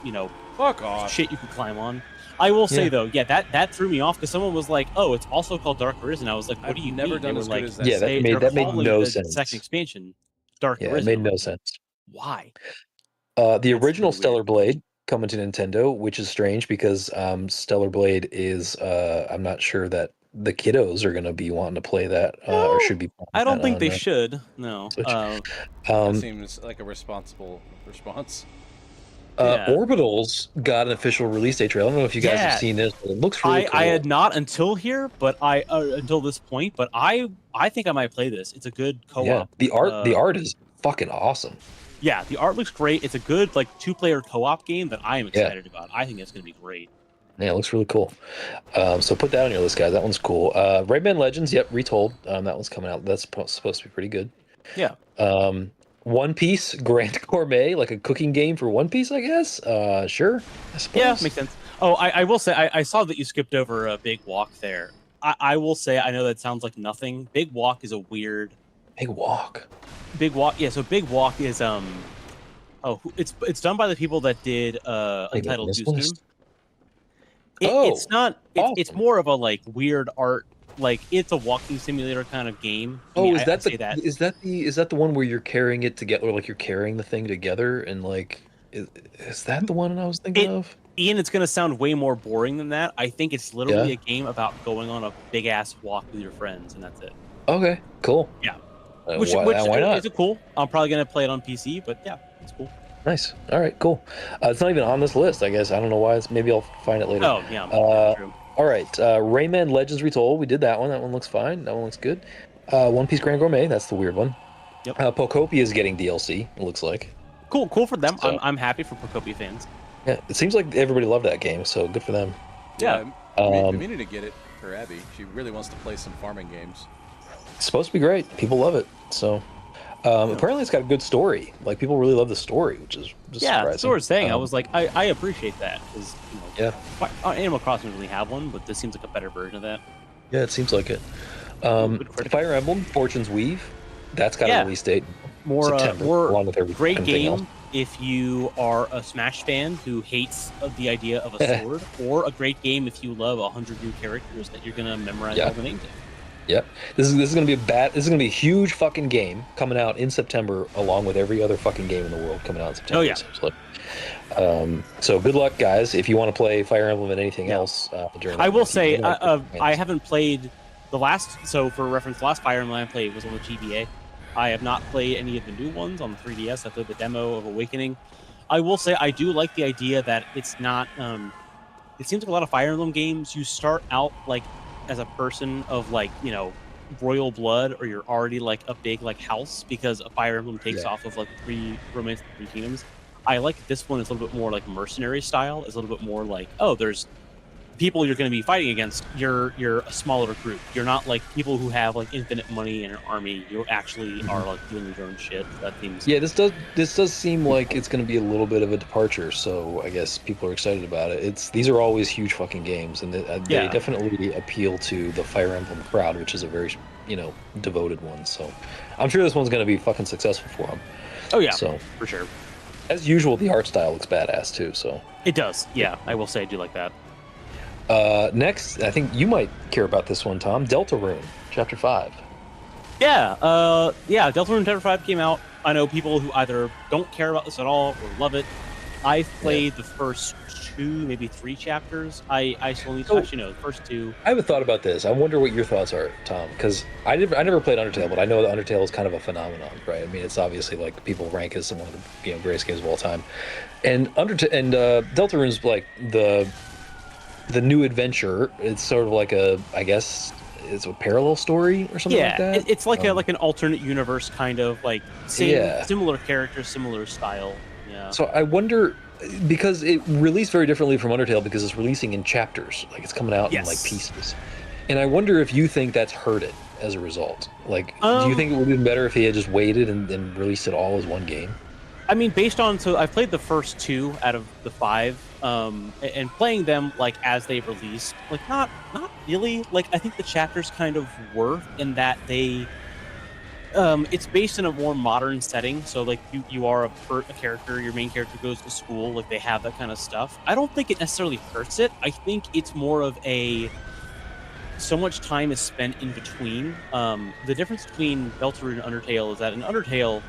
Fuck off. shit you could climb on. I will say though, that threw me off because someone was like, "Oh, it's also called Dark Arisen." I was like, "What do you never mean?" done They as were good like, as that. Yeah, that made no sense. Second expansion, Dark Yeah, Arisen. it made no sense. Why? The original really Stellar Blade coming to Nintendo, which is strange because Stellar Blade is I'm not sure that the kiddos are going to be wanting to play that or should be playing I don't that think on, they should. No. Switch. That seems like a responsible response. Orbital's got an official release date trailer. I don't know if you guys have seen this, but it looks really cool. I had not until here, but until this point, but I think I might play this. It's a good co-op. Yeah, the art is fucking awesome. Yeah, the art looks great. It's a good like 2-player co-op game that I am excited about. I think it's going to be great. Yeah, it looks really cool. So put that on your list, guys. That one's cool. Rayman Legends, retold. That one's coming out. That's supposed to be pretty good. Yeah. One Piece Grand Gourmet, like a cooking game for One Piece, I guess. Sure, I suppose. Yeah, makes sense. Oh, I will say I saw that you skipped over a Big Walk there. I will say I know that sounds like nothing. Big Walk is a weird. Big Walk. Big Walk. Yeah. So Big Walk is it's done by the people that did Untitled Goose Game. It's not. It's more of a like weird art. Like it's a walking simulator kind of game. Is that the one where you're carrying it together, or like you're carrying the thing together, and like is that the one I was thinking of? Ian, it's gonna sound way more boring than that. I think it's literally a game about going on a big ass walk with your friends, and that's it. Okay, cool. Yeah. Why not? Is it cool? I'm probably gonna play it on PC, but yeah, it's cool. Nice. All right, cool. It's not even on this list, I guess. I don't know why. Maybe I'll find it later. Oh, yeah. True. All right, Rayman Legends Retold. We did that one. That one looks fine. That one looks good. One Piece Grand Gourmet. That's the weird one. Yep. Pokopia is getting DLC. It looks like. Cool for them. So, I'm happy for Pokopia fans. Yeah, it seems like everybody loved that game, so good for them. Yeah. I'm meaning to get it for Abby. She really wants to play some farming games. It's supposed to be great. People love it. So. Apparently, it's got a good story. Like people really love the story, which is just surprising. That's what I was saying. I was like, I appreciate that because Animal Crossing doesn't really have one, but this seems like a better version of that. Yeah, it seems like it. Fire Emblem, Fortune's Weave, that's got a release date. September, along with great game else. If you are a Smash fan who hates the idea of a sword, or a great game if you love 100 new characters that you're gonna memorize all the names of. Yep. This is gonna be a huge fucking game coming out in September, along with every other fucking game in the world coming out in September. Oh yeah. So good luck, guys. If you want to play Fire Emblem and anything else during, I will say I haven't played the last. So for reference, the last Fire Emblem I played was on the GBA. I have not played any of the new ones on the 3DS. I played the demo of Awakening. I will say I do like the idea that it's not. It seems like a lot of Fire Emblem games. You start out like as a person of like royal blood, or you're already like a big like house, because a Fire Emblem takes off of like 3 Romance of the 3 Kingdoms. I like this one is a little bit more like mercenary style. It's a little bit more like, there's people you're going to be fighting against. You're a smaller group. You're not like people who have like infinite money and an army. You actually are like doing your own shit. That seems this does seem like it's going to be a little bit of a departure. So I guess people are excited about it. These are always huge fucking games, and they definitely appeal to the Fire Emblem crowd, which is a very devoted one. So I'm sure this one's going to be fucking successful for them. Oh yeah, so for sure. As usual, the art style looks badass too. So it does. Yeah, I will say I do like that. Next, I think you might care about this one, Tom. Deltarune, Chapter 5. Yeah, Deltarune Chapter 5 came out. I know people who either don't care about this at all or love it. I've played the first 2, maybe 3 chapters. I still need to actually know the first 2. I have a thought about this. I wonder what your thoughts are, Tom, because I never played Undertale, but I know that Undertale is kind of a phenomenon, right? I mean, it's obviously like people rank as one of the greatest games of all time, and Deltarune's like the new adventure. It's sort of like I guess it's a parallel story or something like that. It's like an alternate universe kind of like similar characters, similar style. Yeah. So I wonder, because it released very differently from Undertale, because it's releasing in chapters, like it's coming out in like pieces. And I wonder if you think that's hurt it as a result. Like, do you think it would have been better if he had just waited and released it all as one game? I mean, so I've played the first 2 out of the 5, and playing them like as they released, like not really. Like I think the chapters kind of were in that they It's based in a more modern setting, so like you are a character. Your main character goes to school, like they have that kind of stuff. I don't think it necessarily hurts it. I think it's more of so much time is spent in between. The difference between Deltarune and Undertale is that in Undertale,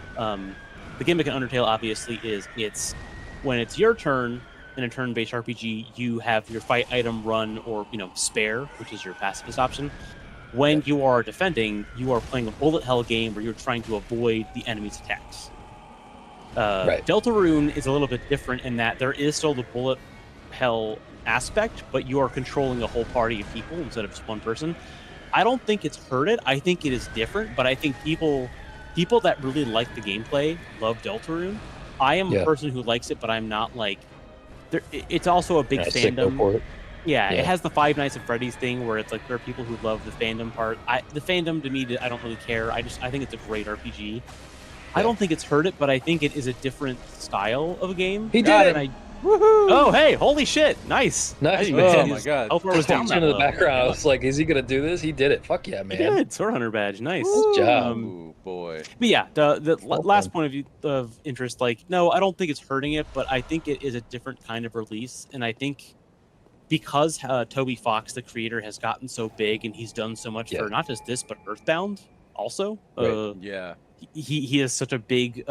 the gimmick in Undertale obviously is it's when it's your turn in a turn-based RPG, you have your fight item run or spare, which is your pacifist option. When you are defending, you are playing a bullet hell game where you're trying to avoid the enemy's attacks. Deltarune is a little bit different in that there is still the bullet hell aspect, but you are controlling a whole party of people instead of just one person. I don't think it's hurt it. I think it is different, but I think people that really like the gameplay love Deltarune. I am a person who likes it, but I'm not like... It's also a big fandom. Yeah, it has the Five Nights at Freddy's thing where it's like there are people who love the fandom part. The fandom to me, I don't really care. I think it's a great RPG. Yeah. I don't think it's hurt it, but I think it is a different style of a game. He did it! Woohoo! Oh, hey, holy shit! Nice. Man. Oh my god! Was down in the background. I was like, is he gonna do this? He did it. Fuck yeah, man! He did. Sword Hunter badge. Nice. Good job. Ooh, boy. But yeah, the last point of interest, like, no, I don't think it's hurting it, but I think it is a different kind of release, and I think because Toby Fox, the creator, has gotten so big and he's done so much for not just this but Earthbound also. He is such a big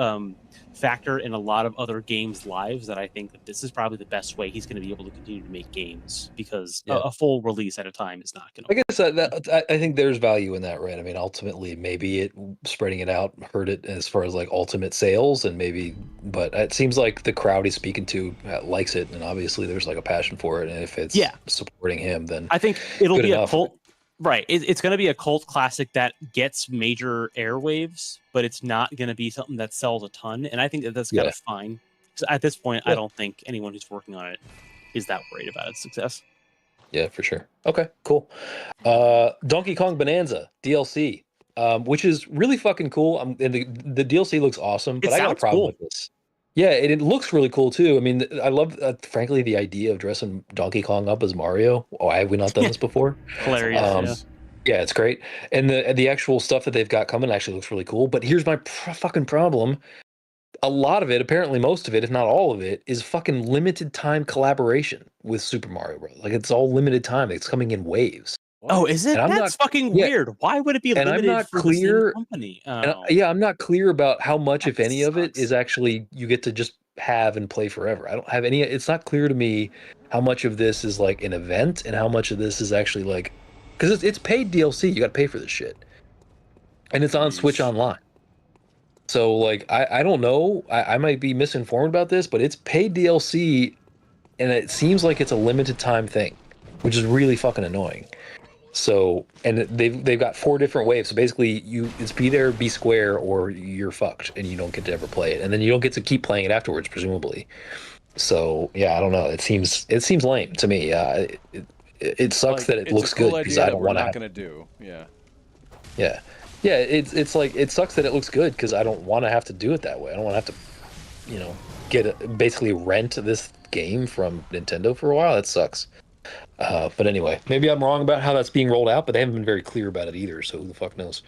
factor in a lot of other games' lives that I think that this is probably the best way he's going to be able to continue to make games, because a full release at a time is not going to. I guess I think there's value in that, right? I mean, ultimately, maybe spreading it out hurt it as far as like ultimate sales, and maybe, but it seems like the crowd he's speaking to likes it, and obviously there's like a passion for it, and if it's supporting him, then I think it'll be a cult. Right, it's going to be a cult classic that gets major airwaves, but it's not going to be something that sells a ton, and I think that's kind of fine. So at this point, I don't think anyone who's working on it is that worried about its success. Yeah, for sure. Okay, cool. Donkey Kong Bonanza DLC, which is really fucking cool. And the DLC looks awesome, but I got a problem with this. Yeah, it looks really cool too. I mean, I love, frankly, the idea of dressing Donkey Kong up as Mario. Why have we not done this before? Hilarious. Yeah, it's great. And the actual stuff that they've got coming actually looks really cool. But here's my fucking problem. A lot of it, apparently most of it, if not all of it, is fucking limited time collaboration with Super Mario Bros. Like, it's all limited time. It's coming in waves. What? Oh, is it? That's fucking weird. Why would it be limited for the same company? I'm not clear about how much, if any, of it is actually you get to just have and play forever. I don't have any. It's not clear to me how much of this is like an event and how much of this is actually like, because it's paid DLC. You got to pay for this shit, and it's on Switch Online. So like, I don't know. I might be misinformed about this, but it's paid DLC, and it seems like it's a limited time thing, which is really fucking annoying. So, and they've got 4 different waves. So basically, it's be there, be square, or you're fucked, and you don't get to ever play it, and then you don't get to keep playing it afterwards, presumably. So yeah, I don't know. It seems lame to me. It sucks that it looks good because I don't want to. Not gonna do. Yeah. It's like, it sucks that it looks good because I don't want to have to do it that way. I don't want to have to, basically rent this game from Nintendo for a while. That sucks. But anyway, maybe I'm wrong about how that's being rolled out, but they haven't been very clear about it either, so who the fuck knows?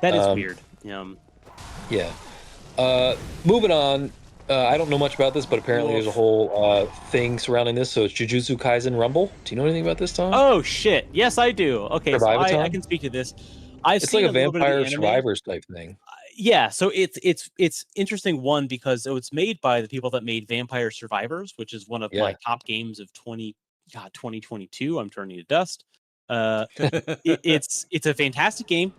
That is weird. Yeah. Moving on, I don't know much about this, but apparently there's a whole thing surrounding this, so it's Jujutsu Kaisen Rumble. Do you know anything about this, Tom? Oh, shit. Yes, I do. Okay, so I can speak to this. It's like a Vampire Survivors type thing. Yeah, so it's interesting, one, because it's made by the people that made Vampire Survivors, which is one of my top games of 2022. I'm turning to dust. It's a fantastic game.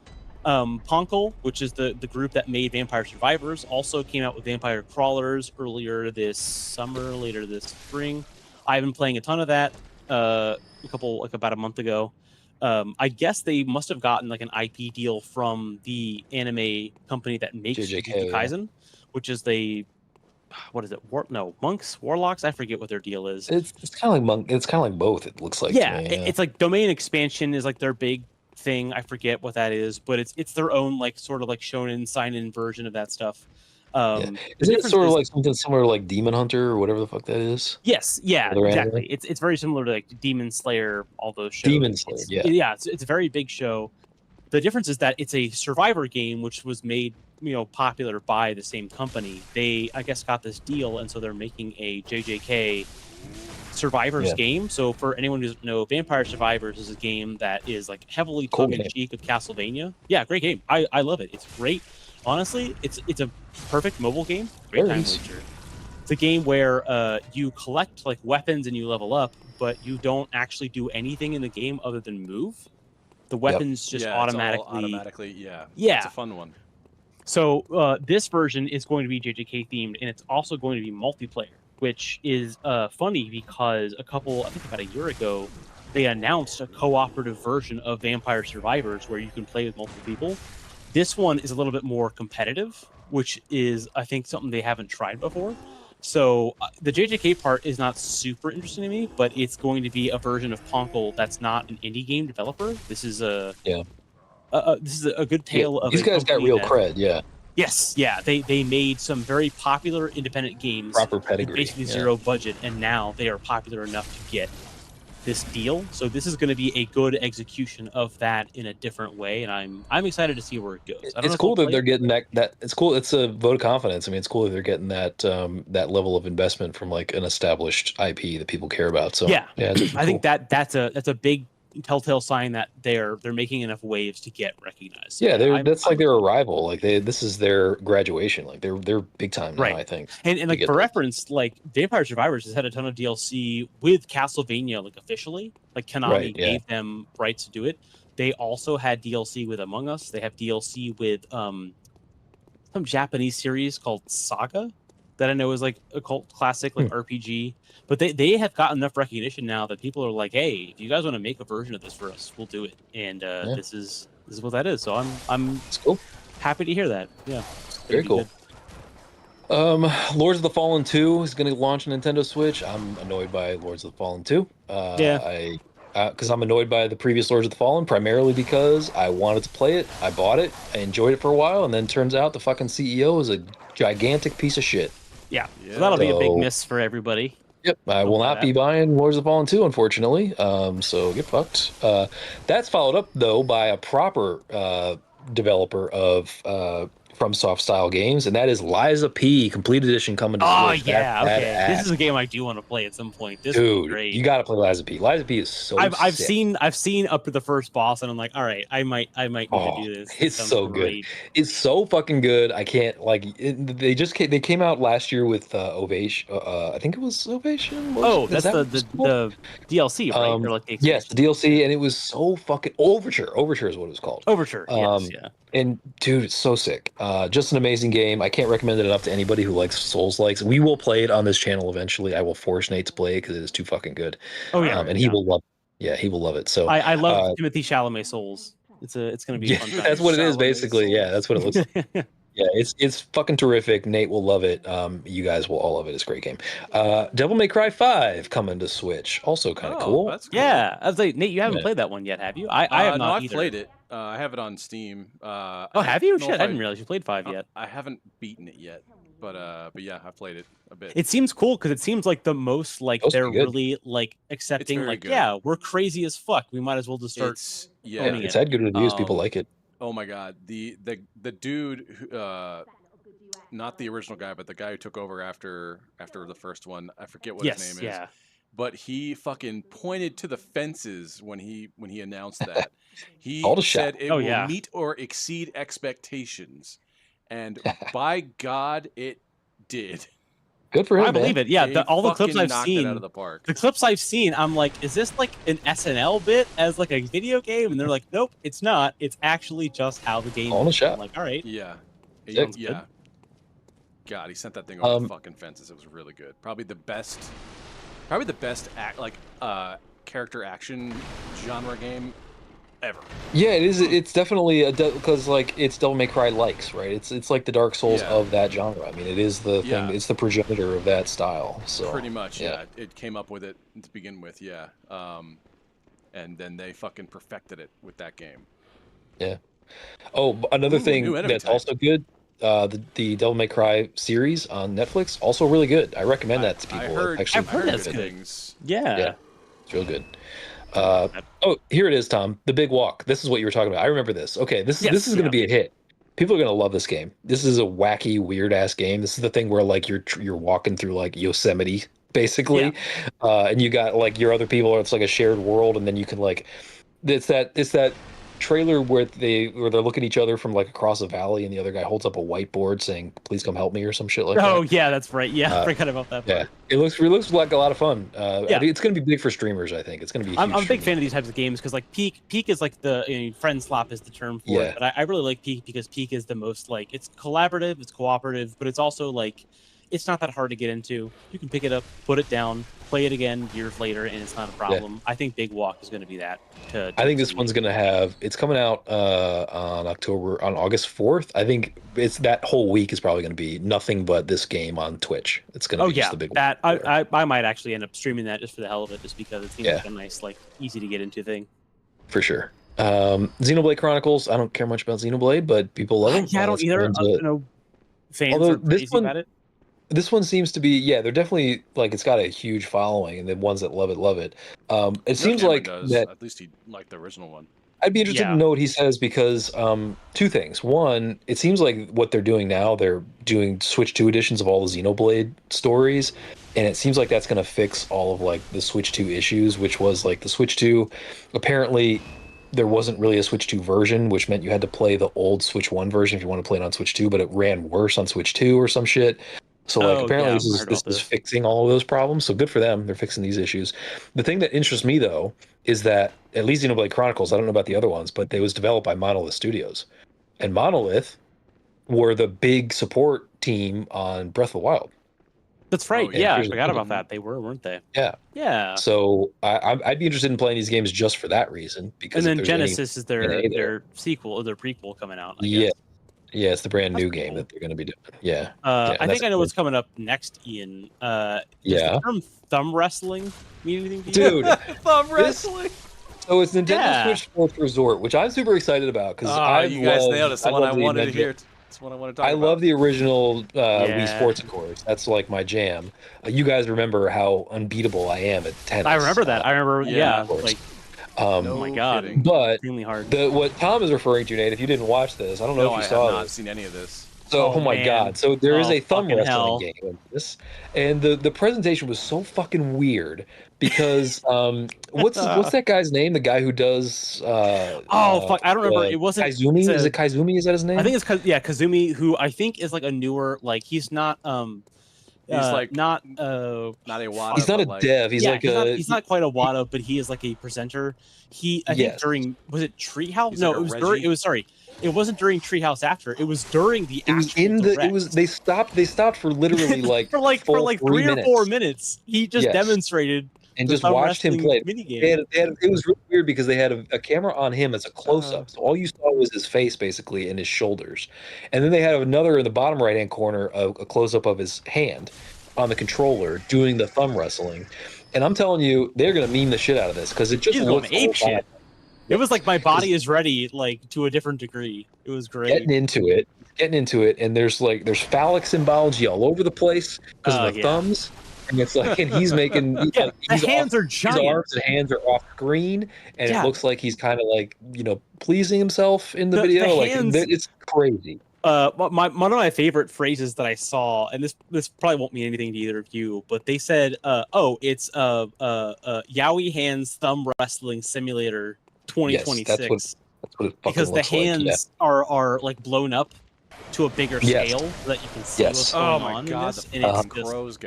Ponkel, which is the group that made Vampire Survivors, also came out with Vampire Crawlers earlier this summer, later this spring. I've been playing a ton of that. About a month ago. I guess they must have gotten like an IP deal from the anime company that makes Jujutsu Kaisen, which is what is it? Monks, Warlocks. I forget what their deal is. It's kind of like It's kind of like both. It looks like. Yeah, it's like Domain Expansion is like their big thing. I forget what that is, but it's their own like sort of like shonen sign-in version of that stuff. Isn't it sort of like something similar to like Demon Hunter or whatever the fuck that is? Yes, yeah, exactly. It's very similar to like Demon Slayer, all those shows. Demon Slayer, yeah, it's a very big show. The difference is that it's a Survivor game, which was made, popular by the same company. They, I guess, got this deal, and so they're making a JJK Survivors game. So for anyone who doesn't know, Vampire Survivors is a game that is like heavily tongue-in-cheek with Castlevania. Yeah, great game. I love it. It's great. Honestly, it's a perfect mobile game. Great time waster. It's a game where you collect like weapons and you level up, but you don't actually do anything in the game other than move. The weapons just automatically. Yeah. It's a fun one. So this version is going to be JJK themed, and it's also going to be multiplayer, which is funny because I think about a year ago, they announced a cooperative version of Vampire Survivors where you can play with multiple people. This one is a little bit more competitive, which is, I think, something they haven't tried before. So the JJK part is not super interesting to me, but it's going to be a version of Ponkel that's not an indie game developer. This is a good tale of these guys got real cred. Yes, they made some very popular independent games, proper pedigree, basically zero budget, and now they are popular enough to get this deal. So this is going to be a good execution of that in a different way, and I'm excited to see where it goes. It's cool that they're getting that. It's cool. It's a vote of confidence. I mean, it's cool that they're getting that that level of investment from like an established IP that people care about. So yeah, it's I think that's a big telltale sign that they're making enough waves to get recognized. So that's like their arrival. Like this is their graduation. Like they're big time now, I think. And like for reference, like Vampire Survivors has had a ton of DLC with Castlevania, like officially. Like Konami gave them rights to do it. They also had DLC with Among Us. They have DLC with some Japanese series called Saga that I know is like a cult classic, like RPG. But they have gotten enough recognition now that people are like, hey, if you guys want to make a version of this for us, we'll do it. And this is what that is. So I'm cool. Happy to hear that. Yeah. Very cool. Lords of the Fallen 2 is going to launch on Nintendo Switch. I'm annoyed by Lords of the Fallen 2. Because I'm annoyed by the previous Lords of the Fallen, primarily because I wanted to play it, I bought it, I enjoyed it for a while, and then turns out the fucking CEO is a gigantic piece of shit. Yeah. So that'll be a big miss for everybody. Yep, I will not be buying Lords of the Fallen 2, unfortunately. So get fucked. That's followed up, though, by a proper developer of FromSoft style games, and that is Liza P. Complete Edition coming to Switch. Okay. This is a game I do want to play at some point. This would be great. You got to play Liza P. Liza P is so. I've seen up to the first boss, and I'm like, all right, I might need to do this. It's so good. It's so fucking good. I can't they came out last year with Ovation. I think it was Ovation. That's the DLC, right? Or like the yes, the DLC, and it was so fucking Overture. Overture is what it was called. Overture. Yes, yeah. And dude, it's so sick. Just an amazing game. I can't recommend it enough to anybody who likes Soulslikes. We will play it on this channel eventually. I will force Nate to play it because it is too fucking good. Oh yeah, and he will love. Yeah, he will love it. So I love Timothy Chalamet Souls. It's going to be fun. That's what it is basically. Souls. Yeah, that's what it looks like. Yeah, it's fucking terrific. Nate will love it. You guys will all love it. It's a great game. Devil May Cry 5 coming to Switch. Also kind of cool. That's cool. Yeah, I was like, Nate, you haven't played that one yet, have you? I have not either. I've played it. I have it on Steam. Have you? Shit, I didn't realize you played 5 yet. I haven't beaten it yet, but yeah, I've played it a bit. It seems cool because it seems like the most like they're really like accepting. Like, yeah, we're crazy as fuck. We might as well just start. It's had good reviews. People like it. Oh my god, the dude who, not the original guy, but the guy who took over after the first one. I forget what his name is. Yeah. But he fucking pointed to the fences when he announced that. He said it will meet or exceed expectations, and by God, it did. Good for him. I believe it. Yeah, all the clips I've seen, out of the park. The clips I've seen, I'm like, is this like an SNL bit as like a video game? And they're like, nope, it's not. It's actually just how the game. On a shot. I'm like, all right. Yeah. Yeah. God, he sent that thing over the fucking fences. It was really good. Probably the best character action genre game ever. Yeah, it is. It's definitely because like it's Devil May Cry likes, right? It's like the Dark Souls of that genre. I mean, it is the thing. It's the progenitor of that style. So pretty much, yeah. It came up with it to begin with, yeah. And then they fucking perfected it with that game. Yeah. Oh, another thing that's also good. The Devil May Cry series on Netflix, also really good. I recommend that to people. I've heard that's good. Things. Yeah. It's real good. Oh, here it is, Tom. The Big Walk. This is what you were talking about. I remember this. Okay, this is going to be a hit. People are going to love this game. This is a wacky, weird ass game. This is the thing where like you're walking through like Yosemite basically, and you got like your other people. It's like a shared world, and then you can like it's that trailer where they're looking at each other from like across a valley, and the other guy holds up a whiteboard saying, "Please come help me" or some shit like that. Oh yeah, that's right. Yeah, I forgot about that part. Yeah, it looks like a lot of fun. I think it's going to be big for streamers. I think it's going to be. I'm a big fan of these types of games because like Peak is like the friend slap is the term for it, but I really like Peak because Peak is the most like it's collaborative, it's cooperative, but it's also like it's not that hard to get into. You can pick it up, put it down, play it again years later, and it's not a problem. Yeah. I think Big Walk is going to be that. I think this one's going to have. It's coming out on August 4th. I think it's that whole week is probably going to be nothing but this game on Twitch. It's going to be just the Big Walk. I might actually end up streaming that just for the hell of it, just because it seems like a nice, like easy to get into thing. For sure. Xenoblade Chronicles. I don't care much about Xenoblade, but people love it. Yeah, I don't either. Fans are crazy about it. This one seems to be, they're definitely like it's got a huge following, and the ones that love it. It seems like that. At least he liked the original one. I'd be interested to know what he says because two things. One, it seems like what they're doing now, they're doing Switch 2 editions of all the Xenoblade stories, and it seems like that's going to fix all of like the Switch 2 issues, which was like the Switch 2. Apparently, there wasn't really a Switch 2 version, which meant you had to play the old Switch 1 version if you want to play it on Switch 2, but it ran worse on Switch 2 or some shit. So like apparently this is fixing all of those problems. So good for them. They're fixing these issues. The thing that interests me though is that at least Xenoblade Chronicles, I don't know about the other ones, but it was developed by Monolith Studios. And Monolith were the big support team on Breath of the Wild. That's right. I forgot about that. They were, weren't they? Yeah. Yeah. So I'd be interested in playing these games just for that reason. Because and then Genesis is their sequel or their prequel coming out. I guess. Yeah, it's the brand new game that they're going to be doing. Yeah. I think I know what's coming up next, Ian. Does the term thumb wrestling mean anything to you? Dude. Thumb wrestling? So it's Nintendo Switch Sports Resort, which I'm super excited about because you guys nailed it. It's the one I wanted to hear. It's what I want to talk about. I love the original Wii Sports, of course. That's like my jam. You guys remember how unbeatable I am at tennis. I remember that. I remember, like... oh my god! Kidding. But extremely hard. What Tom is referring to, Nate, if you didn't watch this, I don't know if you saw this. I have not seen any of this. So, oh my god! So there is a thumb wrestling game in this, and the presentation was so fucking weird because what's that guy's name? The guy who does fuck! I don't remember. It wasn't Kaizumi. Is it Kaizumi? Is that his name? I think it's Kazumi, who I think is like a newer, like he's not he's like not Iwata. He's not a dev. He's like he's not quite a Wada, but he is like a presenter. I think during was it Treehouse? No, it was during. It was It wasn't during Treehouse After. It was during the. It was in the. It was they stopped. They stopped for literally like for 3 or 4 minutes. He just demonstrated and just watched him play. It was really weird because they had a camera on him as a close-up. So all you saw was his face basically and his shoulders, and then they had another in the bottom right-hand corner, a close-up of his hand on the controller doing the thumb wrestling. And I'm telling you, they're gonna meme the shit out of this because it just looks ape shit. It was like my body is ready, like to a different degree. It was great. Getting into it, and there's phallic symbology all over the place because of the thumbs. And it's like, and he's making the hands are giant. His arms and hands are off screen, and it looks like he's kind of like pleasing himself in the video. Like it's crazy. One of my favorite phrases that I saw, and this probably won't mean anything to either of you, but they said, it's Yowie Hands Thumb Wrestling Simulator 2026. Yes, that's what it fucking because the hands are like blown up to a bigger scale so that you can see what's going on in this, and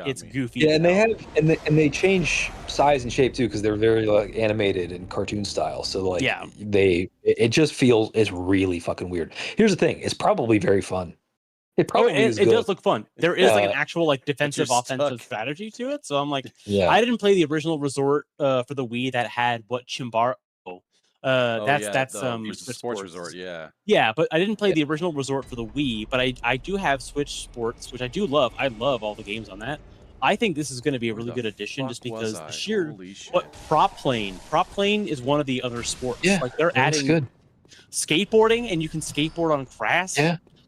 it's goofy. Yeah, and they change size and shape too because they're very like animated and cartoon style. So like it just feels it's really fucking weird. Here's the thing: it's probably very fun. It probably is good. It does look fun. There is like an actual like defensive offensive strategy to it. So I'm like, I didn't play the original Resort for the Wii that had Chimbaro. That's Sports Resort, but I didn't play the original Resort for the Wii, but I do have Switch Sports, which I do love. I love all the games on that. I think this is going to be a really good addition just because the sheer prop plane is one of the other sports. Like they're adding skateboarding, and you can skateboard on grass.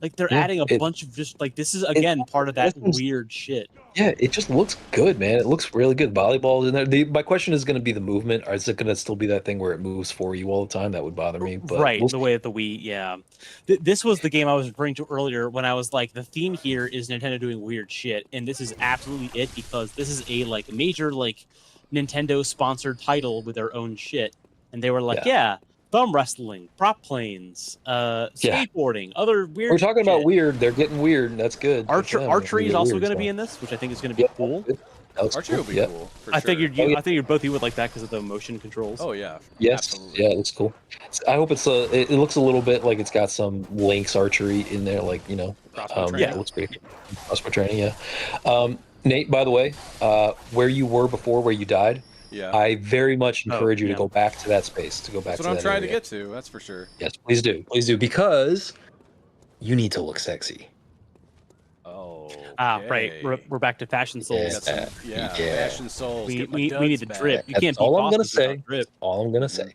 Like they're adding a bunch of just like this is again part of that weird shit. Yeah, it just looks good, man. It looks really good. Volleyball in there. My question is going to be the movement, or is it going to still be that thing where it moves for you all the time? That would bother me. But right, the way that the Wii, yeah. This was the game I was referring to earlier when I was like, the theme here is Nintendo doing weird shit, and this is absolutely it because this is a like major like Nintendo sponsored title with their own shit, and they were like, yeah thumb wrestling, prop planes, skateboarding, other weird. We're talking shit. about weird. They're getting weird, and that's good. Archery is also going to be in this, which I think is going to be cool. Archery will be cool. I figured both you would like that because of the motion controls. Oh yeah. Yes. Absolutely. Yeah, it looks cool. I hope it's it looks a little bit like it's got some Lynx archery in there, like it looks pretty. Crossbow training, yeah. Nate, by the way, where you were before, where you died. Yeah. I very much encourage you to go back to that space, That's what I'm trying to get to. That's for sure. Yes, please do, because you need to look sexy. Oh. Right. We're back to Fashion Souls. Fashion Souls. We need the drip. You That's can't. all I'm gonna say. All I'm gonna say.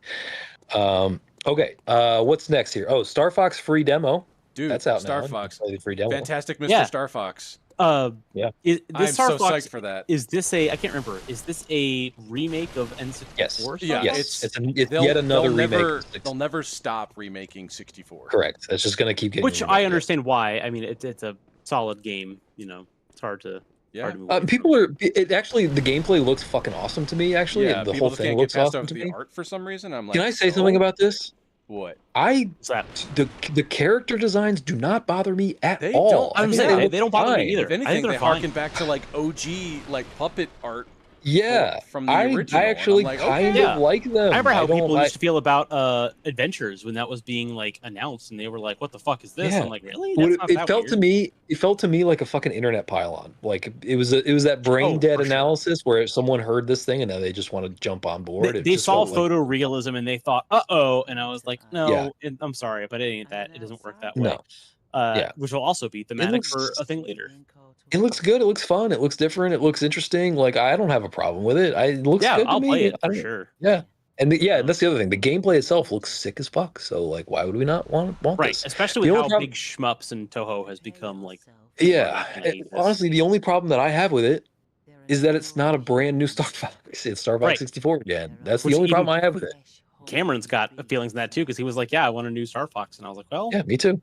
Okay. What's next here? Oh, Star Fox free demo. Dude, that's out Star now. Fox. Free demo. Fantastic Mr. Star Fox. I'm so psyched for that. Is this I can't remember. Is this a remake of N64? Yes. Yeah. Yes. It's yet another remake. They'll never stop remaking 64. Correct. It's just going to keep getting. Which I understand why. I mean, it's a solid game. It's hard to. Yeah. People are. It actually, the gameplay looks fucking awesome to me. Actually, yeah, the whole thing looks awesome to me. The art for some reason. I'm like. Can I say something about this? What? The character designs do not bother me at all. I'm saying they don't bother me either. If anything, they harken back to like OG like puppet art. Yeah, from the original. I actually kind of like them. I remember how people used to feel about Adventures when that was being like announced, and they were like, "What the fuck is this?" Yeah. I'm like, "Really?" It felt to me like a fucking internet pylon. Like it was that brain dead analysis where someone heard this thing and now they just want to jump on board. They saw photorealism and they thought, "Uh-oh," and I was like, "No, I'm sorry, but it ain't that. It doesn't work that way." Which will also be thematic for a thing later. It looks good. It looks fun. It looks different. It looks interesting. Like I don't have a problem with it. It looks good to me. I'll play it for sure. Yeah, and that's the other thing. The gameplay itself looks sick as fuck. So like, why would we not want this? Especially with how big shmups and Toho has become. Like, honestly, the only problem that I have with it is that it's not a brand new Star Fox. It's Star Fox 64 again. That's the only problem I have with it. Cameron's got feelings in that too because he was like, "Yeah, I want a new Star Fox," and I was like, "Well, yeah, me too."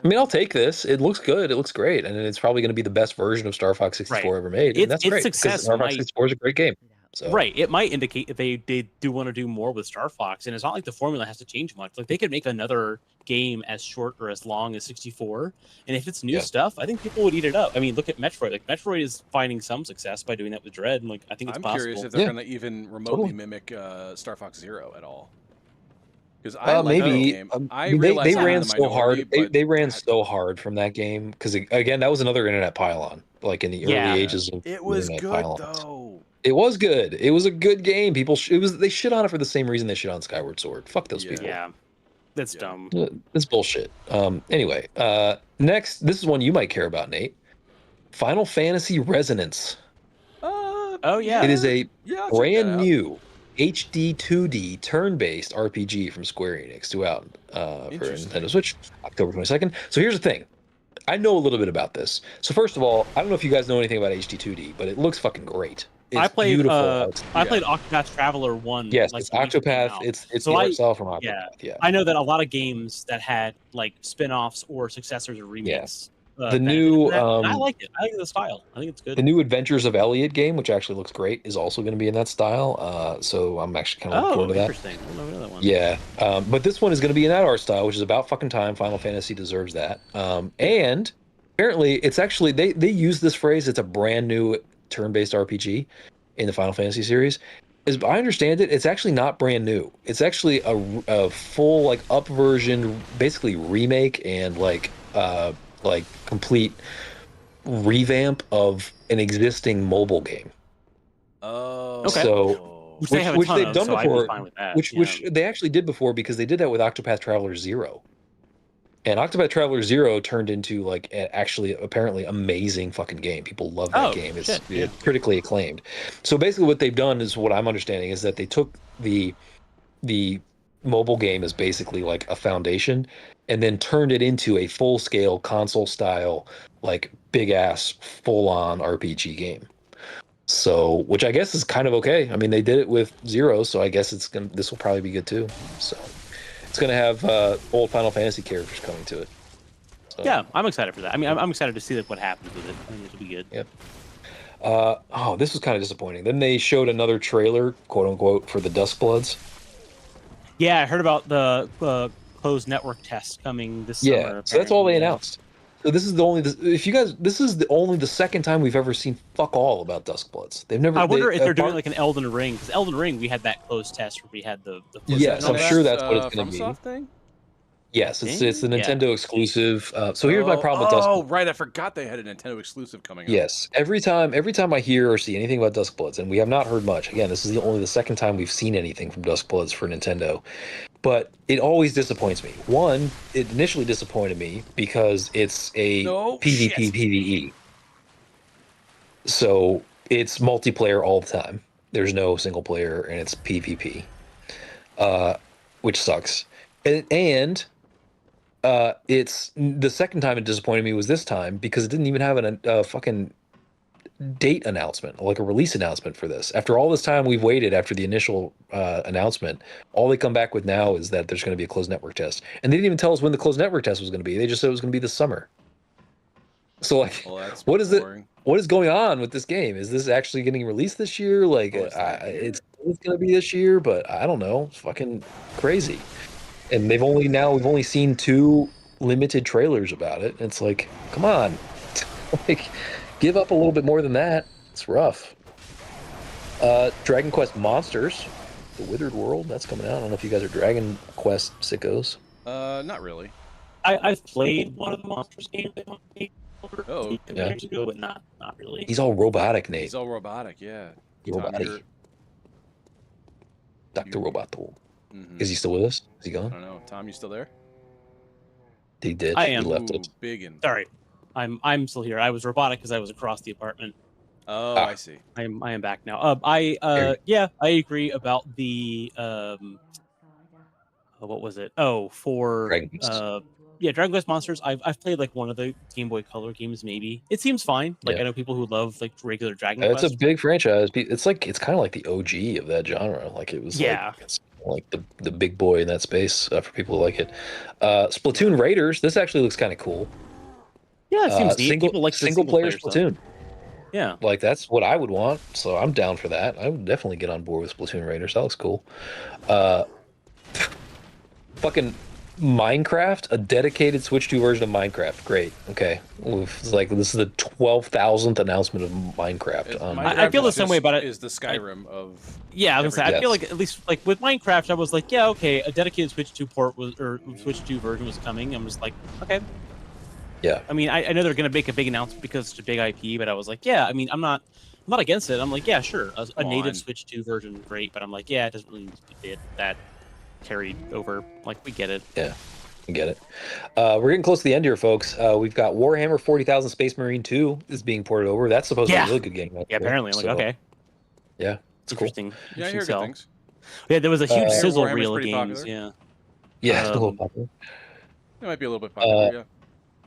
I mean, I'll take this. It looks good. It looks great, and it's probably going to be the best version of Star Fox 64 ever made. And that's great. Success Star Fox 64 is a great game. So. It might indicate that they do want to do more with Star Fox, and it's not like the formula has to change much. Like they could make another game as short or as long as 64, and if it's new stuff, I think people would eat it up. I mean, look at Metroid. Like Metroid is finding some success by doing that with Dread, and like I think it's possible. I'm curious if they're going to even remotely mimic Star Fox Zero at all. Because I like maybe the game. They ran so hard. They ran so hard from that game because again, that was another internet pylon. Like in the early ages of it was good pylons. though. It was good. It was a good game. People, they shit on it for the same reason they shit on Skyward Sword. Fuck those people. Yeah, that's dumb. That's bullshit. Anyway, next, this is one you might care about, Nate. Final Fantasy Resonance. It is a brand new HD 2D turn-based RPG from Square Enix due out for Nintendo Switch October 22nd. So here's the thing. I know a little bit about this. So first of all, I don't know if you guys know anything about HD 2D, but it looks fucking great. I played Octopath Traveler 1. Yes, it's Octopath. It's the art style from Octopath. Yeah. I know that a lot of games that had like spin-offs or successors or remakes. The new I like it. I like the style. I think it's good. The new Adventures of Elliot game, which actually looks great, is also going to be in that style. So I'm actually kind of looking forward to that. Interesting. I don't know that one. Yeah, but this one is going to be in that art style, which is about fucking time. Final Fantasy deserves that. And apparently, it's actually they use this phrase. It's a brand new turn-based RPG in the Final Fantasy series. As I understand it, it's actually not brand new. It's actually a full like up version, basically remake and like complete revamp of an existing mobile game. Oh, okay. So which they've done before, which they actually did before because they did that with Octopath Traveler 0. And Octopath Traveler 0 turned into like actually apparently amazing fucking game. People love that game. It's critically acclaimed. So basically what they've done is what I'm understanding is that they took the mobile game as basically like a foundation and then turned it into a full-scale console-style, like big-ass, full-on RPG game. So, which I guess is kind of okay. I mean, they did it with Zero, so I guess this will probably be good too. So, it's gonna have old Final Fantasy characters coming to it. So, Yeah, I'm excited for that. I mean, I'm excited to see like what happens with it. I think it'll be good. Yep. Oh, this was kind of disappointing. Then they showed another trailer, quote unquote, for the Duskbloods. Yeah, I heard about the closed network test coming this Yeah, summer. so that's all they apparently, announced. So this is the only. If you guys, this is only the second time we've ever seen fuck all about Duskbloods. They've never. I wonder if they're doing like an Elden Ring, because Elden Ring we had that closed test where we had the Yes, I'm sure that's what it's going to be. FromSoft thing? Yes, it's the Nintendo exclusive. So here's my problem with Duskbloods. Oh, right, I forgot they had a Nintendo exclusive coming up. Yes, every time I hear or see anything about Duskbloods, and we have not heard much. Again, this is only the second time we've seen anything from Duskbloods for Nintendo, but it always disappoints me. One, it initially disappointed me because it's a PvP PvE, so it's multiplayer all the time. There's no single player, and it's PvP, which sucks. And it's the second time it disappointed me was this time because it didn't even have a fucking date announcement, like a release announcement for this. After all this time we've waited after the initial announcement, all they come back with now is that there's going to be a closed network test, and they didn't even tell us when the closed network test was going to be. They just said it was going to be this summer. So like, what is it? What is going on with this game? Is this actually getting released this year? Like, it's going to be this year, but I don't know. It's fucking crazy. And we've only seen 2 limited trailers about it. It's like, come on, like, give up a little bit more than that. It's rough. Dragon Quest Monsters, The Withered World, that's coming out. I don't know if you guys are Dragon Quest sickos. Not really. I've played one of the Monsters games. Years ago, but not really. He's all robotic, Nate. He's all robotic, yeah. Robotic. Dr. Roboto. Mm-hmm. Is he still with us? Is he gone? I don't know. Tom, you still there? He did. I am. He left it. Sorry, I'm still here. I was robotic because I was across the apartment. Oh, I see. I am back now. I agree about the what was it? Oh, for Dragon Quest Monsters. I've played like one of the Game Boy Color games. Maybe it seems fine. Like I know people who love like regular Dragon Quest. It's a big franchise. It's kind of like the OG of that genre. Like it was. Yeah. Like the big boy in that space for people who like it. Splatoon Raiders. This actually looks kind of cool. Yeah, it seems neat. People like single player Splatoon. Yeah, like that's what I would want. So I'm down for that. I would definitely get on board with Splatoon Raiders. That looks cool. Fucking Minecraft, a dedicated Switch 2 version of Minecraft. Great. Okay. It's like this is the 12,000th announcement of Minecraft. I feel the same way about it. Is the Skyrim of I was gonna say, I feel like at least like with Minecraft, I was like, yeah, okay, a dedicated Switch 2 Switch 2 version was coming. I'm just like, okay. Yeah. I mean, I know they're gonna make a big announcement because it's a big IP, but I was like, yeah. I mean, I'm not against it. I'm like, yeah, sure, a native Switch 2 version, great. But I'm like, yeah, it doesn't really need that carried over. Like, we get it. Yeah, we get it. We're getting close to the end here, folks. We've got Warhammer 40,000 Space Marine 2 is being ported over. That's supposed to be a really good game. Yeah, apparently. I'm like, okay. Yeah, it's interesting. Cool. Yeah, I hear good things. Yeah, there was a huge sizzle Warhammer's reel of games. Popular. Yeah. Yeah, it's a little popular. It might be a little bit popular, yeah.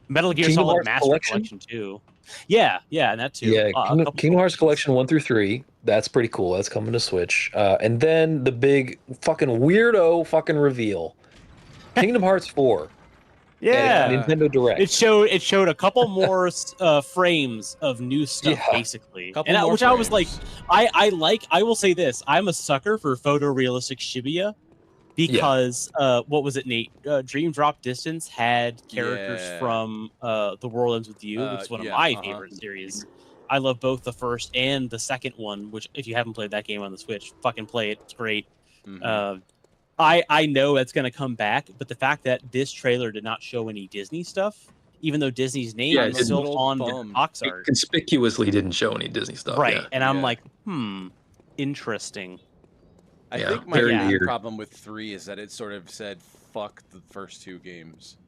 Metal Gear Kingdom Solid Hearts Master Collection too. Yeah, and that too. Yeah, Kingdom Hearts Collection 1 through 3. That's pretty cool. That's coming to Switch. And then the big fucking weirdo fucking reveal. Kingdom Hearts 4. Yeah. Nintendo Direct. It showed a couple more frames of new stuff, basically. Which I was like, I will say this. I'm a sucker for photorealistic Shibuya. Because what was it, Nate? Dream Drop Distance had characters from The World Ends With You, which is one of my favorite series. I love both the first and the second one, which if you haven't played that game on the Switch, fucking play it. It's great. Mm-hmm. I know that's going to come back, but the fact that this trailer did not show any Disney stuff, even though Disney's name is still on the box art. It conspicuously didn't show any Disney stuff. Right, yeah. And I'm like, interesting. I think my problem with 3 is that it sort of said fuck the first 2 games.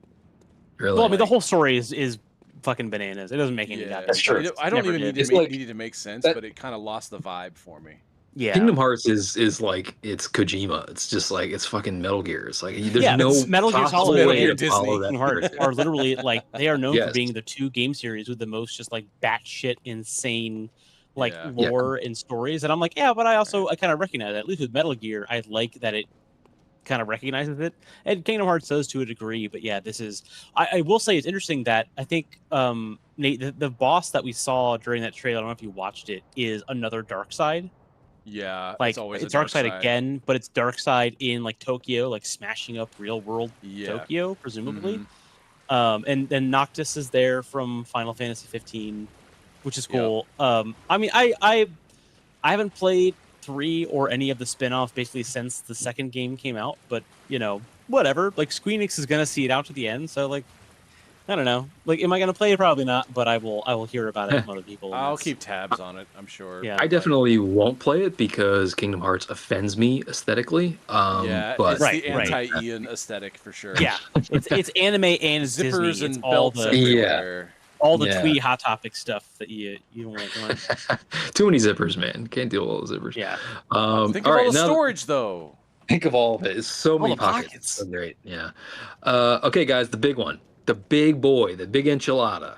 Really? Well, I mean, the whole story is fucking bananas. It doesn't make any sense. That's true. I don't even need it to make sense, but it kind of lost the vibe for me. Yeah. Kingdom Hearts is like it's Kojima. It's just like it's fucking Metal Gear. It's like there's no it's Metal Gear possible Solid way and to follow that Kingdom Hearts narrative. are literally like they are known for Yes. being the two game series with the most just like batshit insane like Yeah. lore and stories. And I'm like, yeah, but I kind of recognize that. At least with Metal Gear, I like that it kind of recognizes it, and Kingdom Hearts does to a degree. But yeah, this is I will say it's interesting that I think Nate, the boss that we saw during that trailer, I don't know if you watched it, is another Dark Side. Yeah, Like it's always it's a dark side again, but it's Dark Side in like Tokyo, like smashing up real world Yeah. Tokyo, presumably. Mhm. And then Noctis is there from Final Fantasy 15, which is Yep. cool. I mean, I haven't played 3 or any of the spin-offs basically since the second game came out, but you know, whatever. Like Squeenix is gonna see it out to the end, so like I don't know. Like, am I gonna play it? Probably not, but I will hear about it from other people. and I'll that's- keep tabs on it, I'm sure. Yeah. I definitely won't play it because Kingdom Hearts offends me aesthetically. Yeah, But it's Right, the right. anti-Ian aesthetic for sure. Yeah, it's anime and it's Zippers Disney. and It's all belts the everywhere. all the Yeah. twee hot topic stuff that you won't want. too many zippers, man. Can't deal with all the zippers. Yeah. Think of all the now storage, though. think of all of it. It's so many the pockets. pockets. So great. Yeah. Okay, guys, the big one, the big boy, the big enchilada.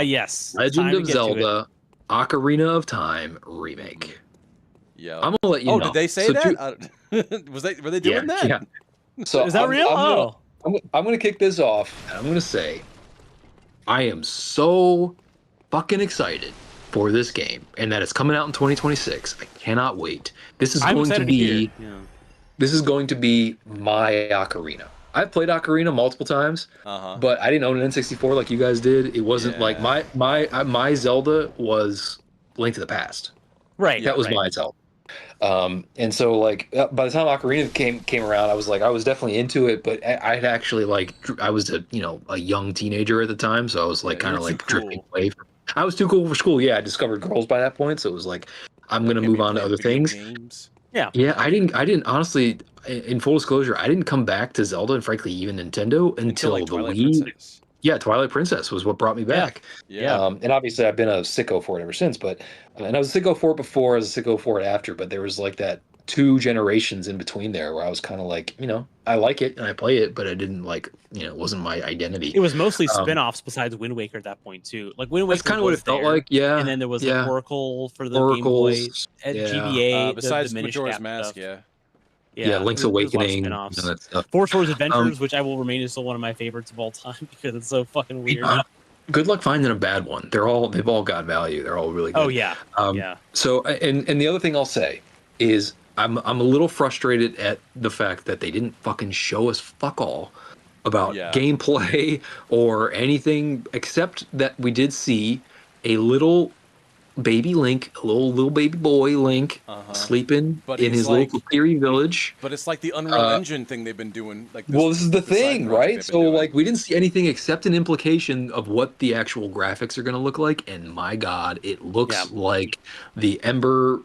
Yes. Legend Time to of get to it. Zelda: Ocarina of Time remake. Yeah. I'm gonna let you know. Did they say So that? Were they doing that? Yeah. So Is that real? I'm gonna kick this off, and I'm gonna say, I am so fucking excited for this game, and that it's coming out in 2026. I cannot wait. This is I'm going to excited be. hear. Yeah. This is going to be my Ocarina. I've played Ocarina multiple times, but I didn't own an N64 like you guys did. It wasn't like my Zelda was Link to the Past. Right. That was my Zelda. And so like by the time Ocarina came around, I was definitely into it, but I'd actually I was a young teenager at the time, so I was like kind of like drifting away. I was too cool for school. Yeah, I discovered girls by that point, so it was like I'm gonna move on to other things. Yeah, I didn't honestly. In full disclosure, I didn't come back to Zelda and frankly even Nintendo until like the Twilight Wii. Princess. Yeah, Twilight Princess was what brought me back. Yeah. And obviously I've been a sicko for it ever since. But and I was a sicko for it before, I was a sicko for it after. But there was like that 2 generations in between there where I was kind of like, I like it and I play it, but I didn't it wasn't my identity. It was mostly spin-offs besides Wind Waker at that point too. Like Wind Waker. That's kind of what it felt like. Yeah. And then there was like Oracle for the Game Boy, GBA, besides the Majora's Cap Mask. stuff. Yeah, Link's Awakening, and that stuff. Four Swords Adventures, which I will remain is still one of my favorites of all time because it's so fucking weird. Good luck finding a bad one. They've all got value. They're all really good. Oh yeah. Yeah. So and the other thing I'll say is I'm a little frustrated at the fact that they didn't fucking show us fuck all about gameplay or anything except that we did see a little baby Link, a little baby boy Link, sleeping in his little Kokiri village. But it's like the Unreal Engine thing they've been doing. Like, this is the thing, right? So like, we didn't see anything except an implication of what the actual graphics are going to look like, and my God, it looks like the Ember,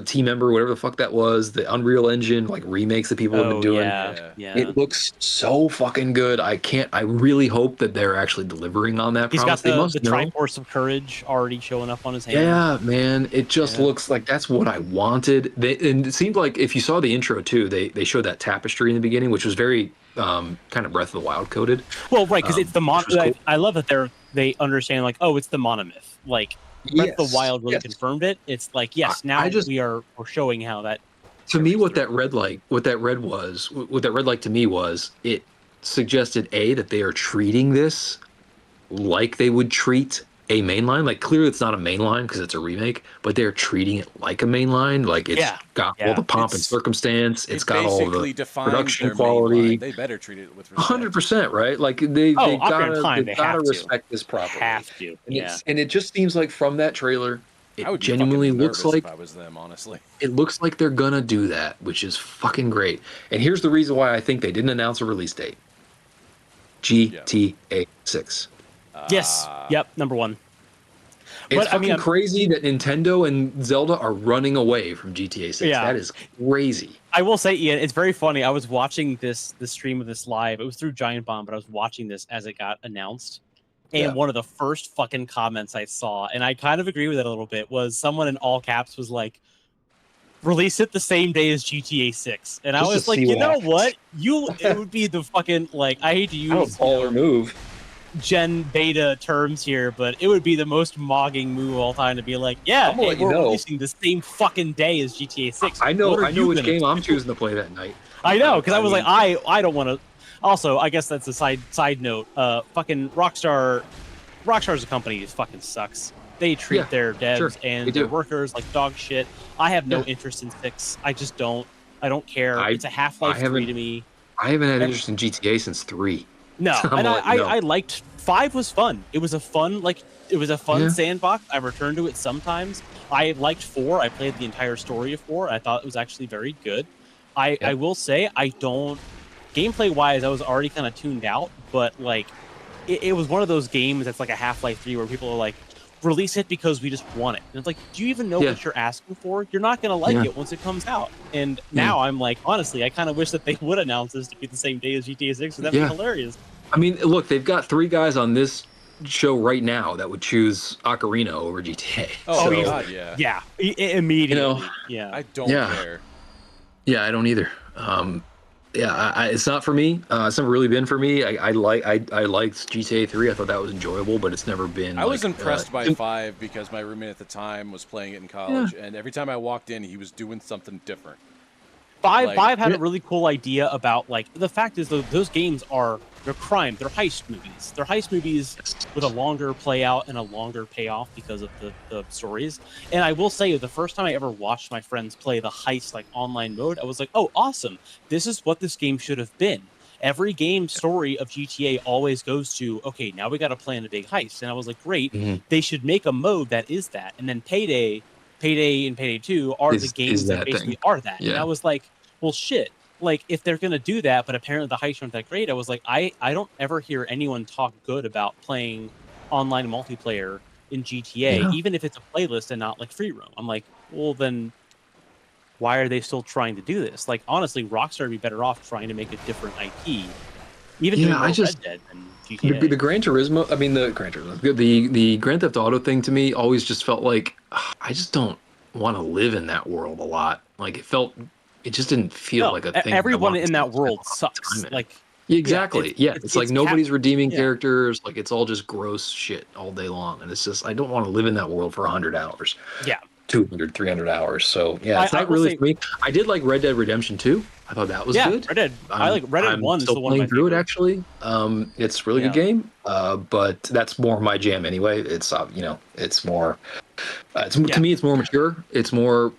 Team Ember, whatever the fuck that was, the Unreal Engine like remakes that people have been doing. Yeah. It looks so fucking good. I really hope that they're actually delivering on that promise. He's got the Triforce of Courage already showing up on his hand. Yeah, man, it just looks like that's what I wanted. And it seemed like if you saw the intro too, they showed that tapestry in the beginning, which was very kind of Breath of the Wild coded. Well, right, because it's the cool. I love that they understand like, oh, it's the monomyth. Like Breath of the Wild really confirmed it. It's like now we're showing how that. To me, what that red light to me was it suggested that they are treating this like they would treat a mainline. Like clearly it's not a mainline because it's a remake, but they're treating it like a mainline. Like it's got all the pomp and circumstance. It's got all the production quality. They better treat it with respect. 100%, right? Like they gotta respect this properly. Have to. And it just seems like from that trailer, it genuinely looks like, if I was them, honestly. It looks like they're gonna do that, which is fucking great. And here's the reason why I think they didn't announce a release date. GTA 6. Yes. Yep. Number one. It's fucking crazy that Nintendo and Zelda are running away from GTA 6. Yeah. That is crazy. I will say, Ian, it's very funny. I was watching the stream of this live. It was through Giant Bomb, but I was watching this as it got announced. And one of the first fucking comments I saw, and I kind of agree with it a little bit, was someone in all caps was like, release it the same day as GTA 6. And I Just to was like, see you what know happens. what? It would be the fucking, like, I hate to I don't use baller move. gen beta terms here, but it would be the most mogging move of all time to be like, yeah, I'm gonna let you we're know. releasing the same fucking day as GTA 6. I know which game do? I'm choosing to play that night. I know, because I was mean, like, I don't want to. Also, I guess that's a side note. Fucking Rockstar's a company that fucking sucks. They treat their devs and their workers like dog shit. I have no interest in 6. I just don't. I don't care. It's a Half-Life 3 to me. I haven't had interest in GTA since 3. No, and I liked 5 was fun. It was a fun sandbox. I return to it sometimes. I liked 4. I played the entire story of 4. I thought it was actually very good. I will say I don't gameplay wise I was already kind of tuned out, but like it was one of those games that's like a Half-Life 3 where people are like, release it because we just want it. And it's like, do you even know what you're asking for? You're not gonna like it once it comes out. And now I'm like, honestly, I kind of wish that they would announce this to be the same day as GTA 6, and that'd be hilarious. I mean, look, they've got 3 guys on this show right now that would choose Ocarina over GTA. Oh, so, God, yeah. Immediately. I don't care. Yeah, I don't either. It's not for me. It's never really been for me. I liked GTA 3. I thought that was enjoyable, but it's never been. I was impressed by 5 because my roommate at the time was playing it in college, and every time I walked in, he was doing something different. 5 had a really cool idea about, like, the fact is those games they're crime. They're heist movies. They're heist movies with a longer play out and a longer payoff because of the stories. And I will say, the first time I ever watched my friends play the heist like online mode, I was like, oh, awesome. This is what this game should have been. Every game story of GTA always goes to, okay, now we got to plan a big heist. And I was like, great. They should make a mode that is that. And then Payday and Payday 2 are the games that basically are that. Yeah. And I was like, well, shit. Like, if they're gonna do that, but apparently the heists aren't that great, I was like, I don't ever hear anyone talk good about playing online multiplayer in GTA, even if it's a playlist and not like free roam. I'm like, well, then why are they still trying to do this? Like, honestly, Rockstar would be better off trying to make a different IP, even doing Red Dead than GTA. The Gran Turismo, I mean the Grand Theft Auto thing to me always just felt like I just don't want to live in that world a lot. Like it just didn't feel like a thing. Everyone in that world sucks. Like exactly. It's like nobody's redeeming characters. Like it's all just gross shit all day long. And it's just I don't want to live in that world for 100 hours. Yeah. 200, 300 hours. So it's not really for me. I did like Red Dead Redemption 2. I thought that was good. Red Dead. I like Red Dead 1 is the one of my through it actually. It's a really good game. But that's more my jam anyway. It's it's more to me it's more mature. It's more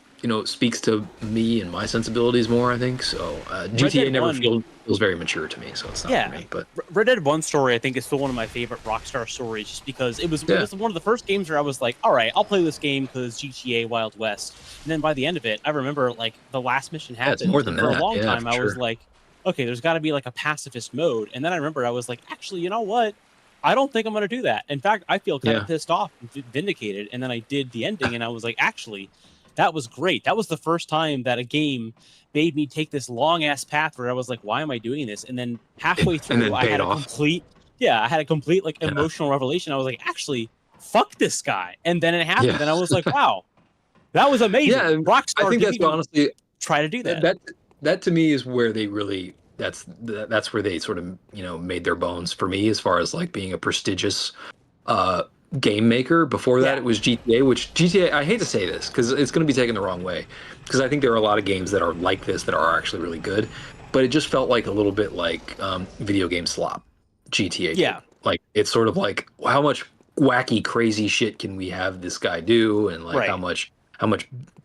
speaks to me and my sensibilities more, I think. So GTA never feels very mature to me, so it's not for me. But Red Dead 1 story, I think, is still one of my favorite Rockstar stories, just because it was one of the first games where I was like, all right, I'll play this game because GTA Wild West. And then by the end of it, I remember like the last mission happened. It's more than for that. a long time. I was like, okay, there's got to be like a pacifist mode. And then I remember I was like, actually, you know what? I don't think I'm going to do that. In fact, I feel kind of pissed off and vindicated. And then I did the ending, and I was like, actually, that was great. That was the first time that a game made me take this long ass path where I was like, why am I doing this? And then halfway through, I had a complete like emotional revelation. I was like, actually, fuck this guy. And then it happened, and I was like, wow, that was amazing. Yeah, Rockstar. I think that's honestly try to do that. That to me is where they really that's where they sort of made their bones for me as far as like being a prestigious game maker. Before that, it was GTA, which I hate to say this because it's going to be taken the wrong way, because I think there are a lot of games that are like this that are actually really good, but it just felt like a little bit like video game slop. GTA did. Like it's sort of like how much wacky crazy shit can we have this guy do, and like how much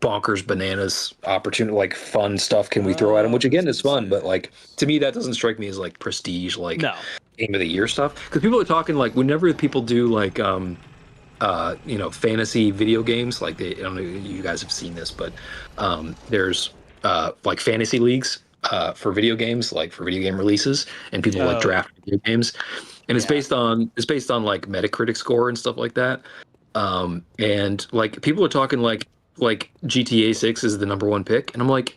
bonkers bananas opportunity, like fun stuff can we throw at him, which again is fun, but like to me that doesn't strike me as like prestige, like game of the year stuff. Because people are talking like whenever people do like fantasy video games, like I don't know if you guys have seen this, but there's like fantasy leagues for video games, like for video game releases, and people like draft video games, and it's based on like Metacritic score and stuff like that. And like people are talking like GTA 6 is the #1 pick, and I'm like,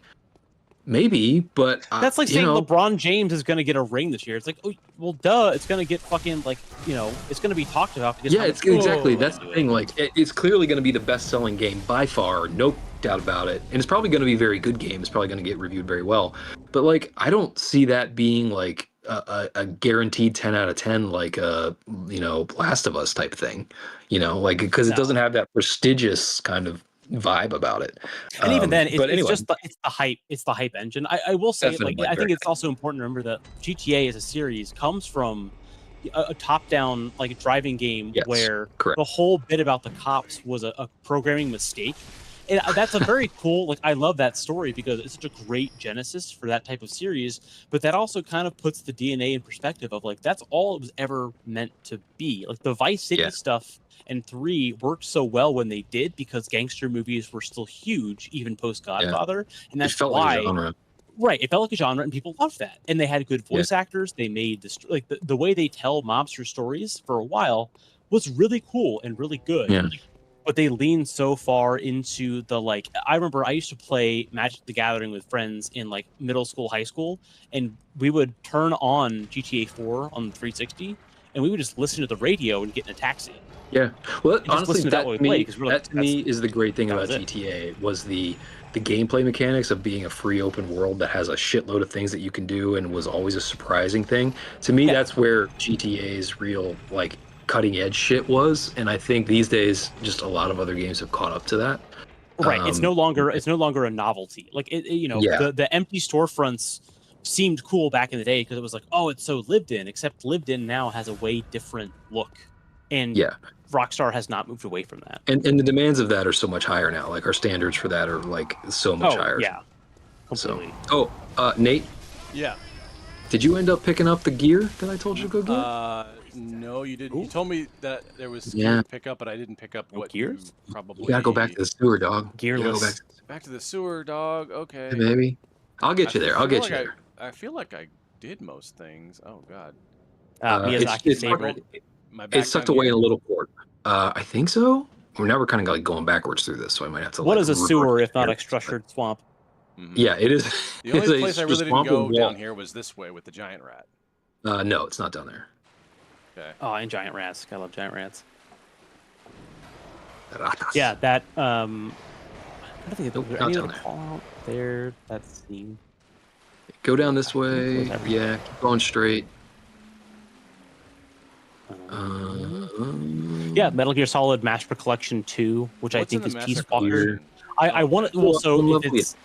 maybe, but that's like saying LeBron James is going to get a ring this year. It's like, oh, well, duh, it's going to get fucking like it's going to be talked about. Because it's exactly that's the thing. Like it's clearly going to be the best-selling game by far. No out about it, and it's probably going to be a very good game. It's probably going to get reviewed very well. But like, I don't see that being like a guaranteed 10 out of 10, like Last of Us type thing, like because it doesn't have that prestigious kind of vibe about it. And even then, but anyway, it's the hype. It's the hype engine. I will say, Definitely I think it's also important to remember that GTA as a series comes from a top-down like driving game where the whole bit about the cops was a programming mistake. And that's a very cool, like, I love that story because it's such a great genesis for that type of series, but that also kind of puts the DNA in perspective of, like, that's all it was ever meant to be. Like, the Vice City stuff and 3 worked so well when they did because gangster movies were still huge, even post-Godfather, and that's why... Like a genre. Right, it felt like a genre, and people loved that. And they had good voice actors. They made this, like, the way they tell mobster stories for a while was really cool and really good. Yeah. But they lean so far into the, like, I remember I used to play Magic the Gathering with friends in like middle school, high school, and we would turn on GTA 4 on the 360 and we would just listen to the radio and get in a taxi. Yeah. Well, honestly, that to me is the great thing about GTA was the gameplay mechanics of being a free open world that has a shitload of things that you can do and was always a surprising thing. To me, that's where GTA's real, like, cutting edge shit was, and I think these days just a lot of other games have caught up to that. Right, it's no longer a novelty. Like the empty storefronts seemed cool back in the day because it was like, oh, it's so lived in. Except lived in now has a way different look, and Rockstar has not moved away from that. And the demands of that are so much higher now. Like our standards for that are like so much higher. Yeah, completely. So, Nate. Yeah. Did you end up picking up the gear that I told you to go get? No, you didn't. You told me that there was gear to pick up, but I didn't pick up what gears. Probably. You gotta go back to the sewer, dog. Gearless. Back to the sewer, dog. Okay. Hey, baby. I'll get you there. I'll get you there. I feel like I did most things. Oh God. Miyazaki's favorite. It's tucked away in a little port. I think so. Now we're kind of like going backwards through this, so I might have to. What is a sewer if not a structured swamp? Mm-hmm. Yeah, it is. The only place I really didn't go down here was this way with the giant rat. No, it's not down there. Okay. Oh, and giant rats. I love giant rats. Ratas. Yeah, that. I don't think Nope, there's not any down other call out there. That scene. Go down this way. Yeah, keep going straight. Yeah, Metal Gear Solid Master Collection 2, which I think is Peace Walker. I want to. Well, so it's.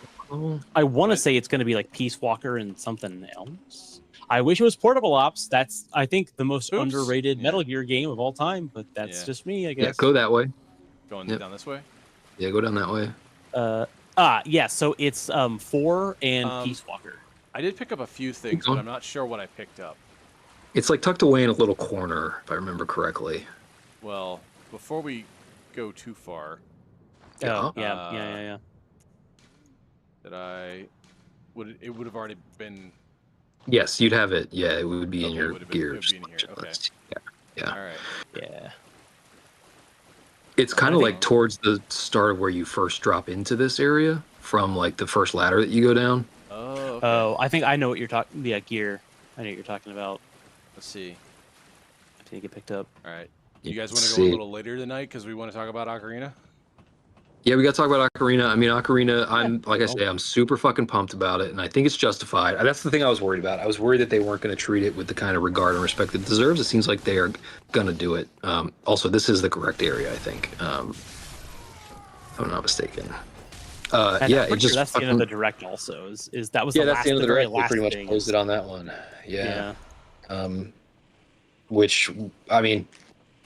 I want to say it's going to be like Peace Walker and something else. I wish it was Portable Ops. That's, I think, the most underrated Metal Gear game of all time, but that's just me, I guess. Yeah, go that way. Going down this way? Yeah, go down that way. Yeah, so it's 4 and Peace Walker. I did pick up a few things, but I'm not sure what I picked up. It's like tucked away in a little corner, if I remember correctly. Well, before we go too far... Yeah. It would have already been... Yes, you'd have it. Yeah, it would be in your gears. Okay. Yeah. All right. Yeah. It's kind of like towards the start of where you first drop into this area from like the first ladder that you go down. Oh. Okay. Oh, I think I know what you're talking. Yeah, gear. I know what you're talking about. Let's see. I think it picked up. All right. You guys want to go a little later tonight because we want to talk about Ocarina? Yeah, we got to talk about Ocarina. I mean, Ocarina, I'm super fucking pumped about it, and I think it's justified. That's the thing I was worried about. I was worried that they weren't going to treat it with the kind of regard and respect it deserves. It seems like they are going to do it. Also, this is the correct area, I think, if I'm not mistaken. It just that's the end of the direct. Also, is that was the that's last, the end of the direct. They pretty much thing. closed it on that one. Yeah. Which I mean.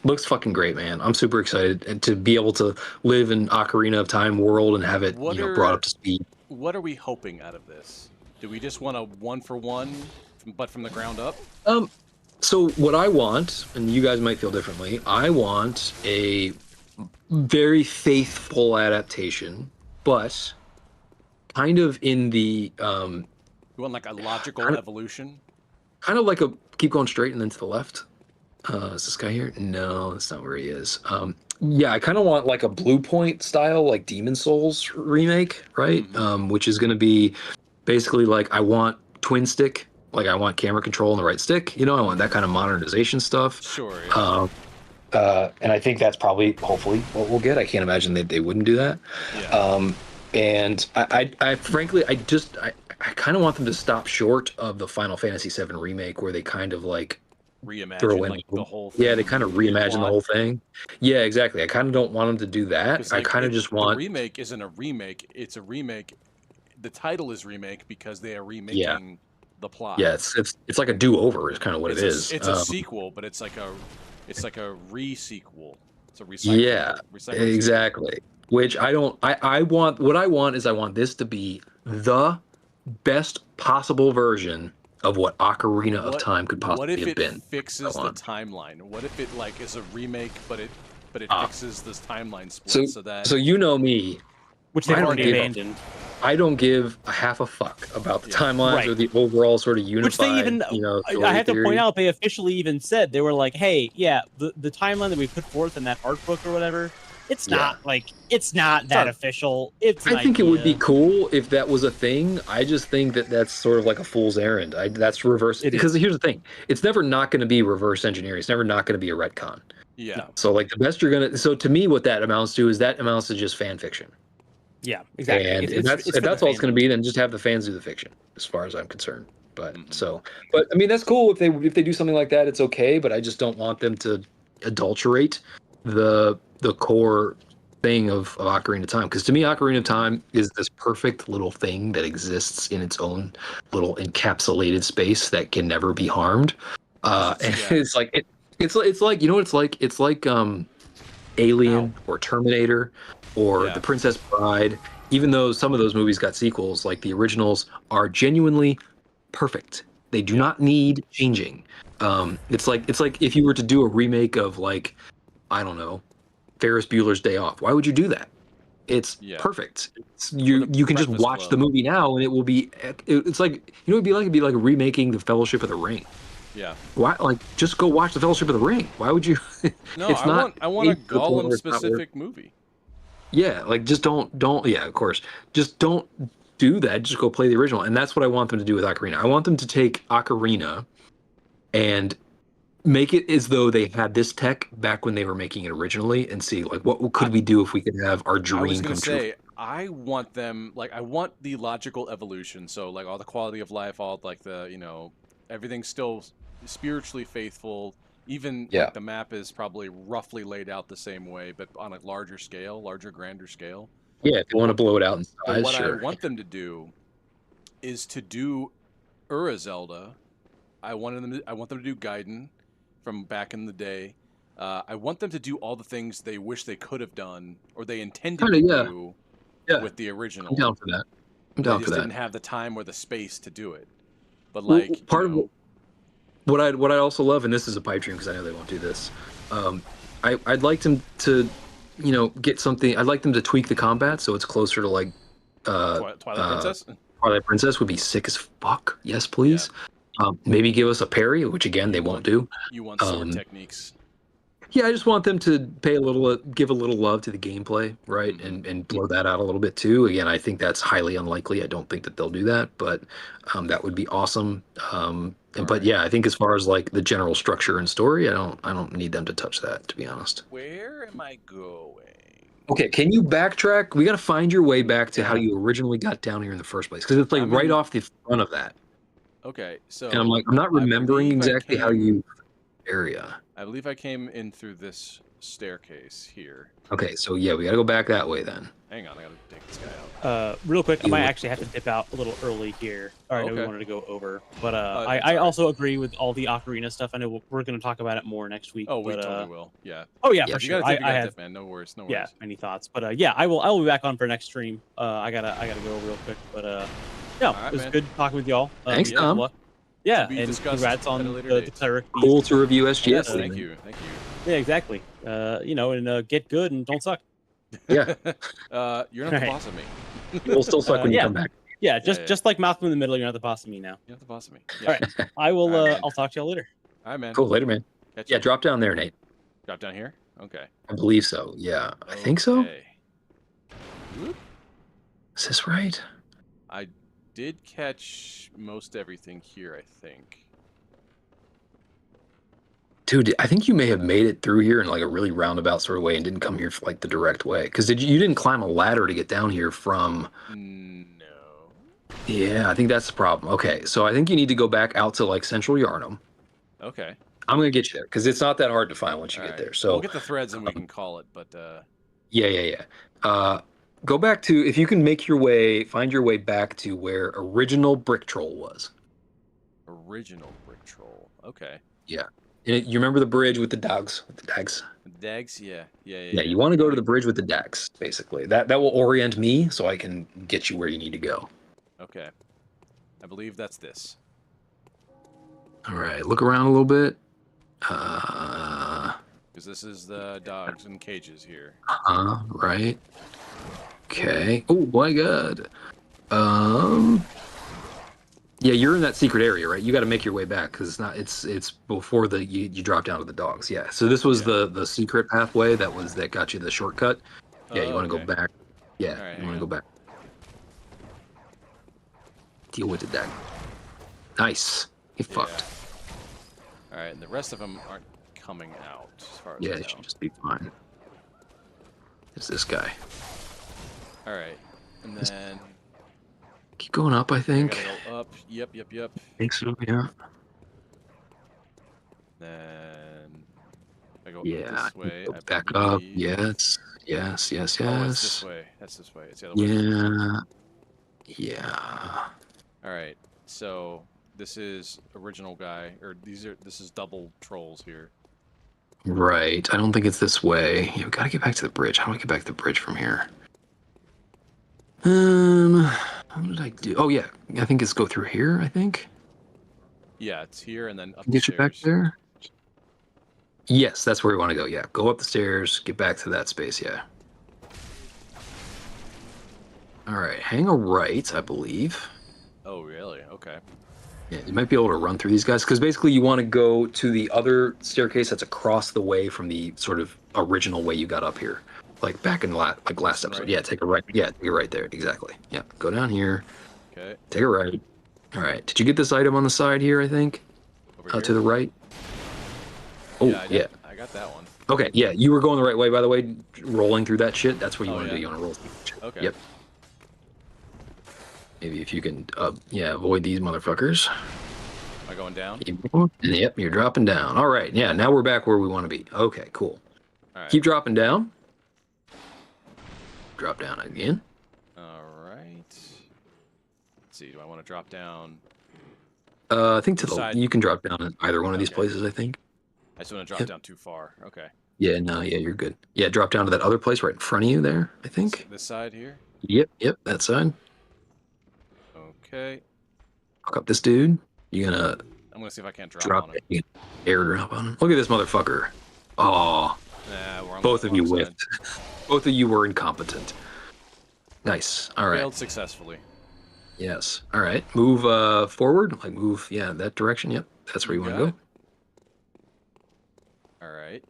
Looks fucking great, man. I'm super excited and to be able to live in Ocarina of Time world and have it brought up to speed. What are we hoping out of this? Do we just want a 1-for-1, but from the ground up? So what I want, and you guys might feel differently, I want a very faithful adaptation, but kind of in the you want like a logical evolution? Kind of like a keep going straight and then to the left. Is this guy here? No, that's not where he is. I kind of want like a Blue Point style, like Demon Souls remake, right? Mm-hmm. Which is going to be basically like I want twin stick, like I want camera control on the right stick. I want that kind of modernization stuff. Sure. Yeah. And I think that's probably, hopefully, what we'll get. I can't imagine that they wouldn't do that. Yeah. And I frankly, I kind of want them to stop short of the Final Fantasy VII remake, where they kind of like throw Reimagine in like the whole thing. yeah, they kind of reimagine the whole thing. Yeah, exactly. I kind of don't want them to do that. I Like, kind of just want the remake isn't a remake; it's a remake. The title is remake because they are yeah, remaking the plot. yeah. It's like a do over is kind of what it is. It's a sequel, but it's like a re-sequel. It's a Yeah, recycled exactly. Which I don't. I want what I want is I want this to be the best possible version of what Ocarina of Time could What possibly if have it been. fixes the timeline? What if it like is a remake, but it fixes this timeline So split so that so you know me, which they've I don't already give- abandoned. I don't give a half a fuck about the Yeah. timelines Right. or the overall sort of unified. Which they even, story I have to theory. point out, they officially even said, they were like, hey, yeah, the timeline that we put forth in that art book or whatever, it's not that official. It's an I think it would be idea. cool if that was a thing. I just think that that's sort of like a fool's errand. That's reverse. Because here's the thing: it's never not going to be reverse engineering. It's never not going to be a retcon. yeah. So like the best you're gonna. So to me, what that amounts to is just fan fiction. Yeah, exactly. And if that's all it's going to be, then just have the fans do the fiction, as far as I'm concerned. But but I mean, that's cool if they do something like that. It's okay, but I just don't want them to adulterate the core thing of Ocarina of Time, because to me Ocarina of Time is this perfect little thing that exists in its own little encapsulated space that can never be harmed. And it's like it's like, you know what it's like Alien or Terminator or The Princess Bride. Even though some of those movies got sequels, like the originals are genuinely perfect. They do not need changing. It's like if you were to do a remake of, like, I don't know, Ferris Bueller's Day Off. Why would you do that? It's perfect. You can just watch the movie now and it will be. It's like, you know, it'd be like remaking The Fellowship of the Ring. Yeah. Why? Like, just go watch The Fellowship of the Ring. Why would you? No, it's I want a Gollum specific movie. Yeah, like just don't. Yeah, of course. Just don't do that. Just go play the original, and that's what I want them to do with Ocarina. I want them to take Ocarina and make it as though they had this tech back when they were making it originally, and see, like, what could we do if we could have our dream I was gonna come true. say, I want them, like, I want the logical evolution. So like all the quality of life, all like the, you know, everything's still spiritually faithful. Even like, the map is probably roughly laid out the same way, but on a larger scale, grander scale. Yeah, if you want to blow it out in size, but what sure. I want them to do is to do Zelda. I want them to do Gaiden from back in the day. I want them to do all the things they wish they could have done or they intended to do with the original. I'm down for that. They just didn't have the time or the space to do it. But like, part of what I also love, and this is a pipe dream because I know they won't do this. I'd like them to, you know, get something. I'd like them to tweak the combat so it's closer to like Twilight Princess. Twilight Princess would be sick as fuck. Yes, please. Maybe give us a parry, which again they won't do. You want sword techniques. Yeah, I just want them to give a little love to the gameplay, right, and blow that out a little bit too. Again, I think that's highly unlikely. I don't think that they'll do that, but that would be awesome. But yeah, I think as far as like the general structure and story, I don't need them to touch that, to be honest. Where am I going? Okay, can you backtrack? We got to find your way back to how you originally got down here in the first place, because it's like right off the front of that. Okay, so and I'm not remembering exactly how you area. I believe I came in through this staircase here. Okay, so yeah, we gotta go back that way then. Hang on, I gotta take this guy out. Real quick, I might actually have to dip out a little early here. I know we wanted to go over, but I also agree with all the Ocarina stuff. I know we're going to talk about it more next week. Oh, we totally will. Yeah. Oh yeah, for sure. You gotta dip, man. No worries. Yeah, any thoughts? But yeah, I will be back on for next stream. I gotta go real quick, but yeah, it was good talking with y'all. Thanks, Tom. Yeah, and congrats on the cleric. Cool to review SGS. Thank you. Yeah, exactly. You know, and get good and don't suck. Yeah. You're not the boss of me. You'll still suck when you come back. Yeah, just like Malcolm in the Middle, you're not the boss of me now. You're not the boss of me. Yeah. All right. I will. I'll talk to y'all later. All right, man. Cool. Later, man. Yeah, drop down there, Nate. Drop down here. Okay. I believe so. Yeah, I think so. Is this right? I did catch most everything here, I think. Dude, I think you may have made it through here in like a really roundabout sort of way and didn't come here for like the direct way. Because you didn't climb a ladder to get down here from. No. Yeah, I think that's the problem. Okay, so I think you need to go back out to like Central Yarnum. Okay. I'm gonna get you there because it's not that hard to find once you get there. So we'll get the threads and we can call it. But yeah. Go back to if you can find your way back to where original Brick Troll was. Original Brick Troll. Okay. Yeah. You remember the bridge with the dogs? With the dags? Dags? Yeah. Yeah, you want to go to the bridge with the dags, basically. That will orient me so I can get you where you need to go. Okay. I believe that's this. All right, look around a little bit. Because this is the dogs in cages here. Right. Okay. Oh my god. Yeah, you're in that secret area, right? You got to make your way back because it's before you drop down to the dogs. Yeah. So this was the secret pathway that got you the shortcut. Yeah, you want to go back. Yeah, right, you want to go back. Deal with the dag. Nice. He fucked. All right, and the rest of them aren't coming out as far as I Yeah, know. it should just be fine. It's this guy. All right, and then Keep going up, I think. I gotta go up. Yep. Think so, yeah. Then I go Yeah, this way. go I back up. believe. Yes. Oh, it's this way. That's this way. It's the other way. Yeah. All right. So this is original guy, or this is double trolls here. Right. I don't think it's this way. Yeah, we gotta get back to the bridge. How do I get back to the bridge from here? What did I do? Oh yeah, I think it's go through here. I think. Yeah, it's here and then up Get the you back stairs. there. Yes, that's where we want to go. Yeah, go up the stairs. Get back to that space. Yeah. All right, hang a right, I believe. Oh, really? Okay. Yeah, you might be able to run through these guys because basically you want to go to the other staircase that's across the way from the sort of original way you got up here, like back in last episode. Right. Yeah, take a right. Yeah, take a right there. Exactly. Yeah, go down here. Okay. Take a right. All right. Did you get this item on the side here? I think. Over here? To the right. Oh yeah. I got that one. Okay. Yeah, you were going the right way. By the way, rolling through that shit. That's what you want to do. You want to roll through that shit. Okay. Yep. Maybe if you can, avoid these motherfuckers. Am I going down? Yep, you're dropping down. All right, yeah, now we're back where we want to be. Okay, cool. All right. Keep dropping down. Drop down again. All right. Let's see. Do I want to drop down? I think to Which the side? you can drop down at either one of these Okay. places. I think. I just want to drop down too far. Okay. Yeah, no, yeah, you're good. Yeah, drop down to that other place right in front of you there. I think. This side here. Yep, that side. Okay. Fuck up this dude. You gonna I'm gonna see if I can't drop drop on it. it? Airdrop on him. Look at this motherfucker. Oh, Nah, we're on both the of you wrong whiffed. Both of you were incompetent. Nice. All side. right. Failed successfely. Yes. All right. Move forward. Like move. Yeah, that direction. Yep. That's where you want to go. All right.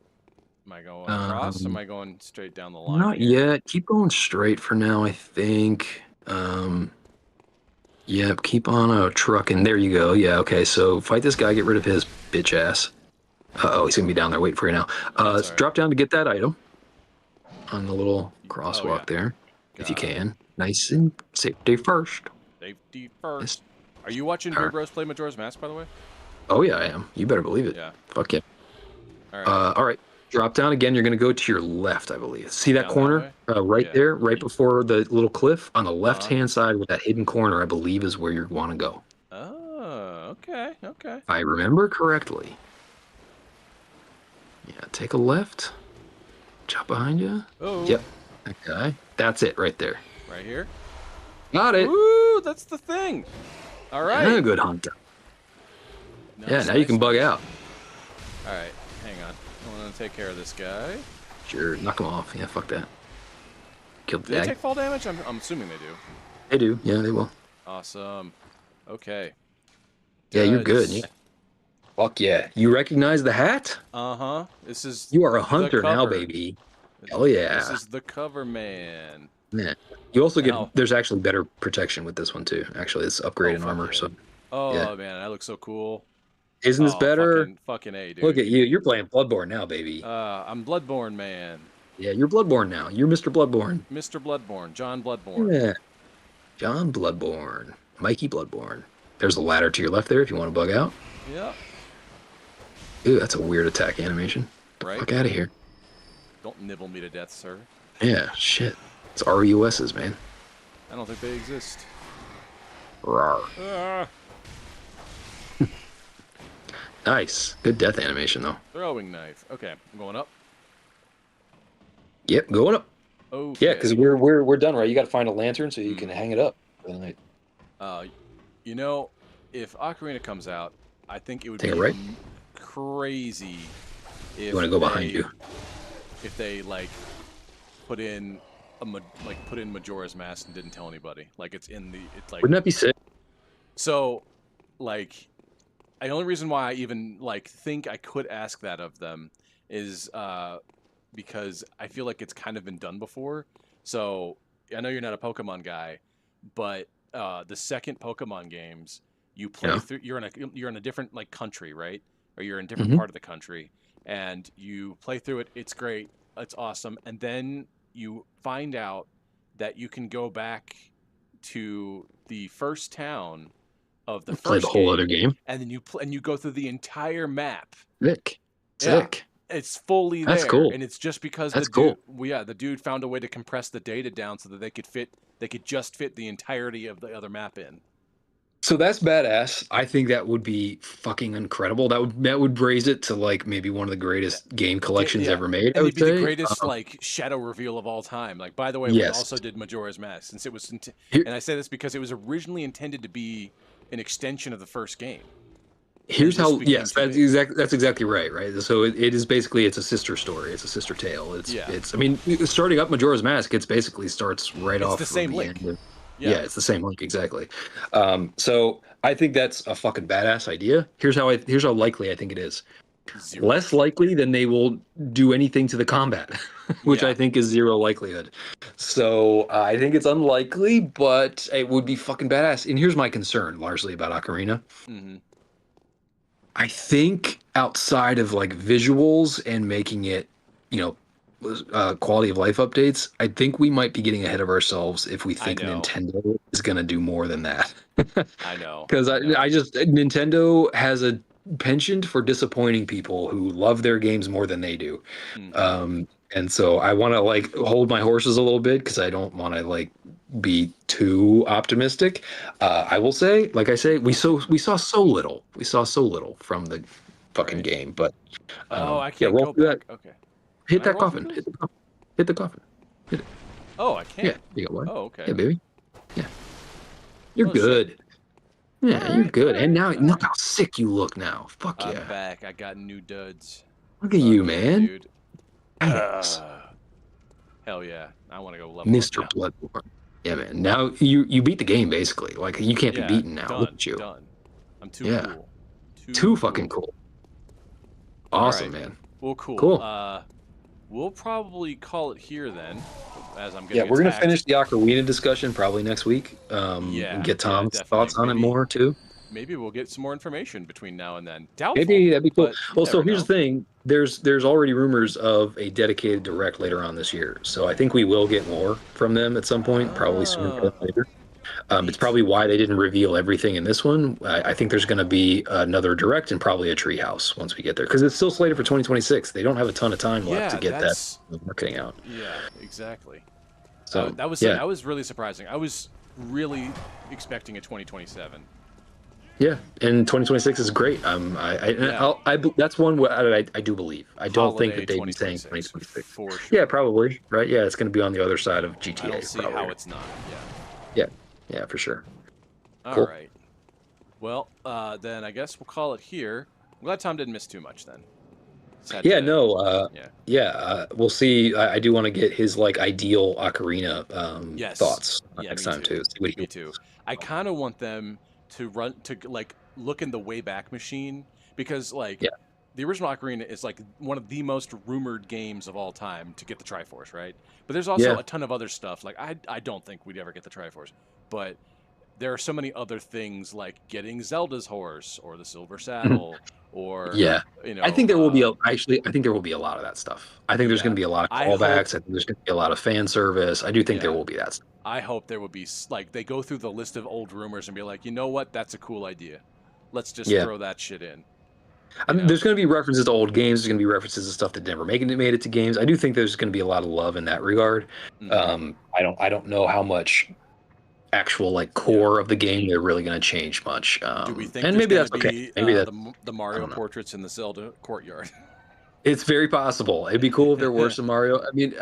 Am I going across? Or am I going straight down the line? Not here? yet. Keep going straight for now. I think. Yep. Keep on trucking. There you go. Yeah. Okay. So fight this guy. Get rid of his bitch ass. Oh, he's gonna be down there waiting for you now. That's all right. Drop down to get that item on the little crosswalk yeah. there, if you Got it. can. Nice and safety first. Safety first. Are you watching Big Bros play Majora's Mask, by the way? Oh yeah, I am. You better believe it. Yeah. Fuck yeah. All right. All right. Drop down again. You're gonna go to your left, I believe. See that Down that corner right Yeah. there, right before the little cliff on the left-hand side with that hidden corner. I believe is where you want to go. Oh, okay, okay. If I remember correctly. Yeah. Take a left. Chop behind you. Oh. Yep. Okay. That's it right there. Right here. Got it. Ooh, that's the thing. All right. Yeah, good hunter. Nice, Yeah. Now you nice, can bug nice. out. All right, hang on. I'm gonna take care of this guy. Sure. Knock him off. Yeah. Fuck that. Killed Do the they dag. take fall damage? I'm assuming they do. They do. Yeah. They will. Awesome. Okay. Yeah. You're good. Does- Yeah. Fuck yeah. You recognize the hat? Uh-huh. This is You are a the hunter now, cover. baby. Hell yeah. This is the cover man. Yeah. You also get Now- there's actually better protection with this one too. Actually, it's upgrade in fuck armor. yeah. So Oh Yeah. man, that looks so cool. Isn't this better? Fucking A, dude. Look at you. You're playing Bloodborne now, baby. I'm Bloodborne, man. Yeah, you're Bloodborne now. You're Mr. Bloodborne. Mr. Bloodborne. John Bloodborne. Yeah. John Bloodborne. Mikey Bloodborne. There's a ladder to your left there if you want to bug out. Yeah. Ooh, that's a weird attack animation. Get the fuck out of here. Don't nibble me to death, sir. Yeah, shit. It's RUSs, man. I don't think they exist. Rawr. Nice. Good death animation, though. Throwing knife. Okay, I'm going up. Yep, going up. Okay. Yeah, because we're done, right? You got to find a lantern so you can hang it up for the night. You know, if Ocarina comes out, I think it would Take be it right. crazy if You want to go behind you. If they like put in Majora's Mask and didn't tell anybody. Like it's like. Wouldn't that be sick? So, like, the only reason why I even like think I could ask that of them is because I feel like it's kind of been done before. So I know you're not a Pokemon guy, but the second Pokemon games you play through, you're in a different like country, right? Or you're in a different part of the country, and you play through it. It's great, it's awesome, and then you find out that you can go back to the first town of the Play first the whole game, other game. and then you go through the entire map. Sick. Yeah. It's fully That's there, cool. and it's just because That's the dude found a way to compress the data down so that they could just fit the entirety of the other map in. So that's badass. I think that would be fucking incredible. That would raise it to like maybe one of the greatest game collections ever made. And I would it'd be say. the greatest like shadow reveal of all time. Like, by the way, we also did Majora's Mask, since it was, and I say this because it was originally intended to be an extension of the first game. Here's how. Yes, that's exactly right. Right. So it is basically it's a sister story. It's a sister tale. It's. I mean, starting up Majora's Mask, it basically starts right off. It's the same link. Yeah, it's the same link exactly. So I think that's a fucking badass idea. Here's how likely I think it is. 0. Less likely than they will do anything to the combat, which I think is 0 likelihood. So I think it's unlikely, but it would be fucking badass. And here's my concern, largely about Ocarina. Mm-hmm. I think outside of like visuals and making it, quality of life updates, I think we might be getting ahead of ourselves if we think Nintendo is going to do more than that. I know. Because Nintendo has a penchant for disappointing people who love their games more than they do. Mm-hmm. And so I want to like hold my horses a little bit because I don't want to like be too optimistic. I will say, like I say, we saw so little. We saw so little from the fucking game. But I can't go back. Okay. Hit that coffin. Hit the coffin. Hit it. Oh, I can't. Yeah, you got one. Oh, okay. Yeah, baby. Yeah. You're good. Shit. Yeah, you're good. And now look how sick you look now. Fuck yeah. I'm back. I got new duds. Look at you, man. Dude. Hell yeah. I want to go level Mr. Bloodborne. Yeah, man. Now you beat the game basically. Like you can't be beaten now. Look at you. Done. I'm too cool. Too fucking cool. Awesome, man. Well, cool. We'll probably call it here then, as I'm getting we're gonna finish the Ocarina discussion probably next week. And get Tom's thoughts on it more too. Maybe we'll get some more information between now and then. Doubtful, maybe that'd be cool. Well, so here's the thing: there's already rumors of a dedicated direct later on this year. So I think we will get more from them at some point, probably sooner than later. It's probably why they didn't reveal everything in this one. I think there's going to be another direct and probably a treehouse once we get there, because it's still slated for 2026. They don't have a ton of time left to get that marketing out. Yeah, exactly. So that was really surprising. I was really expecting a 2027. Yeah, and 2026 is great. That's one I do believe. I don't think that they'd be saying 2026. For sure. Yeah, probably. Right. Yeah, it's going to be on the other side of GTA. I don't see how it's not. Yeah, for sure. All right. Well, then I guess we'll call it here. I'm glad Tom didn't miss too much then. We'll see. I do want to get his like ideal Ocarina thoughts next time too. Me too. I kind of want them to look in the Wayback Machine, because the original Ocarina is like one of the most rumored games of all time to get the Triforce, right? But there's also a ton of other stuff. Like I don't think we'd ever get the Triforce, but there are so many other things like getting Zelda's horse or the silver saddle or I think there will be I think there will be a lot of that stuff. I think there's going to be a lot of callbacks. I think there's going to be a lot of fan service. I do think there will be that stuff. I hope there will be like they go through the list of old rumors and be like, you know what, that's a cool idea. Let's just throw that shit in. I mean, there's going to be references to old games. There's going to be references to stuff that never made it to games. I do think there's going to be a lot of love in that regard. I don't know how much actual like core of the game they're really going to change much. Do we think and maybe that's okay. Maybe the Mario portraits in the Zelda courtyard? It's very possible. It'd be cool if there were some Mario. I mean,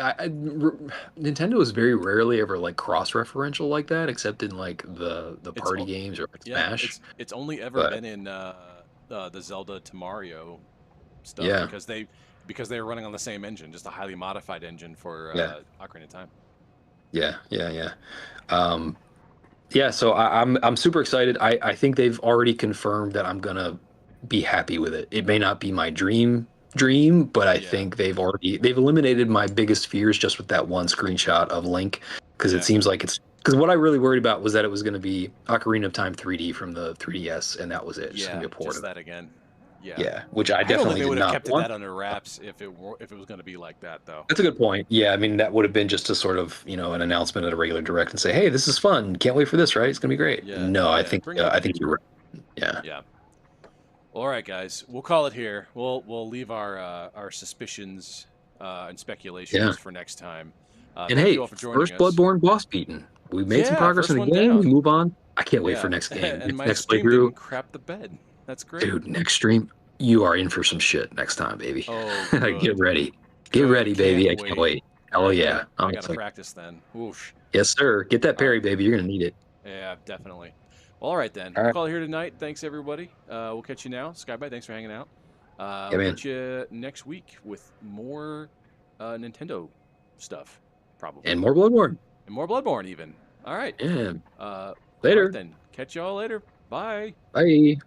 Nintendo is very rarely ever like cross-referential like that, except in like the party games or like Smash. It's only ever been in the Zelda to Mario stuff because they were running on the same engine, just a highly modified engine for Ocarina of Time. So I'm super excited. I think they've already confirmed that I'm gonna be happy with it. It may not be my dream, but I think they've eliminated my biggest fears just with that one screenshot of Link, because it seems like because what I really worried about was that it was going to be Ocarina of Time 3D from the 3DS, and that was it. Just gonna be a port just that again. Yeah, which I definitely did not want. They would have kept want. that under wraps if it was going to be like that, though. That's a good point. Yeah, I mean that would have been just a sort of an announcement at a regular direct and say, hey, this is fun. Can't wait for this, right? It's gonna be great. I think you're right. Yeah. All right, guys, we'll call it here. We'll leave our suspicions and speculations for next time. And hey, first Bloodborne boss beaten. We made some progress in the game. We move on. I can't wait for next game. And my next stream playthrough. didn't crap the bed. That's great, dude. Next stream, you are in for some shit next time, baby. Oh, get ready. Get ready, baby. I can't wait. Oh yeah. I gotta practice then. Whoosh. Yes, sir. Get that parry, baby. You're gonna need it. Yeah, definitely. All right, then. We'll call it here tonight. Thanks, everybody. We'll catch you now. Skybite, thanks for hanging out. We'll catch you next week with more Nintendo stuff, probably. And more Bloodborne. And more Bloodborne, even. All right. Yeah. Later. Right, then. Catch y'all later. Bye. Bye.